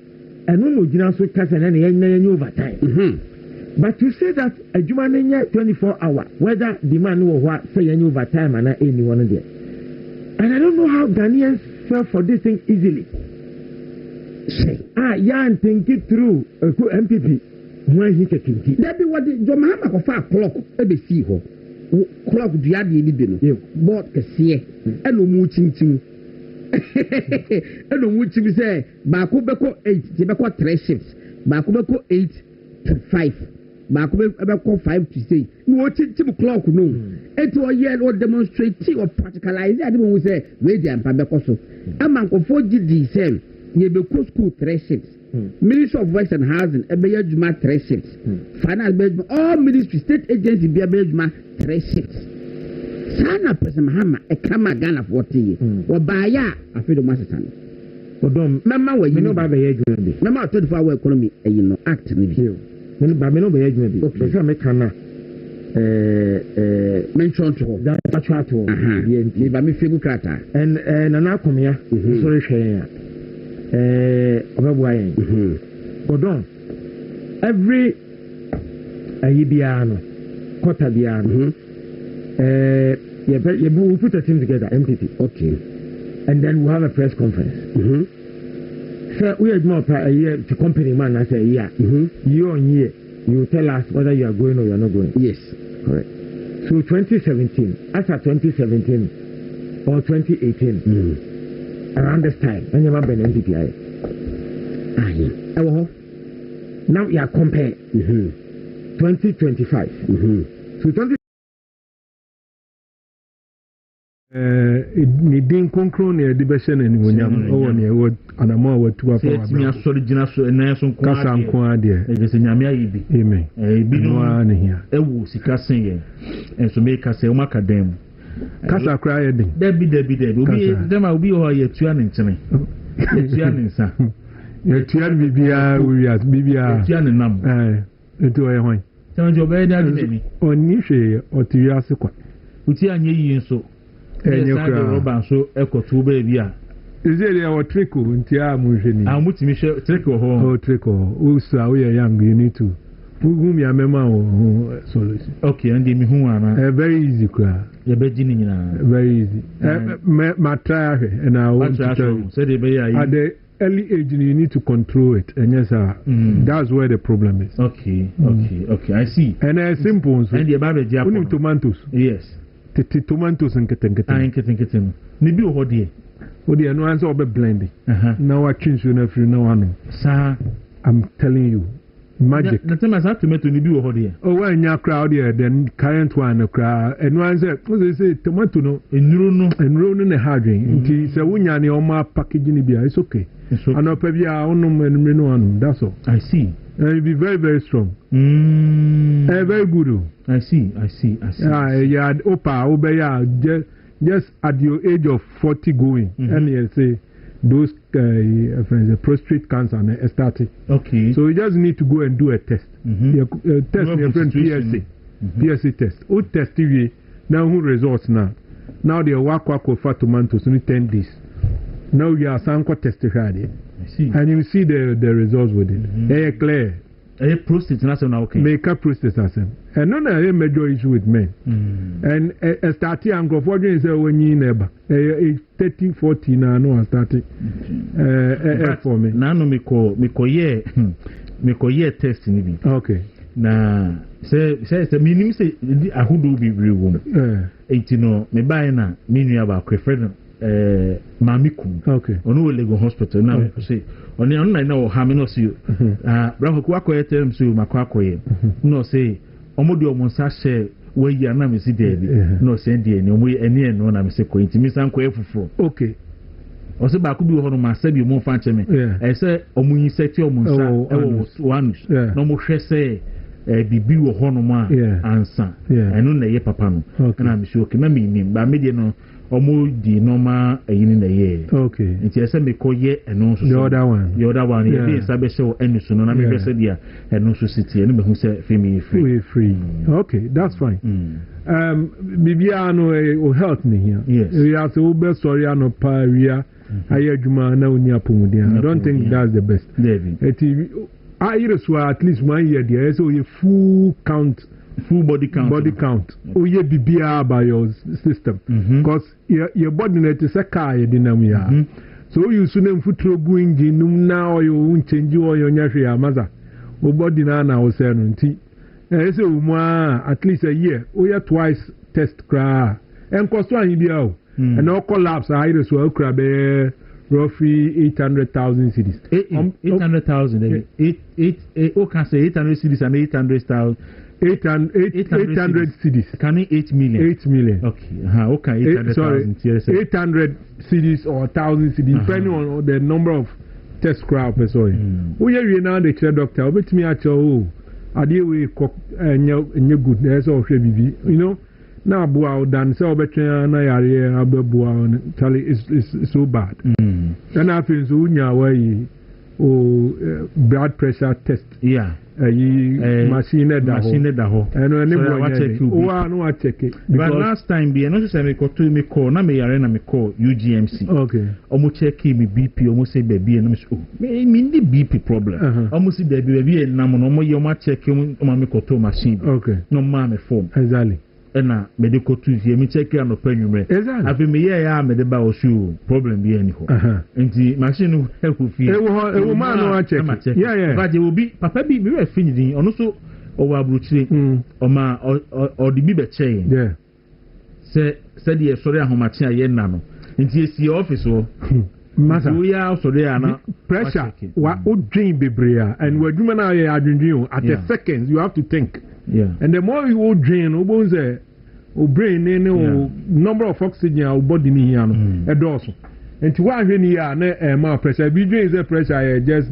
And no so cast and any overtime. But you say that a Jumania 24 hour, whether demand or what, say any overtime and anyone there. And I don't know how Ghanaians fell for this thing easily. And think it through a good MPP. When he can think that be what the Jomahama of 5 o'clock, every see her. Clock the idea, you bought a see, and no mooching. And which we say, Bakubeko 8, Tibako 3 shifts, Bakubeko 8 to 5, Bakubeko 5 to 6. No, 2 o'clock, no. And to a year or demonstrating or practicalize, I don't say, Lady and Pabecoso. A man of 4 GD, Yebeko school 3 shifts, Ministry of Works and Housing, a Bayajuma 3 shifts, Finance, all ministry, state agency, Bayajuma 3 shifts. Sana pesa mahama ekama Ghana 40 wabaya afido masatan odom mama we you know baba yedwuma bi mama 24 hour economy you know act ni bi me baba no be yedwuma bi okay so me kana mention to that atwa to me ba me figu krata and nana akomia so rehwe ya obabu ayen odom every ayibiano quarter biano we'll put a team together, MPP. Okay. And then we'll have a press conference. So we had more a year to company man. I say, yeah. Year on year, you tell us whether you are going or you are not going. Yes. Correct. So 2017, after 2017 or 2018, around this time, when you have been MPP, now you are compared 2025. So 20. Ni din konkro ne de be hye na ni wonyam owo ne wo anamo a watu afa wa mi asori gina so na so nko kasa nko ade e se nyame ayibi amen bi no ne hia ewu sika sen ye enso me kasa o maka dem kasa kra ye din debi obi dem a obi ho ye tua ne nkyene tua ne nsa ye tua bibia wi as bibia tua ne nam eto ye hon tan jo be da ni oni hwe otu ase kwa uti anye yi nso enye kra roba so ekotu be bia Izere our trick unti a mu hwe ni mutimi hwe trick ho o trick o so a we young you need to ugum ya mema o solution okay and me hu ana very easy kwa ye be gini nyina very easy ma try hwe and I want to tell you say the be ya at the early age you need to control it and yes that's where the problem is okay I see and simple so and the babe dia unim tomatoes yes tomatoes and nketen ni bi ho de o de no answer obe blending now I change you na free no one sa I'm telling you magic the time as tomato ni bi ho de oh when nya crowd here then current one crowd and one say say tomato no enuro no na hardware nti say wunya ne o ma package ni bia it's okay and up bia onum enumre no one that's all I see and you be very very strong very good I see yeah opa obeya just at your age of 40 going and you say those prostate cancer and starting okay so you just need to go and do a test test your friend PSA test o test you now who results now they work for tomatoes only 10 days now you are sanko test ready and you see the results with it. Clear. Prostate okay. Make up prostate as and none of a major issue with men. And starting and go for is when you never 13, 14 now no starting for me. Now no me call test in okay. Na say minimum say ahudu be room. 18 no me buy na menu about friend mamikum. Okay. Onu Lego hospital now say oni on na o ha me no see bravo Kwaku etem so makwakoye no say omodu omonsa share we ya na me see there no say there ni omo eni no na me say ko intimi san ko efufuro. Okay. O se ba ku bi ho no ma sabi mo fa ncheme e say omunyi seti omonsa e wo one no mo hwe say bibi wo ho no ma ansa enu na ye papa no na me say okay na me nim ba me de no omo di normal ayini na ye okay nti ese me ko ye eno so the other one ye dey sabe show enu so no na me bese dia enu so city enu be hu say free okay that's fine bibia no o health me here we are so be sorry no pa ria ayadwuma na oni apomudia I don't think that's the best so at least 1 year there so you full body count oh yeah bibia by your system because your body net is a car you didn't so you soon futuro bu engine now you won't change your nyahwe amaza o body na o say no nti say at least a year oh yeah twice test cra and cost one bia o and all collapse I so cra be roughly 800,000 cities 800,000 oh can say 800 cities and 800,000 800 cities. Can it 8 million? 8 million. Okay. Okay. 800 cities or 1,000 cities, depending on the number of test crowd. Sorry. We are now the doctor. But me at you, I deal with good. There's all baby. You know, now boy done so better. Na yari boy. Charlie is so bad. And I feel so way. Blood pressure test. Yeah. Machine da ho. And I check it. But last time, be no say me call na me yare na me call UGMC. Okay. Omo check me BP, omo say baby na me say me the BP problem. Omo say baby na mo no mo ye omo check omo me call machine. Okay. No ma me form. Exactly. Na medical tools here me check here no penwumre afi me ya me de ba o shoe problem bi ani ho enti machine help fi e wo ma no check yeah but you be papa bi me we finidin ono so o wa bruchire o ma o di bi be che yeah se de sori ahomache aye na no enti esi office o masa we ya so de ana pressure wa o dream bebrea and we adwuma na ya adwendwen at a second you have to think. Yeah. And the more you drain, o brain number of oxygen our body ni here no e do so. And to what when here na more pressure be drain is pressure just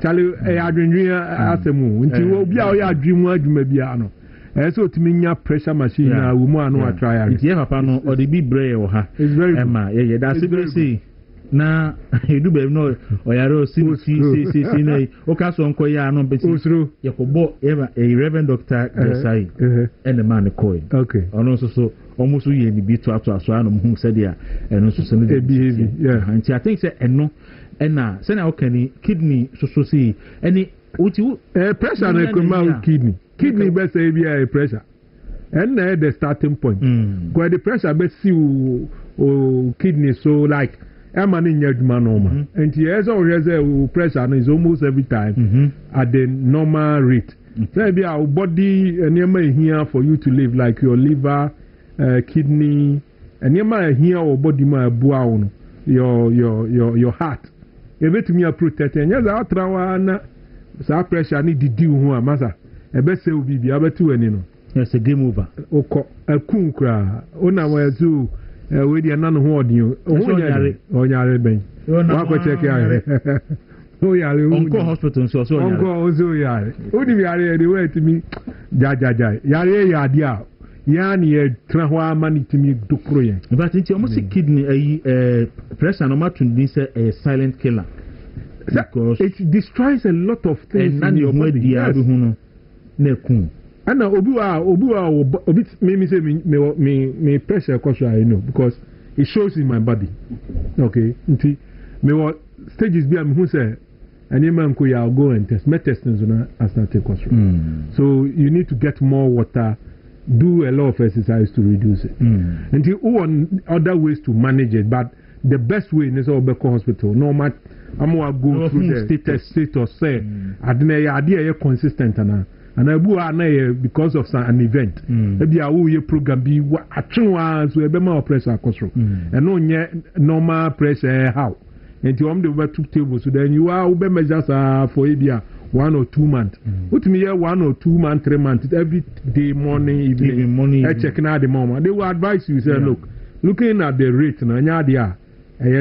tell adwendwen asemu. Nti obi a o ya adwemu adwuma bia no. So to me pressure machine na wo mu anu a try ari. Nti papa no o de bi brain wo ha. It's very yeah that's it. Na edu be no oyaro si na o ka so nko ya no beti yakobo Reverend Dr. Desai and the man ko okay ono so almost ye ni bi to aso ano mu said ya eno so no behave yeah and I think say eno na say na o kan kidney so see any uti pressure na kuma kidney be say bi pressure and the starting point because the pressure be see o kidney so like Emmanuel Yadmanoma, and yes, always pressure is almost every time at the normal rate. Maybe our body and here for you to live, like your liver, kidney, and here our body my buono, your heart. Everything you are protected. Yes, our trawana, so pressure need to do who are massa. A best will be able to any no. Yes, a game over. Oko a kunkra, ona wezu. We dey none who you onyare ben wa ko check yare o yare onko hospital so yare onko ozo yare o di yare dey wait me jajaja yare ya dia ya ni e trahwa mani timi dokro yen but nti almost kidney pressure no matun say a silent killer because it destroys a lot of things in your body yes na kun ana obi me say me pressure cause I know because it shows in my body okay nti me stages be am who say any man could go and test. My testing is as not take us. So you need to get more water, do a lot of exercise to reduce it. And you want other ways to manage it, but the best way is all hospital. No matter I'm going to go through the status say I didn't idea consistent and I will because of an event. Maybe I will program be a true ones with more pressure and no normal pressure how. And you want the 2 tables, so then you are over measures for maybe 1 or 2 months. Put me here 1 or 2 months, 3 months, every day, morning, evening, checking out the moment. They will advise you, say, look, looking at the rate, I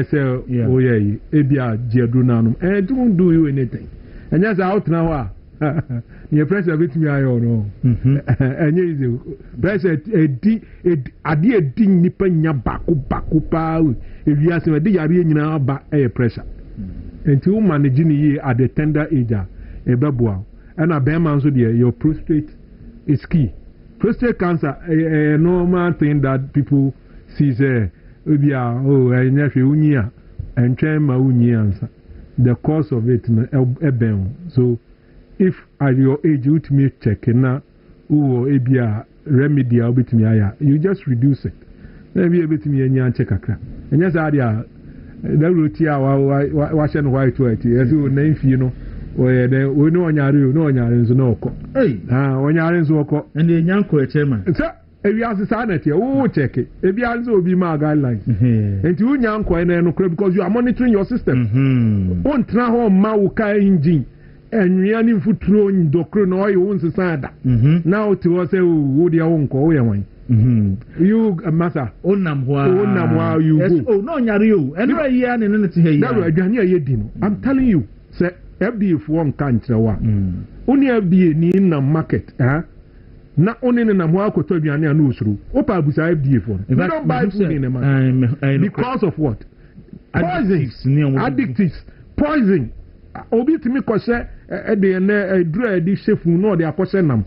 say, oh yeah, Abia Giadunanum, and don't do you anything. And that's out now. Your pressure with me, I don't know. And you pressure a dear ding nipanya baku pow. If you ask me, they are in our back air pressure. And to managing ye at the tender age, a babuao. And a bearman, so dear, your prostate is key. Prostate cancer, a normal thing that people see, say, oh, I never unia, and chema unia. The cause of it, so if at your age you to me checking now, ebia remedy bit me you just reduce it. Maybe a bit me and check a crack. And yes, I that routine wash and white to it. As you name, you know, where we know on your no. Hey, when you're in Zoko and the young chairman. If you ask the sanity, check it. If you also be my guidelines. And you young because you are monitoring your system. On Traho Mauka engine. And we are in foot throwing doctor no you won't say now to us would your own call you master wow you go no you anyway yeah I'm telling you say FDF one country only FDA ni in the market na only in the market to be an anusru opa busa FDF one you don't buy food in the market because of what addictives poison obi timi kose de na dura di chef no de akose nam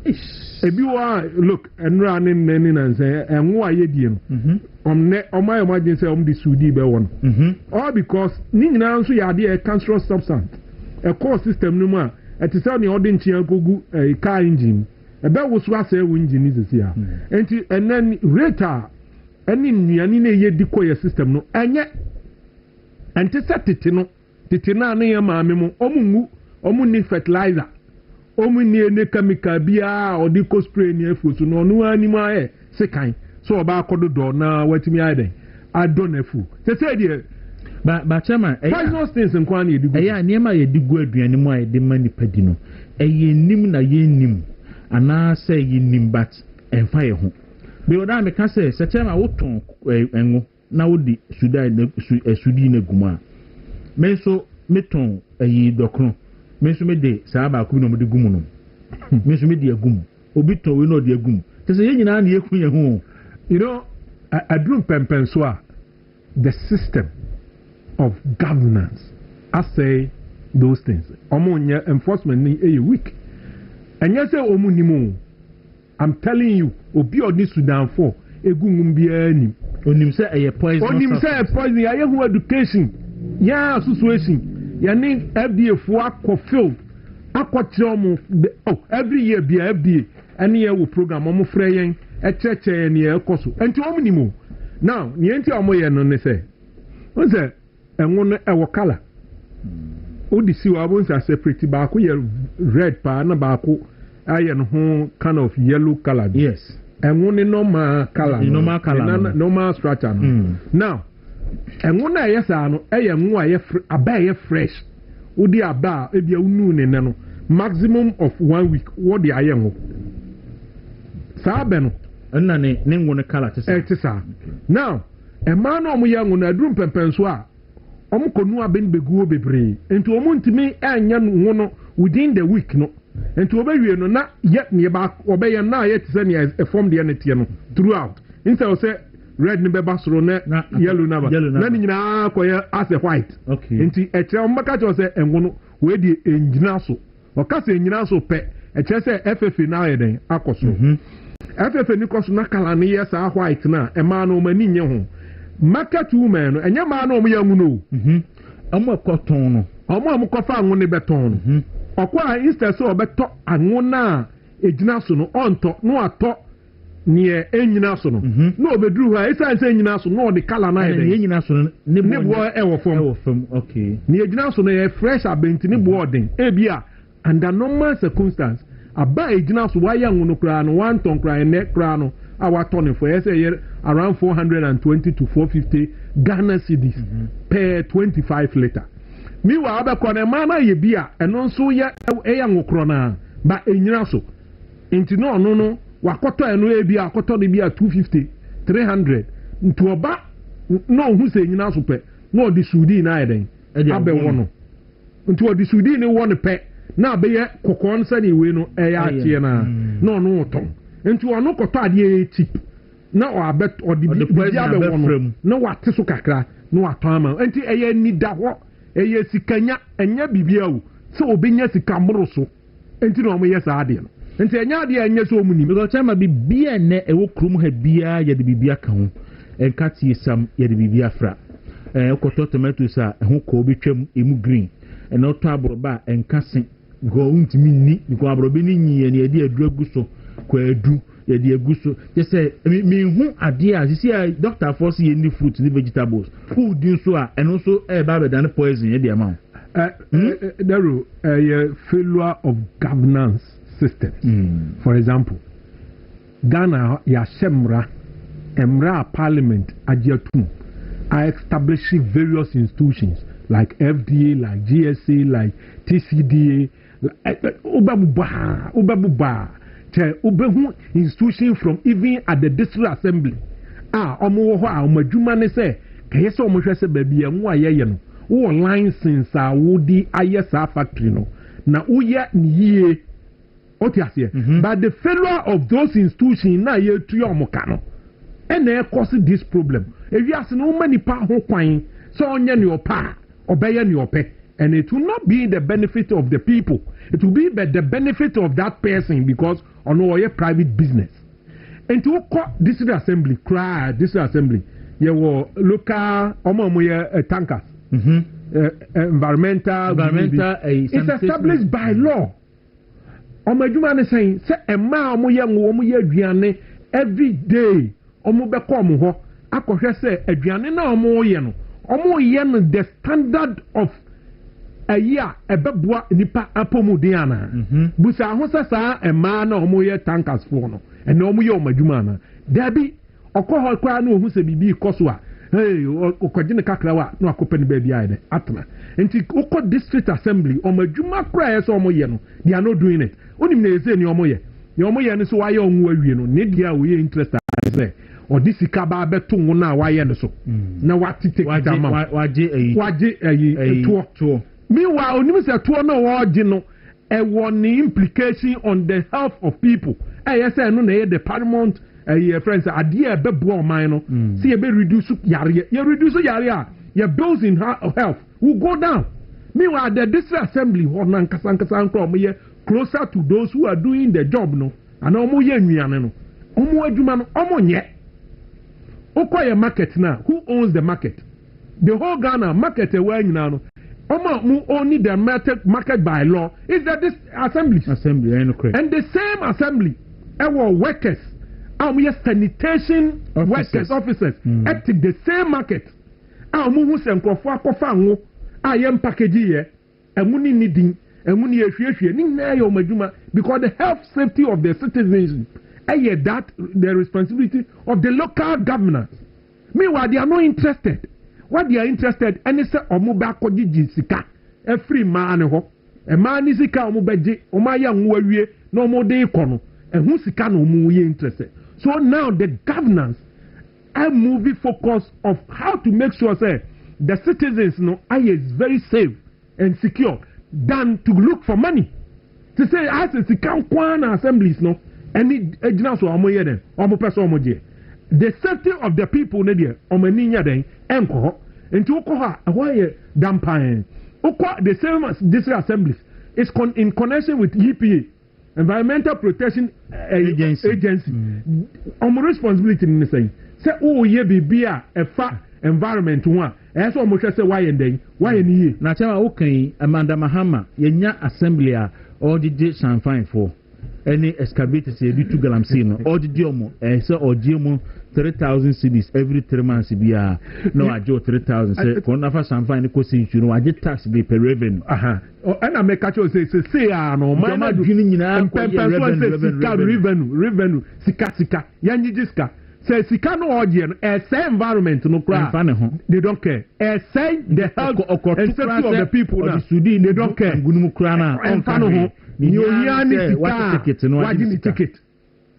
ebi wa look enra ne nani na say enwo ayedie no omne omay imagine say di sudi be won all because ni nyina nso ya de a cancerous substance a core system no ma eti say ne odi nchia kogu car engine ebe wo so asa ewu engine is here enti enen rata eni nnuani na ye di koye system no enye enti setiti no titina ne maame mu omu ni fertilizer omu ni ene chemical bia odi ko spray ni efu no no animu aye sekan so oba akododo na watimi aden adon efu say dey ba chairman poisonous things nkwa na edigu eya niema ye digu aduane mu aye de mani padi no eye nim na ye nim ana say ye nim but enfa ye ho be oda me ka say chairman wo ton enwo na wo di sudi na guma menso meton ayi dokron menso me de saa ba ku no mo de gumu no menso me de agum obi ton we no de agum tese ye nyina na ye ku ye ho you know adrum pempen so a the system of governance I say those things omo enforcement ni e weak enya say omu nimu I'm telling you obi odi Sudan for egungum bia anim onim say eye poison onim say poison ya ye hu education ya association ya ni FDA for akofil akochom every year be FDA any year we program omo frɛ yen echeche ne ekoso enti omo nimo now ni enti omo ye no ne say on say enwo no ewo color odisi wa bon say separate ba ko ye red pa na ba ko aye no ho kind of yellow color yes enwo ne normal color normal structure now enwo na yes ano enwo aye aba fresh odi aba ebia unu ne no maximum of 1 week what the aye ho sabe no na ne ngo ne color tesa now e ma na omo ye ngo na adrum pempenso a omo konu aben beguo bebre enti omo ntimi anya ngo no within the week no enti obewie no na ye ne ba obeye na ye tese ne form de ne tie no throughout instead of say red ne beba soro na yellow na ba na ni nyina akoye as a white okay enti eche ombaka cho say ngo no we di enjina so okasa enjina so pe eche say FF na ye den akoso FF ni koso na kala ne yes a white na e ma no mani nye ho market woman no enye ma no mo yangu no ọmọ kọtọn no ọmọ amukọfa anwo ne bẹtọn no ọkọ a instead so ọbẹtọ anwo na egyina so no ọntọ no atọ neɛ enyina so no na obeduru hɔ a esan sɛ enyina so na ɔde kala na yɛ dɛ enyina so ne boɔ ɛwɔ fam okay ne egyina so no yɛ fresh abɛnti ne boɔ ɔden ebi a under normal circumstance aba egyina so wayɛ ngono koraa no wantɔn koraa ɛnɛ koraa no a watɔ ne fo yɛ sɛ yɛ around 420 to 450 Ghana cedis per 25 litre miwa abɛkɔ ne mmaa na yɛ bi a ɛno nso yɛ ɛyɛ ngokorɔ na ba enyina so nti na ɔno no wakɔtɔ ɛno ebi akɔtɔ de bi a 250 300 nti ɔba na ohun sɛ nyina so pɛ na ɔde sudi na ayɛ den abɛwɔ no nti ɔde sudi ne wɔ ne pɛ na abɛyɛ kɔkɔɔ no sɛdeɛ wei no ɛyɛ ateɛ na ɔno ɔtɔn nti ɔno kɔtɔ adeɛ cheap na ɔde bi abɛwɔ no na wate so kakra na watɔn ama nti ɛyɛ nida hɔ ɛyɛ sikanya ɛnyɛ bibia o sɛ obɛnya sika mmoro so nti na ɔmo yɛ saa adeɛ no nti ɛnyɛ adeɛ ɛnyɛ so ɔmo nim because chama bibia ɛnɛ ɛwɔ kurom ha bia yɛde bibia ka ho ɛnka tie sam yɛde bibia fra ɛkɔtɔ tomatoes a ɛho kɔɔ betwam emu green ɛna ɔtɔ aboroba a ɛnka se because ntumi nni because aboroba ni nyi yɛ yɛde aduru agu so kɔ adu yɛde agu so kyɛ sɛ mehu adeɛ a sisi a doctor for si yɛ ni fruit ni vegetables food nso a ɛno nso ɛɛba abɛda ne poison yɛde ama ho Dawuro failure of governance system. For example, Ghana yashemra emra parliament ajetum are establishing various institutions like FDA, like GSA, like TCDA, Ubabuba, Ubehu institution from even at the district assembly. Omo ho a omadwuma ne se kayese omo hwese baby enwo ayeye no wo license a wodi ayesa factory no na uye niye otiasie but the failure of those institutions na ye tu omo ka no and e cause this problem ewiase no many pa ho kwan so onye ne opa obeye ne ope and it will not be the benefit of the people, it will be the benefit of that person because on your private business. And to call district assembly you were local tankers. Environmental it's established by law. Omejuma is saying, say a ma every day. The standard of a year a bebwa nipa apomudiana. Busa hosasa a man or moye tankers for no, and no moyo majumana. Debbie, Okoho Kwano who say be Koswa. Hey, Okajina Kakrawa, no accompany baby either. Atma. And the Oko District Assembly, or Majuma prayers or Moyeno, they are not doing it. Only may say Yomoye. Yomoye is why you know, Nidia we interested. Or this is Kaba Betung na why so. Now what to take waje tour. Meanwhile, only say tour no wajino a one implication on the health of people. Yes, I know the paramount friends idea bebo mine. See a be reduce yaria. You reduce yaria. Your bills in health will go down. Meanwhile, the district assembly closer to those who are doing the job no. And omo yenwiane no. Omo adwuma no omo nye. Okoye market now. Who owns the market? The whole Ghana market away now. Only the market by law is that this assembly. And the same assembly, our workers, our sanitation officers, acting the same market. Our movers and kofango, I am packaging here, and money needing, and money because the health safety of the citizens. That the responsibility of the local governors. Meanwhile, they are not interested. What they are interested, and it's a mobile sika, a free man, a man is a car mobeji, or my young warrior, no more day kono, and who's no more interested. So now the governance are moving focus of how to make sure say the citizens is very safe and secure than to look for money. To say as a Sikam assemblies any agents or the safety of the people nedia omaninya den enko into okoha why dampine the same as district assemblies is in connection with EPA Environmental Protection Agency responsibility in the saying say oh ye bibia efa environment one ɛsɛ ɔmo hwɛ sɛ wayɛ ndɛn wayɛ ne yie. na kyɛn a wokan Amanda Mahama yɛnya assembly a ɔdidi sanfan for any excavators yɛde tu galamsey no ɔdidi ɔmo ɛsɛ ɔgye mu 3,000 cedis every 3 months biya no ajo 3,000 say kɔn nafa sanfan ne kosi ntu no agye tax be per revenue. ɛna mɛka kyerɛ sɛ sɛ a no ma ma dwene nyinaa revenue sika yɛnyegye sika sɛ sika no ɔgye no ɛsɛ environment no kora they don't care ɛsɛ the health and safety of the people na they don't care gunum kora na ɛmfa no ho ni ohia ne sika wagye ne ticket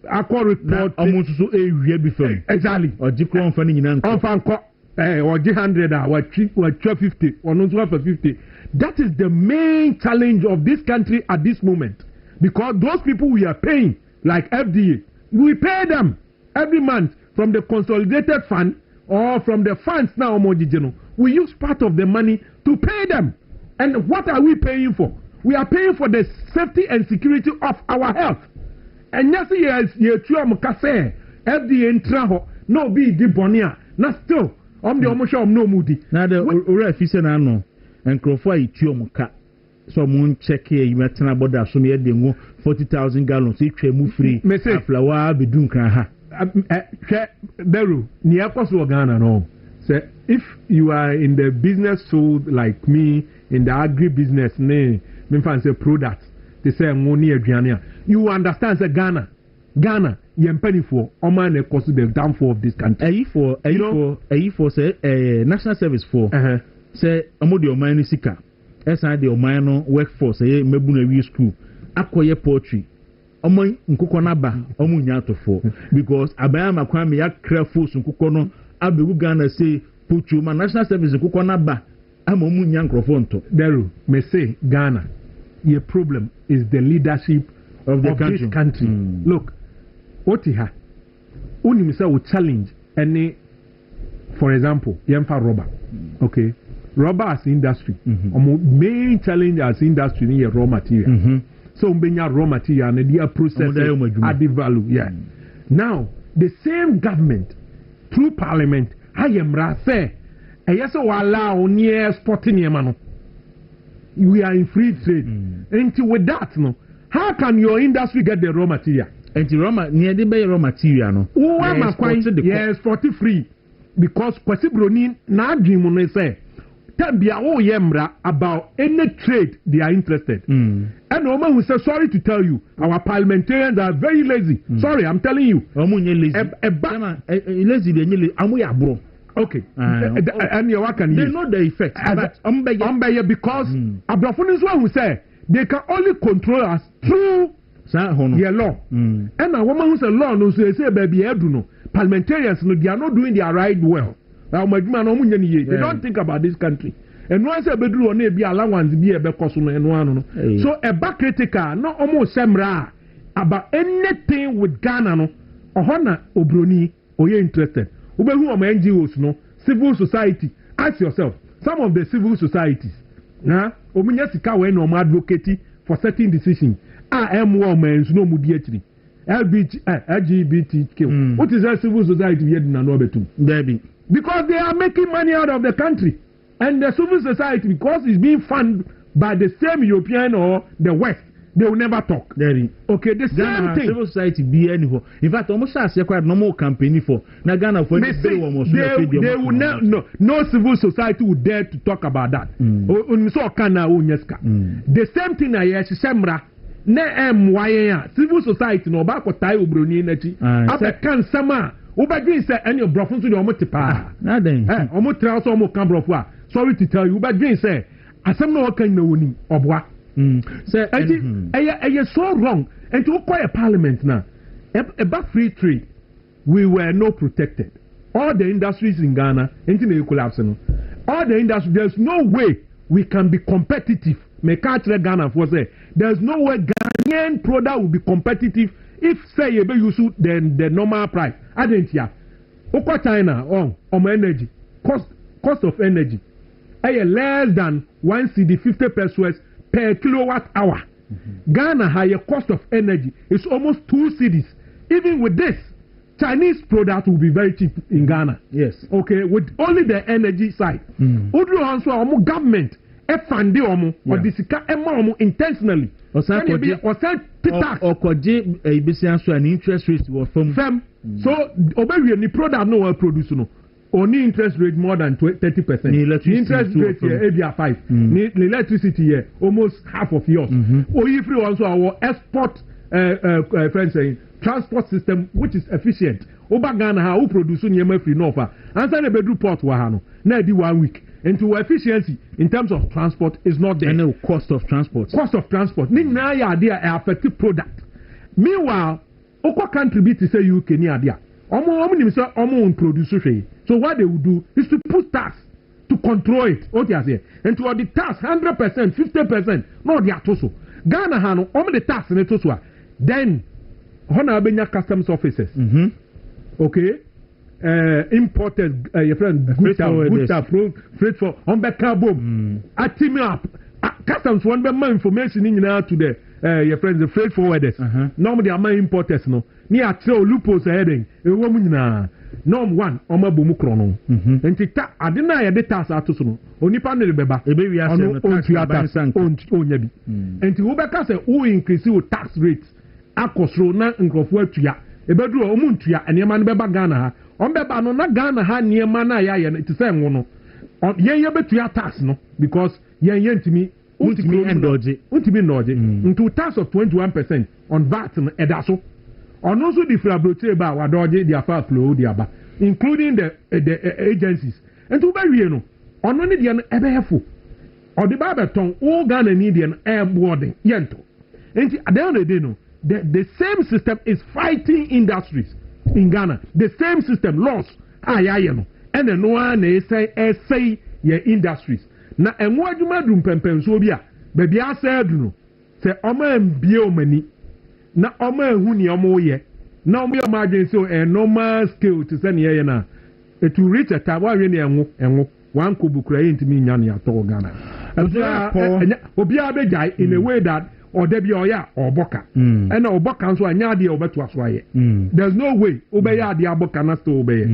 akɔ report ɔmo nso ewie bi fam exactly ɔgye kora ɔmfa ne nyinaa ɔmfa nkɔ ɔgye 100 a watwa 50 ɔno nso wafa 50. That is the main challenge of this country at this moment, because those people we are paying like FDA, we pay them every month from the consolidated fund or from the funds now. We use part of the money to pay them. And what are we paying for? We are paying for the safety and security of our health. And yes, FDA intra no be di bonia na still the omusha no mudi. Now the ora fise na no nkrofo a itu omuka so mo check here you metna border so me de ngo 40,000 gallons itwa mu free flower bedun kran ha Daru ni akoso Ghana no say if you are in the business sold like me in the agri business me fan say product they say ngo ni aduane you understand say Ghana yempanifo oman na cause the downfall of this country for say national service for say amodi oman ni sika esa de oman no workforce mebu na wi school akoye poultry oman nkukọ na ba omu nya atofo because abayama kwame ya crafus nkukọ no abegu Ghana say poultry man national service nkukọ na ba ama omu nya nkrofo nto Daru me say Ghana your problem is the leadership of this country. Look otiha unim say we challenge any for example yemfa rubber okay rubber as industry main challenge as industry in raw material so mbenya raw material and they are processing add value now the same government through parliament ayemra say yes wala oni exporting yemano we are in free trade and with that no how can your industry get the raw material and the raw material no yes 40 free because kwasibroni na adwin no say tabia o yemra about any trade they are interested and Oma who say sorry to tell you our parliamentarians are very lazy sorry I'm telling you lazy amu ya bro okay and you can they know the effect but because abrafuni so who say they can only control us through your law and a woman who say law no say baby edu no parliamentarians no they are not doing their right well. They don't think about this country. And once a bedroom on be allowance be a becosun and one. So a back critical, not almost semra about anything with Ghana no or Hona Obroni or you're interested. Who are NGOs no civil society. Ask yourself, some of the civil societies now Omunyasika when advocating for certain decisions. AM women's no mudiatri. LGBTQ. What is that civil society yet in Anobetum? Debbie. Because they are making money out of the country. And the civil society, because it's being funded by the same European or the West, they will never talk. Debbie. Okay, the same thing. Civil society be anyhow. In fact, almost as quite normal campaign for Nagana for they will no civil society would dare to talk about that. The same thing I Semra. Civil society no back what I ubroni nachi. After can sama ubagin say any of brofun to the omotipa. Omotra also omo kan brofua. Sorry to tell you, ubagin say asem no kan na woni obwa. Say so wrong. And to acquire parliament now, about free trade, we were not protected. All the industries in Ghana, all the industries, there's no way we can be competitive. Ghana for say there's no way Ghanaian product will be competitive if say you use the normal price. I didn't hear. Oko China on energy cost of energy less than 1 cedi 50 pesos per kilowatt hour. Ghana higher cost of energy is almost 2 cedis. Even with this, Chinese product will be very cheap in Ghana. Yes. Okay, with only the energy side. Odru also our government funding omo or the sika omo intentionally. Or tax. Or koje ebisian so an interest rate was from. So obey any product no produce no. Only interest rate more than 30%. The interest rate here ABR 5. The electricity here almost half of yours. Or if you also our export friends saying transport system which is efficient. Oba Ghana ha who produce nyema free no fa. Answer the bedroom port wa ha no. Na di 1 week. Into efficiency in terms of transport is not there. And the cost of transport. Ni na ya there affected product. Meanwhile, oko contribute to say UK ni adia. Omo nim say omo produce hwe. So what they will do is to put tax to control it. What you say? And to the tax 100%, 50%. No they atoso. Ghana ha no omo the tax ne to so. Then hona abenya customs officers. Okay? Importers, your friend, freight for on back carbon. At team up, customs one by my information in to the your friends, the freight forwarders. Normally, are my importers no. Near throw loopholes heading a woman na. Norm one, on my boom chrono. And Tita, I deny the task out to soon. Only panel beba, a baby has own yabi. And to go back as a who increase your tax rates. Akosro na nkrofo atua. Ebedu omuntua eneman beba Ghana ha. Ombeba no na Ghana ha niema na ya ye te se nwo no. Yen ye betua tax no because yen ntimi ndodge into tax of 21% on VAT no edaso. Ono so di frabroche ba wa dodge dia fa flow dia ba including the agencies. Ento ba wie no ono ne dia no ebe hefo. Odi ba beton o Ghana ni dia no airboarding yento. Enti at the end of the day no the same system is fighting industries in Ghana. The same system laws no and no one say your industries. Na enwo adwuma dum pempem so bia baby asadu no say oma mbie omani na oma ehu ni omo ye na omo ye margin so a normal scale to say ye na it will reach a time where ni enwo wan ko bukura yintimi nya na to Ghana. Obi abejai in a way that or debi oya or boka and oboka nso anya de obeto aso aye. There's no way obeya de aboka na still obey.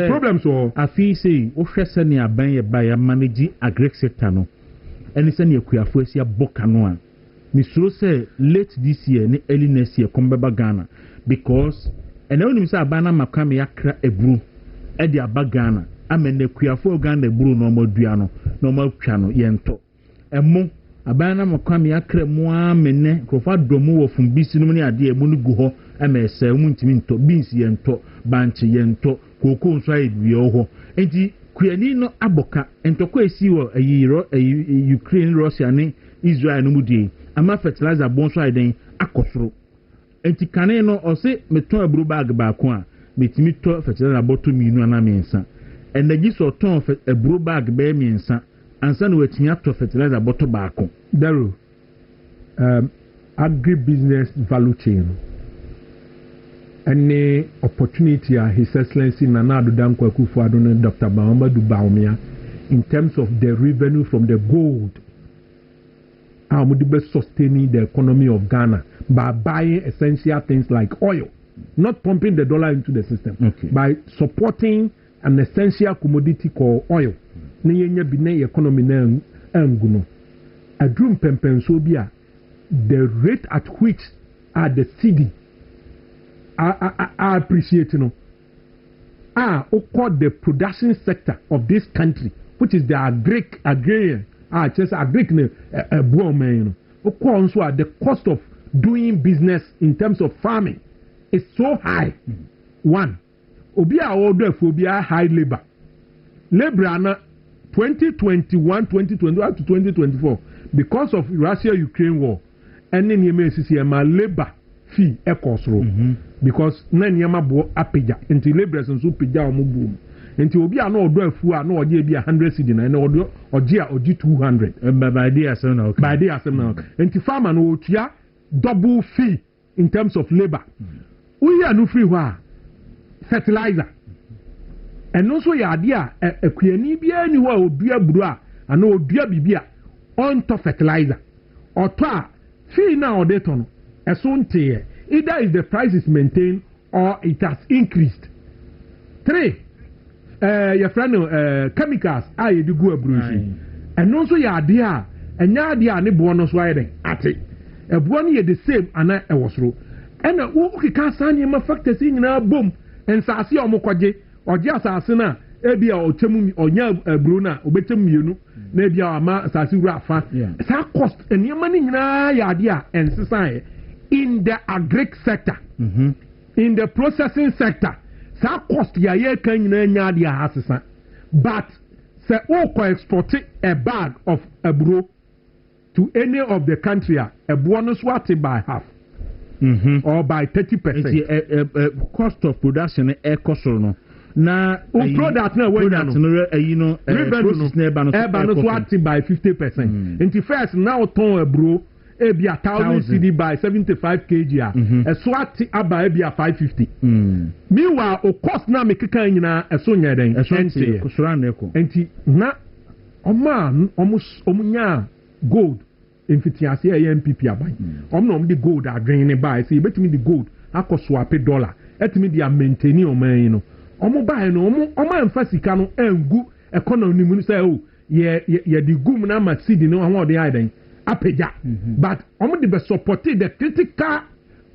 Problem so afi say o hwese ne aban ye ba ya manage agri sector no eni se ne akuafo asia boka no a misuro say late this year ne early next year come beba Ghana because and onim say aban na makwa me yakra eburu e de aba Ghana amene akuafo Ghana eburu no modua no no matwa no yento emo abana makwame yakra mu amene kofa domu wo fumbisi no ne ade emu no gu ho amese mu ntimi nto beans ye nto banche ye nto koko nso ayi bio ho enti kuani no aboka entoko esi wo Ukraine Russia ne Israel no mudie ama fertilizer bon so aiden akosoro enti kane no ose meton aburu bag ba ko a metimi to fertilizer bottom minu ana mensa energy so ton aburu bag ba mensa ansa no watinya to fertilizer bottle baako Dawuro agribusiness value chain any opportunity His Excellency Nana Addo Kwaku and Dr. Muhammadu Bawumia in terms of the revenue from the gold how would be sustaining the economy of Ghana by buying essential things like oil, not pumping the dollar into the system, by supporting an essential commodity called oil. The economy nguno adrum pempensobia the rate at which are the city are appreciating the production sector of this country which is the agrarian just agric the cost of doing business in terms of farming is so high. One obia order for high labor ana 2021 to 2024 because of Russia-Ukraine war and then my labor fee ekosro because na nyama bo apeja enti laborers nso peja omubu enti obi a na odo afu a na oje bi 100 cedi na odo oje a oje 200 by day asem na enti farmer no otua double fee in terms of labor we are no free wa fertilizer and also ya dia akuani bia ni ho a odua buru a ana odua bibia on to fertilizer or to fee na odeto no eso ntie either is the price is maintained or it has increased. 3, your friend chemicals are you do a bruise. And also your idea, and your idea, and the bonus riding at it. A 1 year the same, and I was through. And okay, can't sign him a factor in our boom, and Sassi or Mokaje, or just Asana, Ebia or Chemu or Nya Bruna, or Betum, you know, maybe our ma Sassi Rafa. That cost and your money in our idea and society in the agri sector, in the processing sector. That cost ya ye can idea has, but say, oh, export a bag of a bro to any of the country, a bonus what by half. Or by 30%. Cost of production a cost no. Na product na when you know process by 50%. In the first now ton a bro e be 1,000 CD by 75 kg a swat aba be 550. Meanwhile o cost na me keka nyina e so nya den enti na omunya gold in fitiasi a MPP aban omno the gold adwen ne buy say betimi the gold akoswap dollar etimi dia maintain o man no omo buy no omo emfa sika no engu economy mu say oh ye the gum na ma seed no ho de adan apeja but omo de be support the critical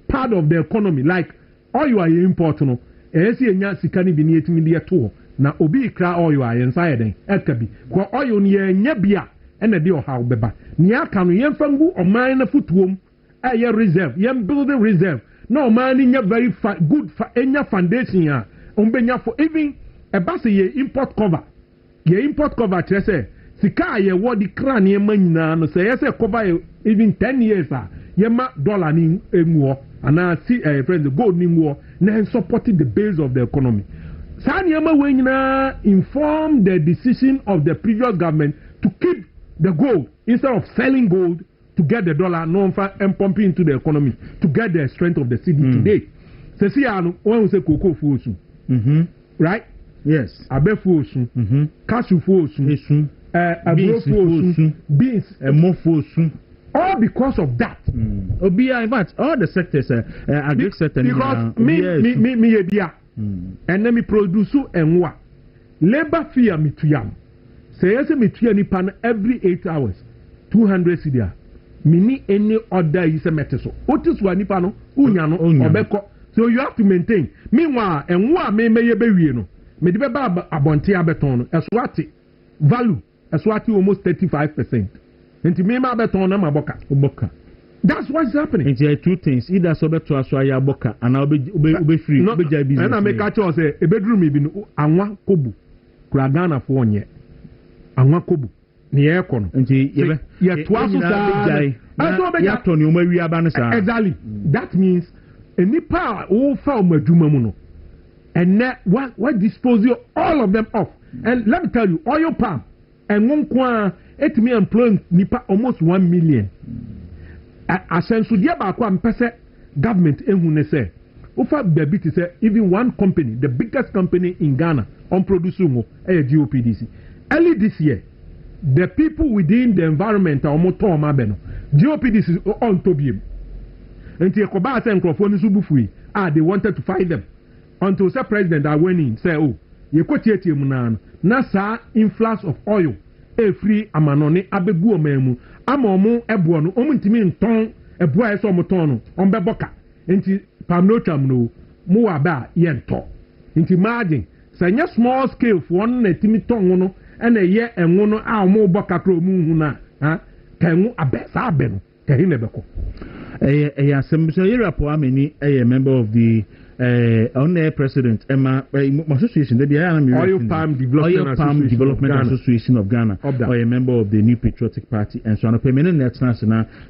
part of the economy like oil are import no esi enya sika ni bi ni etimi de to na obi kra oil are inside den ekabi ko oil ni enya bia and the deal how beba. Nia can yen fangu or mine a footwom, a year reserve, yen building reserve. No man in your very good for any foundation ya. Umbenya for even a bassy ye import cover. Ye import cover, Chese. Sika ye what the crown ye manina, no say, yes, cover even 10 years. Yema dollar in war, and I see a friend the gold in war, then supporting the base of the economy. Sanyama Wayna informed the decision of the previous government to keep the gold instead of selling gold to get the dollar and pumping into the economy to get the strength of the city today. Sesiano, when we say cocoa fosu, right? Yes. Abe fosu, cashew fosu, beans, and more fosu. All because of that. Obia, in fact, all the sectors, agri sector, because me, and then me produce and what labor fee me to yam. Say yes, me to any every 8 hours, 200 cedis. Mini any other is a matter. So, what is one nipano? Unyano, obeko. So you have to maintain. Meanwhile, and what may be no. Me debe ba abonti abeton. Eswati value. Eswati almost 35%. Enti me ma abeton na maboka. Oboka. That's what's happening. And there are two things. Either so beto aswaya boka and I'll be free. No, and I make a choice. A bedroom even anwa kobu. Kuragana for 1 year. Anwa kobu. Ni aircon. Enti ya twaso sa. Exactly. That means any power all for maduma muno. And that what dispose you all of them off. And let me tell you, oil palm and one kwa it me employing nipa almost 1 million. Asensu dia ba kwa mpese government ehune say ofa baby to say even one company, the biggest company in Ghana on producing GOPDC. Early this year, the people within the environment are almost torn mabeno. GOPDC is on tobium. Until Koba and Crawford Subufui, they wanted to fight them. Until the president I went in, say, oh, you could take him now. NASA influx of oil, a free amanone, abegu memu, amomu, ebuano, omuntimin ton, a boy somotono, on beboka, into Pamnotam, Muaba, yento. Into margin, say, small scale for 1 timiton, and a year and one hour more boka pro muna, can abesa ben, Kahinebeko. A member of the on-air president Emma Association, the Oil Palm Development Association of Ghana, or a member of the New Patriotic Party, and so on. A permanent national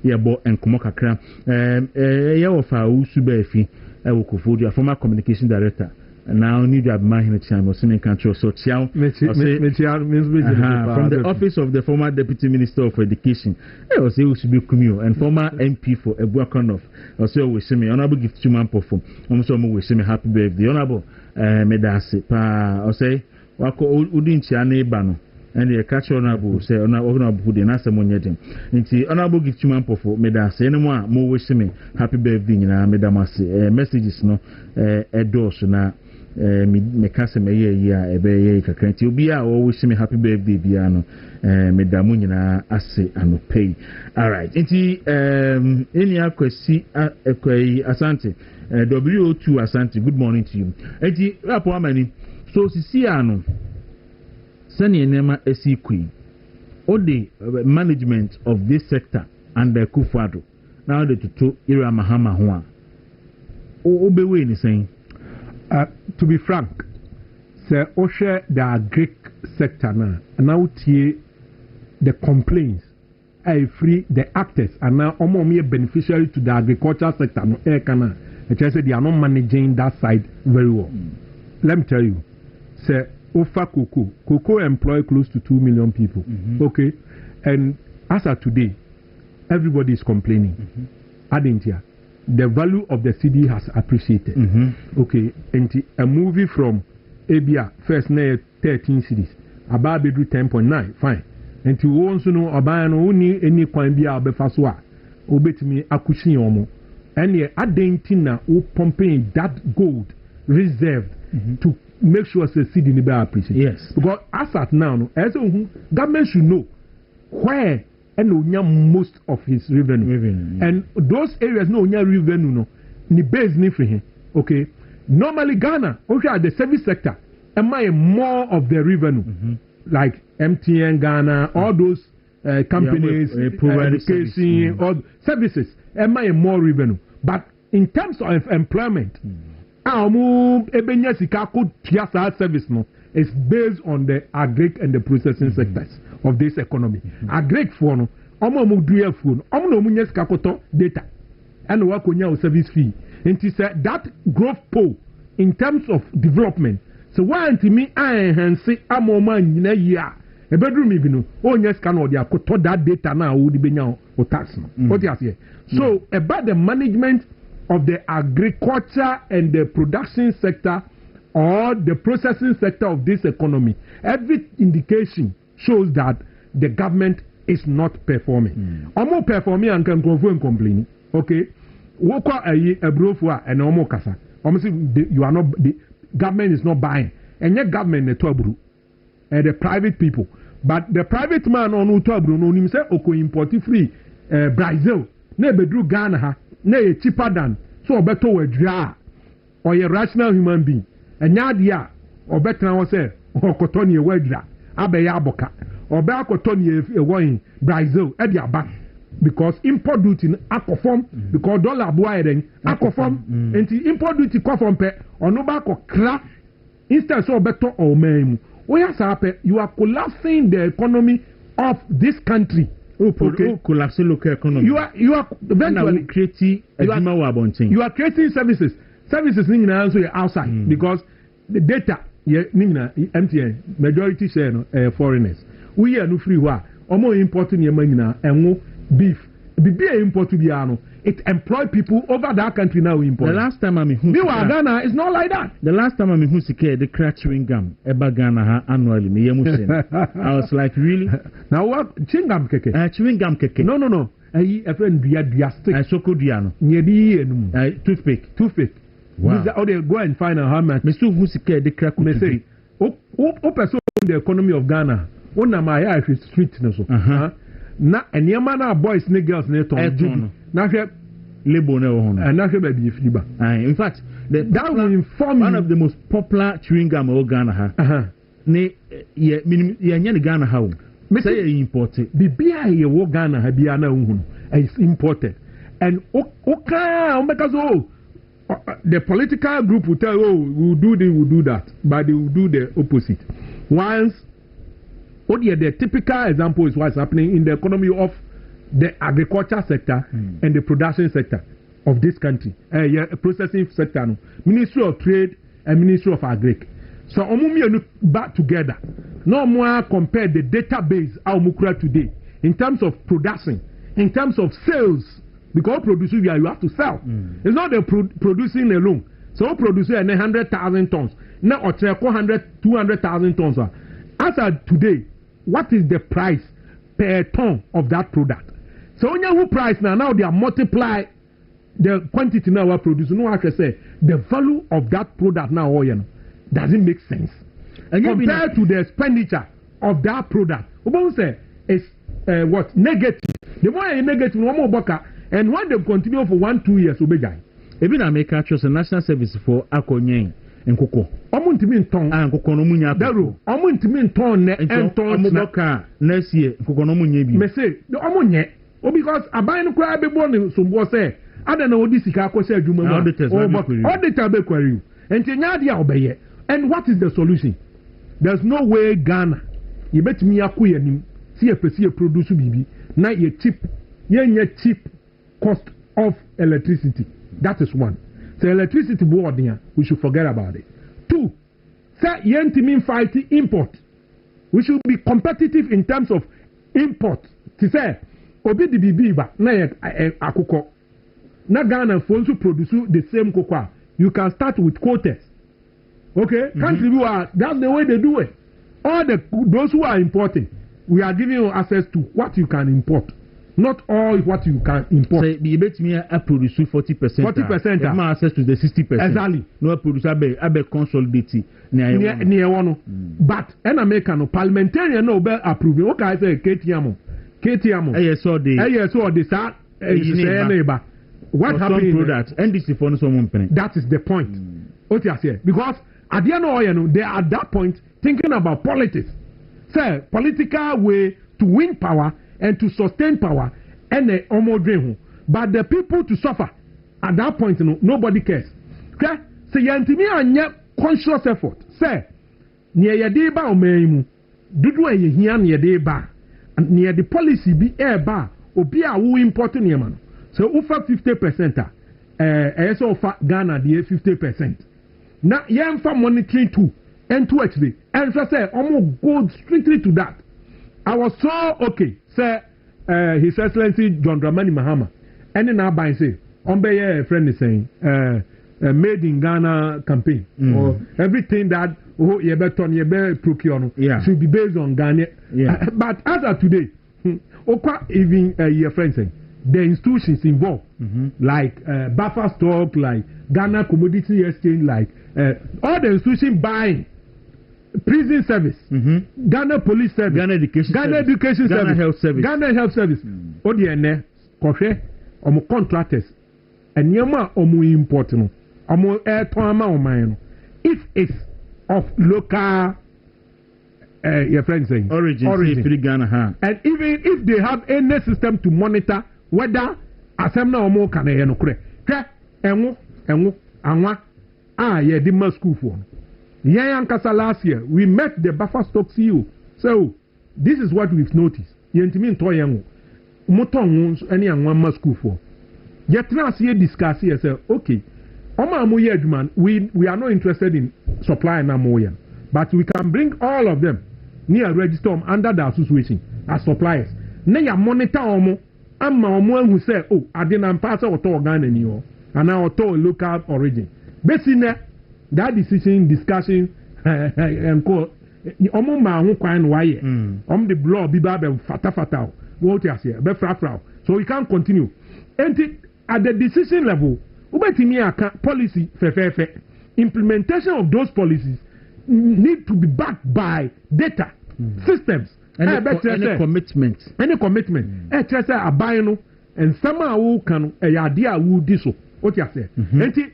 Yabo and Komokakra, Yaofa Usubefi, a former communication director. Now need to admire him time was in control. So from the office of the former deputy minister of education, I was able to be Kumio and former MP for Ebuakonof. Also we see me honorable gift to man perform. Also we see me happy birthday honorable Medasi pa say wako udin chiane bano and the catch honorable say honorable de na asem onyedem nti honorable gift man pofo me da say no a mo wish me happy birthday nyina me da mase messages no endorse na me kase me ye a ebe ye kakra nti obi a o wish me happy birthday bia no me da mo nyina ase anopay. All right nti eni akwasi akwai asante WO2 asante, good morning to you. Eti rapo amani so sisi ano sani enema esikui all the management of this sector under Kufado now the to ira mahama ho obewe ni saying to be frank say oshe the Greek sector now tie the complaints I free the actors and now omo beneficiary to the agricultural sector no kana I say they are not managing that side very well. Let me tell you say Ofa Cocoa employ close to 2 million people. Okay, and as of today, everybody is complaining. Adentia, the value of the city has appreciated. Okay, and a movie from Abia first 13 cities, about 10.9, fine. And to also know about only any point be our befaswa, obey me akushi omo, and ye adentina who pumping that gold reserved to make sure the city will be appreciated. Yes. Because as at now, as government should know where and most of his revenue. And those areas no revenue no ni base ni for him. Okay. Normally Ghana, okay, the service sector, am I more of the revenue? Like MTN Ghana, all those companies, education, all services, am I more revenue? But in terms of employment, service no is based on the agric and the processing sectors of this economy. Agric for no, data and work service fee. And he said that growth pole in terms of development. So why to me I enhance a moment in a year. A bedroom even oh yes can or that data now would be now or tax. What you say? So about the management of the agriculture and the production sector or the processing sector of this economy, every indication shows that the government is not performing. Omo performing and can complain. Okay, woko a brofua and omo kasa. Omo say you are not the government is not buying, and yet government ne tobru and the private people. But the private man on utobru no him say oko import free Brazil ne bedru Ghana ha. Na cheaper than so better wedra or a rational human being and yadia or better was say or cotoni wedra abeya boka or ba cotoni a Brazil ediaba because import duty akofom because dollar boy then akofom and the import duty kofom pe or no back or crack instead so better or mem you are collapsing the economy of this country. Collapsing local economy. You are eventually creating you are creating services. Services also outside because the data MTN majority share foreigners. We are no free wa. Omo importing your money na beef. Be import to be it employ people over that country now import. The last time I'm in Ghana, it's not like that. The last time I'm in Husike, the crack chewing gum, Eba Ghana annually. I was like, really? Now what? Chewing gum keke? Chewing gum keke. No. A friend dia stick. Soko diano. Toothpick. Wow. They go and find out how much. Mr. Husike, the crack me say, person the economy of Ghana. Una my eye is street no so. Na enyama na boys and girls na ton. Na hwe label na ho no. Na hwe ba bi fiba. In fact, that will inform one of the most popular chewing gum in Ghana ha. Ne ye nya ne Ghana ha. Me say imported. Bibia ye wo Ghana ha bia na hu no. Is imported. And the political group will tell we'll do this, we'll do that, but they will do the opposite. Once the typical example is what's happening in the economy of the agriculture sector and the production sector of this country. Processing sector, no. Ministry of Trade and Ministry of Agric. So, back together. No more compare the database Mukura today in terms of production, in terms of sales, because producing you have to sell. It's not the producing alone. So, producing 100,000 tons. Now, 200,000 tons. As of today, what is the price per ton of that product. So when you price now they are multiply the quantity now we produce. No, I can say the value of that product now doesn't make sense. And compared to the expenditure of that product, we say is what negative. The more negative, one more bucker, and when they continue for 1-2 years, we die. Even America trust a national service for Akonyen and Coco. Omuntimin ton and Coconomunia Dawuro. Omuntimin ton and ton next year, Coconomunia. Me say the Omunye. Oh, because I buy no crab born in some boy say, I don't know this Chicago said you may auditor be query. And Tinyadia obey. And what is the solution? There's no way Ghana. You bet me a queen. See a produce BB. Now you cheap cost of electricity. That is one. So electricity board here, we should forget about it. 2, say yentimin fighting import. We should be competitive in terms of import. To say, obi di bibi ba na akoko. Na Ghana for to produce the same cocoa. You can start with quotas. Okay? Country that's the way they do it. All those who are importing, we are giving you access to what you can import. Not all what you can import. So you bet me I produce 40%. 40%. Have access to the 60%. Exactly. No produce abe consolidate near one. But an American parliamentarian no be approving. Okay, I say KTM. Yes, so the neighbor. What happened product? NDC for someone penny. That is the point. What you say? Because at the end of they are at that point thinking about politics. Say political way to win power and to sustain power and the dream. But the people to suffer at that point, nobody cares. Okay? So yantimi anya conscious effort. Say near your day ba omeimu. Dudu e yehia near day ba. Near the policy be air bar obi a wo important man. So ufa 50% so offer Ghana the 50%. Now yemfa monitoring too and to actually and so say almost go strictly to that. I was so okay. Say His Excellency John Dramani Mahama. And then I buy say a friend is saying made in Ghana campaign or everything that you better procure should be based on Ghana. But as of today, even your friend saying the institutions involved like buffer stock, like Ghana Commodity Exchange, like all the institutions buying prison service, Ghana Police Service, Ghana Education Service, Ghana Health Service, Ghana Health Service. Odiene, Koshe, omo contractors, and yama omo important, omo airtime omo. If it's of local, your friend saying origin. Ghana, and even if they have any system to monitor whether asemna omo can no kre, enwo anwa ye di ma school for. Yankasa last year, we met the buffer stock CEO. So, this is what we've noticed. Yentimin Toyango, Motong, any and one must school for. Yet now see discuss here, say, okay, Oma Moyedman, we are not interested in supplying Amoyan, but we can bring all of them near register under the association as suppliers. Neya monitor Omo, Amma Omo who say, oh, I didn't pass out to Ghana anymore, and now to local origin. Basically, that decision discussion and call omo ma ho kwan no aye the blow biba be fata what you say be fra so we can't continue and at the decision level ubetimi aka policy fe implementation of those policies need to be backed by data systems any commitment just say aban no and somehow can ade a wo di so what you say?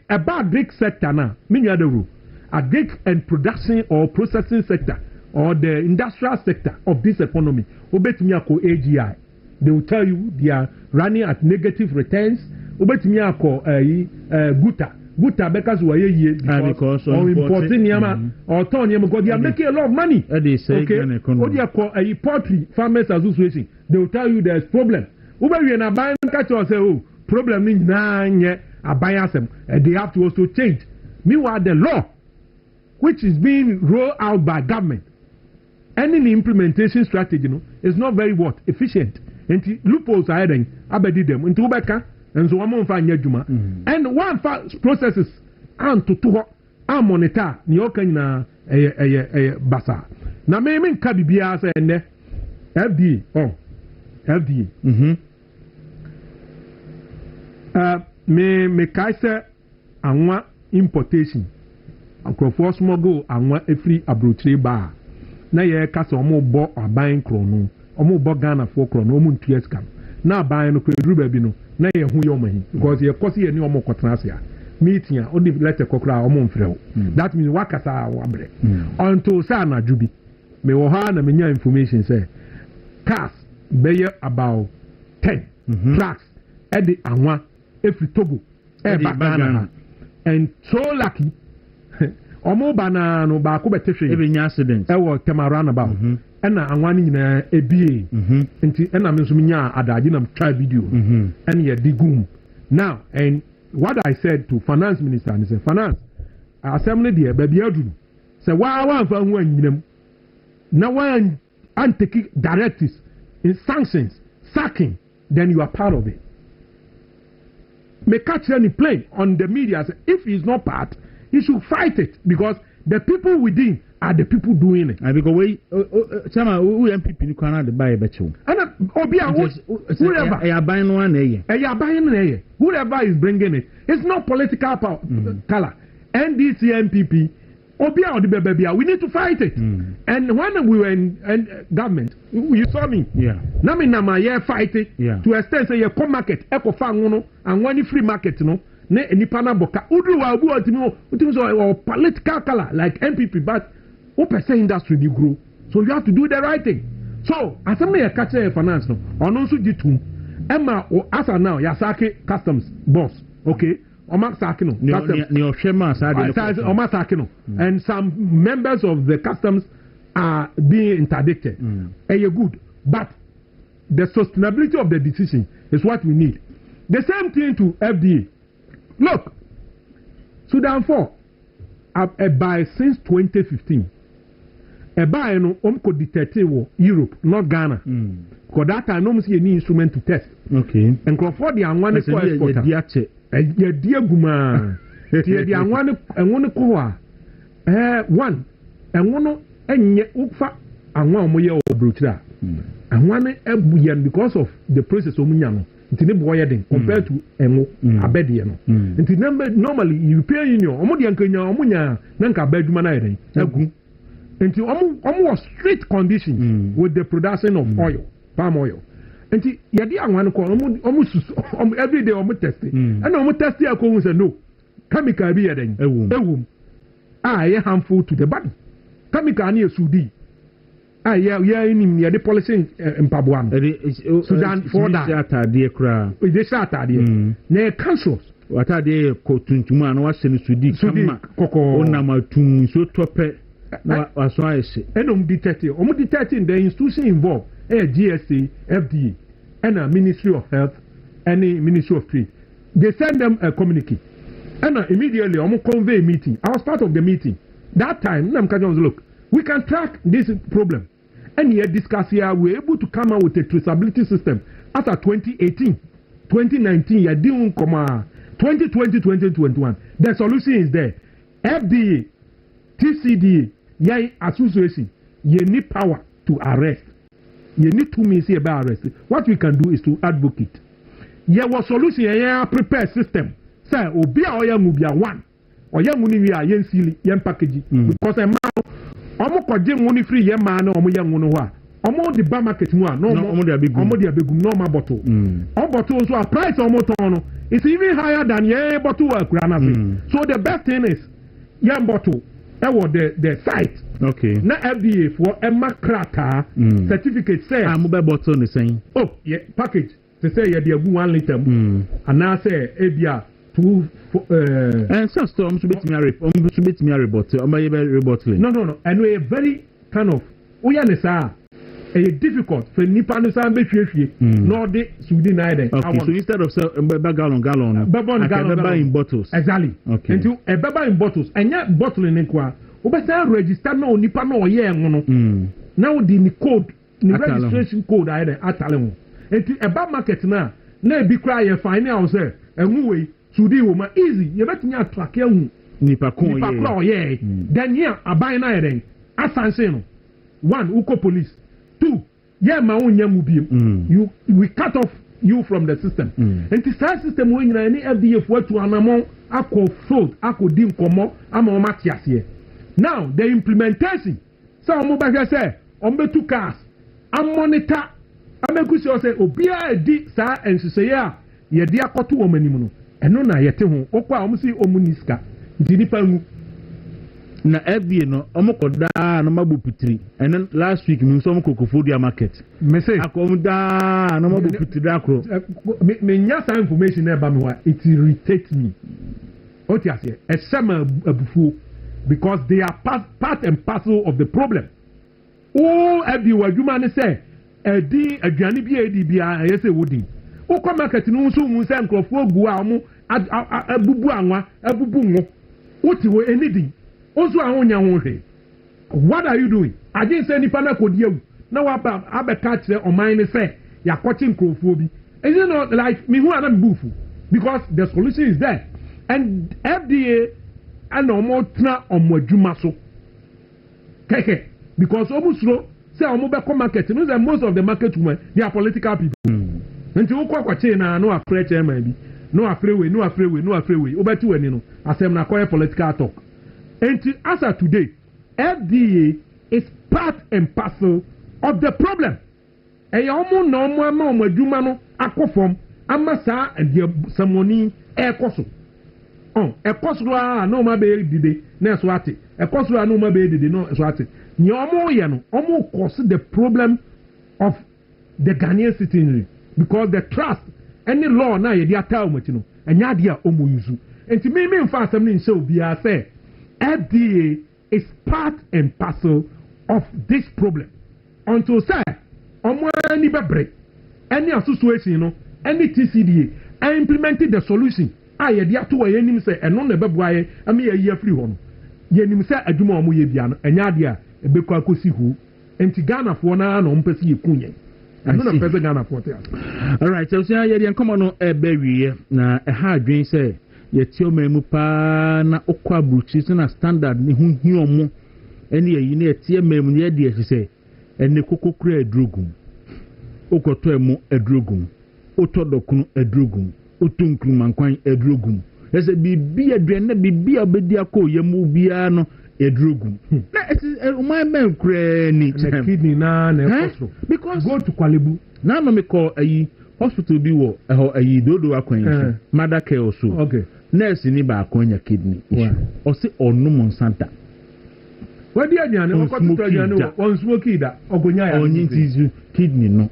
About Greek sector now, Dawuro, a Greek and production or processing sector or the industrial sector of this economy, Obetimiako AGI. They will tell you they are running at negative returns. Obetimiako Guta because we are because or importing Yama or Tony because they are making a lot of money. Okay, poultry farmers association. They will tell you there's problem. Uber you na buy catch or say oh problem means nine. They have to also change. Meanwhile, the law, which is being rolled out by government, any implementation strategy, is not very efficient. And loopholes are heading, abedi them into Ubeka, and so one find Yajuma. And one processes and to monitor Nyoka basa. Now, maybe Kabibia and FDA FDA me kaise anwa importation akrofo smuggle anwa efri abrochire ba na ye kasa omo bo aban krono omo bo Ghana for krono omo ntua sika na aban no kreduru ba bi no na ye hu ye omo hi because ye kosi ye ni omo kwotena ase a meeting a odi letter kokra omo mfrew that means wakasa wabre until sa na jubi me wo ha na menya information say cars be about 10 trucks at the anwa every Togo Ghana and so lucky omo bana no ba ko betehwe e be nya accident e wo Temaran about na anwani nyina ebie nti na me so nya adaje na try video and ye digum now and what I said to finance minister and say finance assembly there ba bia duru say wa fa hu anyinam na one and take directives in sanctions sacking then you are part of it. May catch any plane on the media. If he's not part, he should fight it because the people within are the people doing it. Because we, Chama, we MPP you cannot buy a betchu. And whoever is bringing it, it's not political power, color. NDC MPP. Obia or the baby, we need to fight it. And when we were in government, you saw me. Yeah. Nami nama ye fight it. Yeah. To extend say ye come market, eco fangono, and when free market no, ne nipana boka. Udu wa ubu or political color like MPP, but open say industry you grow. So you have to do the right thing. So as somebody a catch a finance no, on also jitum. Emma or asa now Yasaki customs boss. Okay. And some members of the customs are being interdicted. Good, but the sustainability of the decision is what we need. The same thing to FDA. Look, Sudan 4 by since 2015. A buy no could detect Europe, not Ghana. Because that time no see any instrument to test. Okay. And Crawford the one exporter. Ya dia guma ti dia anwane enwono ko a one enwono enye ufa anwa omoye obrochira anwane ebuyen because of the process omunya no nti ne boye den compared to enwo abede no nti normally European Union omo de ankanya omunya na nka abaduma na yeden agu nti omo was strict conditions with the production of oil palm oil. And yadi anwan ko omu every day omu test and omu test ya ko say no chemical bi yaden ewum ye harmful to the body chemical na sudi ya ni ya the policy mpaboam Sudan for that atade kra they start atade na cancerous atade ko tuntuma na wa se ni sudi kama koko onama tun so tope na waso ayese omu detecting the institution involved GSA, FDA, and a Ministry of Health, and a Ministry of Trade. They send them a communique. And immediately, I'm convey a meeting. I was part of the meeting. That time, look, we can track this problem. And here, discuss here, we're able to come out with a traceability system. After 2018, 2019, you're doing 2020, 2021. The solution is there. FDA, TCDA, association, you need power to arrest. You need to mean about arrest. What we can do is to advocate. There was solution. Prepare system. Say, obia oya mubia one. Oya muni we are yen silly yen package. Because a man, omo koje money free yen man omo yen wono wa. Omo the bar market no omo dia begum no ma bottle. Omo bottle so a price omo tono. It's even higher than ye bottle kurana. So the best thing is yen bottle. The site. Okay. Na FDA for Emma Krata certificate say mobile bottle the same. Oh, yeah, package. They say you dey 1 liter. And now say ebia 2 and some storms bit me a bottle. No. And we very kind of difficult for nipa no san be hwehwe no de sudi na ide. Okay, so instead of gallon in bottles. Exactly. Okay. Until a baba in bottles and ya bottle in kwa obesa register no nipa no oye enwo no. Now the code, the registration code ide atale ho. Until a baba market na bi kra ye fine house enwo we sudi wo ma easy ye betinya track ya hu nipa kon ye. Then here aban na ide asanse no. One uko police. 2, yeah ma wonya mu biem we cut off you from the system and the system when you any FDA for to anamon akọ fraud akọ di nkomo ama o mate ase now the implementation so omo ba hwe say omo betu cars am monitor amekusi o say obia di sa enseseye a ye di akoto o manim no eno na yete ho okwa omo si omu niska ndi nipa ngu na FDA no omo koda no mabu pitiri and last week mi so omo kokofodia market me say akomda no mabu pitiri akro me nya some information e ba me wa it irritates me oti ase e sama abufu because they are part and parcel of the problem o abi wadwuma ne say edi aduane bi edi bia yese wodi o kwa market no so mu say nkrofo gu a omo abubu anwa abubu nwo oti wo anything also ahonya ho hwe what are you doing I didn't say nipa na kodiawu na wa ba abeka kire oman ne say yakochi nkrofo bi is it not like me who are not bufu because the solution is there and FDA and omo tna omo adwuma so keke because obusro say omo be come market no say most of the market women they are political people nti wo kwakwache na no afre chairman bi no afrewe obeti wani no asem na call political talk and as of today FDA is part and parcel of the problem e omo na omo ama omo adwuma no akofom ama saa de samoni ekoso ekoso a no ma be dide na so ate ekoso a no ma be dide no so ate ni omo ye no omo cause the problem of the Ghanaian citizenry because the trust any law na ye dia taw mati no enya dia omo yuzu enti me mfa asem ni nse obi a say FDA is part and parcel of this problem until say omo ani bebre any association no any TCDA I implemented the solution ye dia to ye nim say eno na beboa ye am ye ye free ho no ye nim say adwuma omo ye bia no enya dia ebekọ akosi hu enti Ghana fo na no mpese ye kunye eno na mpese Ghana fo te all right so say ye dia come no ebewie na ha adwen say ye tio memu pa na okwa bruchi na standard ni hu hi omo eni ye na tie memu ne dia say ene kokokura adrogum okoto emu adrogum otodokunu adrogum otunkurumankwan adrogum ese bibi adwen na bibi obedi akọ yemu bia no adrogum na it is my man kra ni kidney na ekoso because go to Kwalebu na no me call ayi hospital bi wo ayi dodo akwan mother care also okay nurse ni ba akonya kidney o se onum nsanta wadi aduane okoto aduane on smoke da ogonya ya onyin tizu kidney no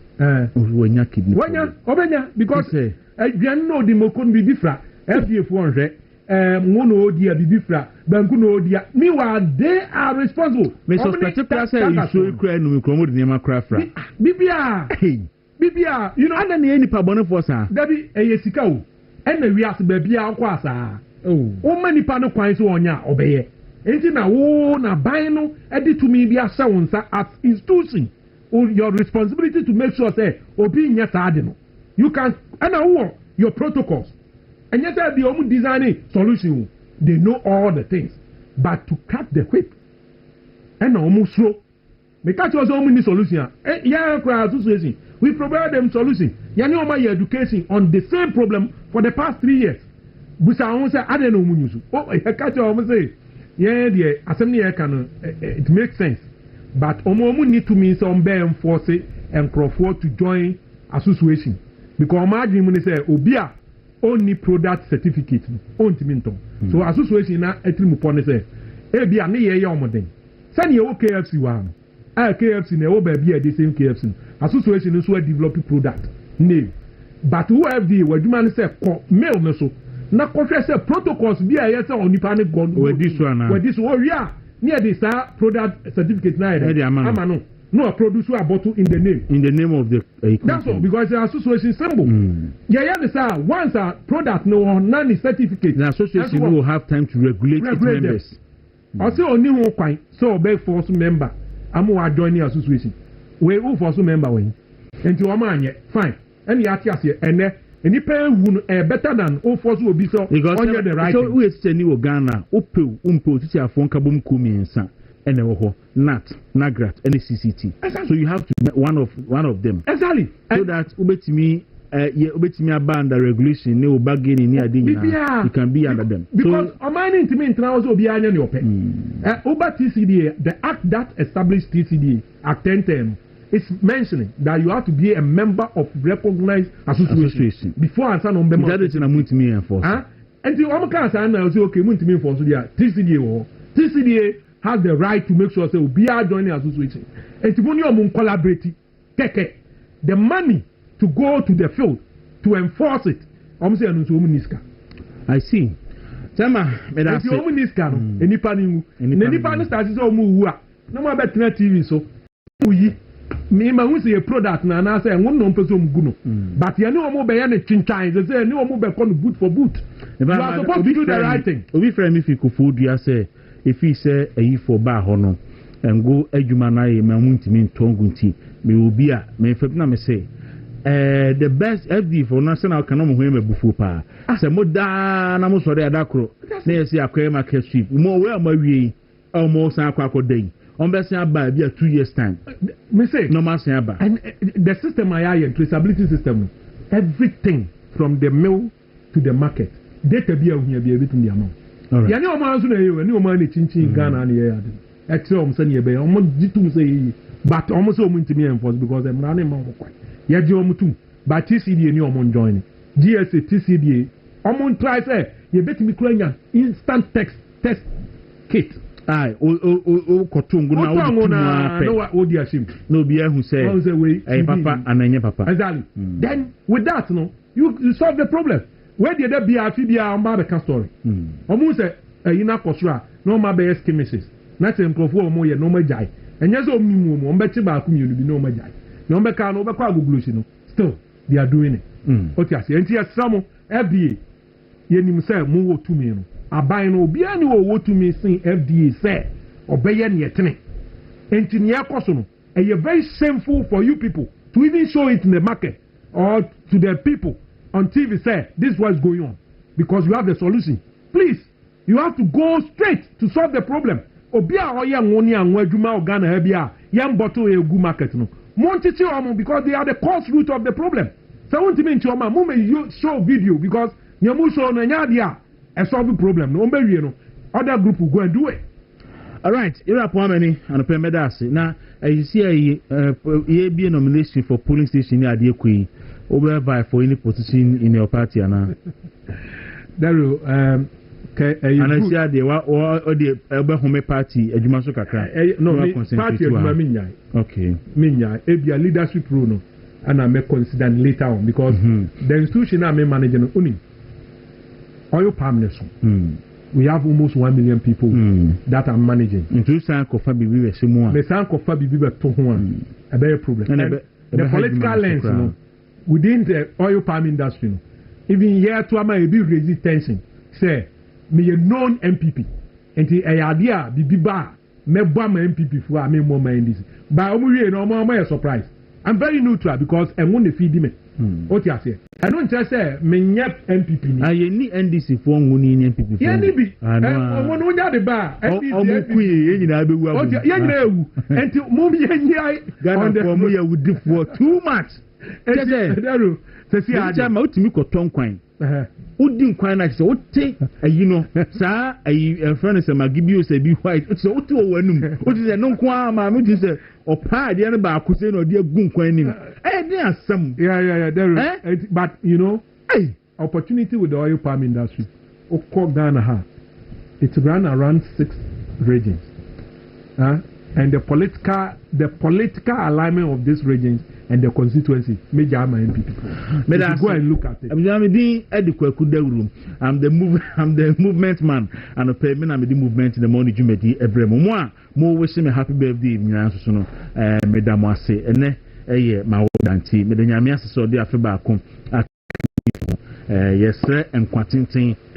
wonya kidney wonya obenya because aduane no di mokon bi bifra FDA fo onhwe ngono odi a bibifra banku no odi a meanwhile they are responsible me suspect say you so cry no mikromo di nema cry fra bibia you know ana ne nipa bone for sa dabi eyesika o ena wiase ba bia akwa asa o mani pa no kwan so onya obeye enti na wo na ban no edi to me bia sha wonsa as institution your responsibility to make sure say obi nya saade no you can ana wo your protocols and yet the omu designing solution they know all the things but to cut the whip and omu slow make catch us omu ni solution yeah association we provide them solution yani oma your education on the same problem for the past 3 years busa won say ade no omu nyusu catch omu say yeah the assembly can it makes sense but omu need to mean some be enforce and crowd to join association because omu adwin mu say obia only product certificate on timinton so association na etrim pon say e bia ne ye omoden sani e KFC wa no KFC na e ba bia the same KFC association so develop product name but who FDA waduma ne say mail me so na kohwe say protocols bia ye say onipa ne god we this one we this one ria near the product certificate na e ama no produce a bottle in the name of the that's all because the association symbol yeah say once a product no none certificate the association will have time to regulate its members also only one kwan so be force member amu wa join the association we who force member we enti o ma anye fine and you ati ase ene any pay wu better than o force obi so on the right so we say ni Ghana o pe umpe otiti afon kabom ku miensa and NAT, NAGRAT, and CCT. Exactly. So you have to be one of them. Exactly. So that ubetimi under regulation, no bargaining near you can be under them. Because mining to me was Obiana Yope. Over TCDA, the act that established TCDA, Act 10 is mentioning that you have to be a member of recognized association before and son on member. That is in a multi enforce. And the Omaka and I say, okay, multi enforce TCDA. TCDA has the right to make sure say we are joining association. And to collaborate, the money to go to the field to enforce it. I see. Tama, if you omniska no, enipa starts to move. No more better TV so. Me ma hu say a product na na say won no person mu no. But you know mo be ya na chinchan, they say no mo be call boot for boot. You are supposed to do the right thing. Obi friend me fi ko food ya say if he say eyi for bar ho no and go adwuma na ye ma muntimi ntongunti me obi a me fa na me say the best FD for national economic home bufu pa se mo da na mo sori adakro na yesi akoye market sweep mo we ma wie mo san akwakodan on be san ba bia 2 years time me say normal san ba and the system I am traceability system everything from the mill to the market data bia ohia bia bitum dia no ya ni o ma so na ye ni o ma ni chinchin Ghana na ye ade e tire o mse ni e be o mo ditum say but o mo so mo ntimi enforce because em na na ma mo kwa ya ji omutum ba TCDA ni omo join GSA TCDA omo try say ye betimi kuranya instant text test kit ai o kotungu na o di ashim no be ehun say eh papa ananye papa exactly then with that no you solve the problem where the be afi bia on ba the story omo say ina kosura no ma be skirmishes na say mkrofo omo ye no ma jai enye so omimu omo be ti ba ku mi bi no ma jai no be ka no be kwa gugulushi no still they are doing it okay asi enti asamo FDA yenim say mu wo tumi no aban no obi ani wo tumi sin FDA say obeye ne yetene enti ne yakoso no e very shameful for you people to even show it in the market or to the people on TV say this is what's going on because you have the solution. Please, you have to go straight to solve the problem. Obi a oye ngoni anwa adwuma Ghana ha bia yam bottle egu market no Montichi Omo because they are the cause root of the problem. So won't mean to Oma move show video because nyamu show no nya dia a solve the problem. No mbe wie no other group will go and do it. All right, ira po amani and pe medase na you see ye be nomination for polling station ni ade kwi over by for any position in your party ana. Daro and I see the or the home party adwuma so kakra no party adwuma minya okay minya e be a leadership role no and I may consider later on because the institution I may manage no only oil palm nation we have almost 1 million people that are managing into san kofa bibi we se mu a me san kofa bibi be to ho a very problem and the political lens no within the oil palm industry no even here to am a big resistance say me a known MPP enti e idea bibi ba me bua ma MPP fu a me mo mind this ba omu wie no mo a surprise. I'm very neutral because I want to feed me. What you say? I don't just say me nyap MPP ni. Aye ni NDC for nguni ni MPP. Ye ni bi. Omo no nya de ba. Omo kuye ye nyina be wu abu. Ye nyina ewu. Enti mo ye nyai. Ghana for mo ye would for too much. Daro. Se si aja ma utimi ko ton kwan. Udi nkwan na se wote ayi no saa ayi friend se magibio se bi white se wote wo wanum wote se no nkwa ma me ti se opa de ne ba akuse no de agu nkwan nim dey asam yeah there but you know opportunity with the oil palm industry okko Ghana ha it ran around 6 regions and the political alignment of these regions and the constituency major MPP. Go and look at it. I'm the Kwaku Dawuro. I'm the movement man and a payment. I'm the movement in the morning. Jumedi every moment. More wishing me happy birthday. No, Madam Wase. And my auntie. Madam Yamias so they are back home. Yes sir. And quantin